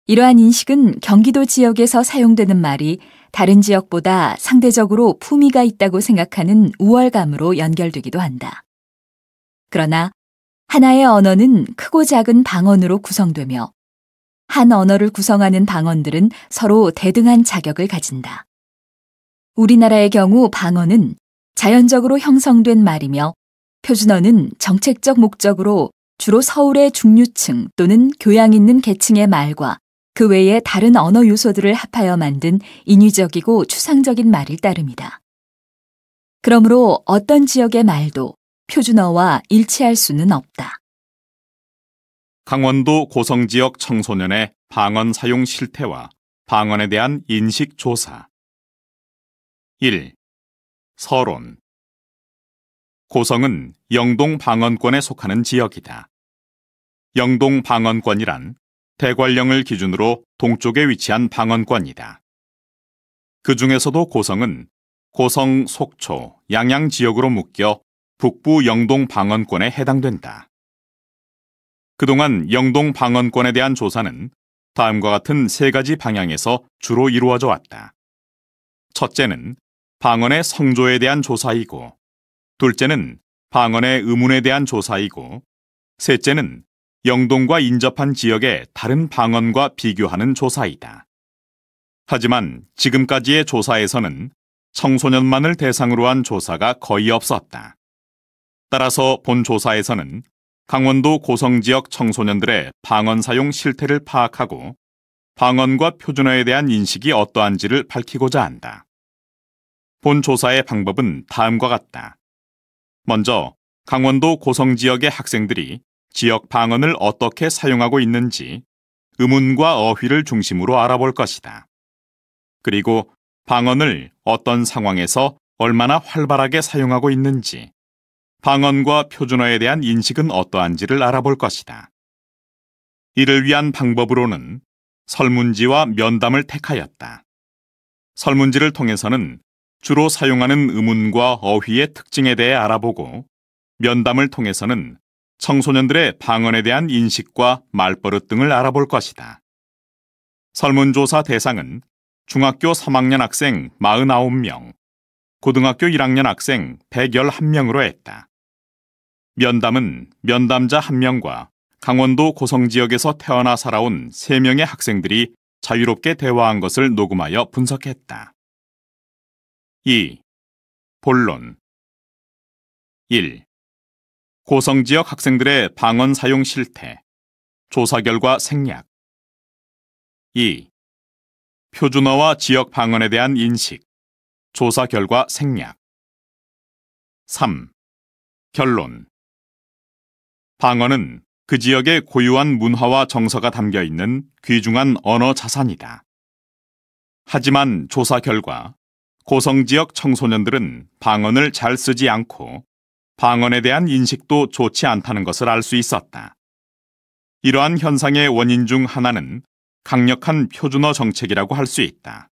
이러한 인식은 경기도 지역에서 사용되는 말이 다른 지역보다 상대적으로 품위가 있다고 생각하는 우월감으로 연결되기도 한다. 그러나 하나의 언어는 크고 작은 방언으로 구성되며 한 언어를 구성하는 방언들은 서로 대등한 자격을 가진다. 우리나라의 경우 방언은 자연적으로 형성된 말이며 표준어는 정책적 목적으로 주로 서울의 중류층 또는 교양 있는 계층의 말과 그 외의 다른 언어 요소들을 합하여 만든 인위적이고 추상적인 말일 따름이다. 그러므로 어떤 지역의 말도 표준어와 일치할 수는 없다. 강원도 고성 지역 청소년의 방언 사용 실태와 방언에 대한 인식 조사. 1. 서론. 고성은 영동 방언권에 속하는 지역이다. 영동 방언권이란 대관령을 기준으로 동쪽에 위치한 방언권이다. 그 중에서도 고성은 고성, 속초, 양양 지역으로 묶여 북부 영동 방언권에 해당된다. 그동안 영동 방언권에 대한 조사는 다음과 같은 세 가지 방향에서 주로 이루어져 왔다. 첫째는 방언의 성조에 대한 조사이고, 둘째는 방언의 의문에 대한 조사이고, 셋째는 영동과 인접한 지역의 다른 방언과 비교하는 조사이다. 하지만 지금까지의 조사에서는 청소년만을 대상으로 한 조사가 거의 없었다. 따라서 본 조사에서는 강원도 고성 지역 청소년들의 방언 사용 실태를 파악하고 방언과 표준어에 대한 인식이 어떠한지를 밝히고자 한다. 본 조사의 방법은 다음과 같다. 먼저 강원도 고성 지역의 학생들이 지역 방언을 어떻게 사용하고 있는지 의문과 어휘를 중심으로 알아볼 것이다. 그리고 방언을 어떤 상황에서 얼마나 활발하게 사용하고 있는지, 방언과 표준어에 대한 인식은 어떠한지를 알아볼 것이다. 이를 위한 방법으로는 설문지와 면담을 택하였다. 설문지를 통해서는 주로 사용하는 의문과 어휘의 특징에 대해 알아보고, 면담을 통해서는 청소년들의 방언에 대한 인식과 말버릇 등을 알아볼 것이다. 설문조사 대상은 중학교 3학년 학생 49명, 고등학교 1학년 학생 111명으로 했다. 면담은 면담자 1명과 강원도 고성 지역에서 태어나 살아온 3명의 학생들이 자유롭게 대화한 것을 녹음하여 분석했다. 2. 본론 1. 고성 지역 학생들의 방언 사용 실태, 조사 결과 생략. 2. 표준어와 지역 방언에 대한 인식, 조사 결과 생략. 3. 결론. 방언은 그 지역의 고유한 문화와 정서가 담겨 있는 귀중한 언어 자산이다. 하지만 조사 결과 고성 지역 청소년들은 방언을 잘 쓰지 않고 방언에 대한 인식도 좋지 않다는 것을 알 수 있었다. 이러한 현상의 원인 중 하나는 강력한 표준어 정책이라고 할 수 있다.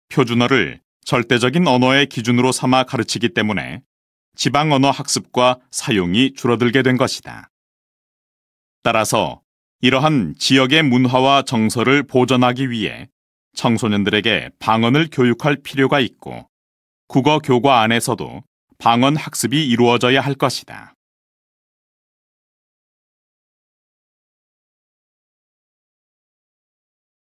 표준어를 절대적인 언어의 기준으로 삼아 가르치기 때문에 지방 언어 학습과 사용이 줄어들게 된 것이다. 따라서 이러한 지역의 문화와 정서를 보존하기 위해 청소년들에게 방언을 교육할 필요가 있고 국어 교과 안에서도 방언 학습이 이루어져야 할 것이다.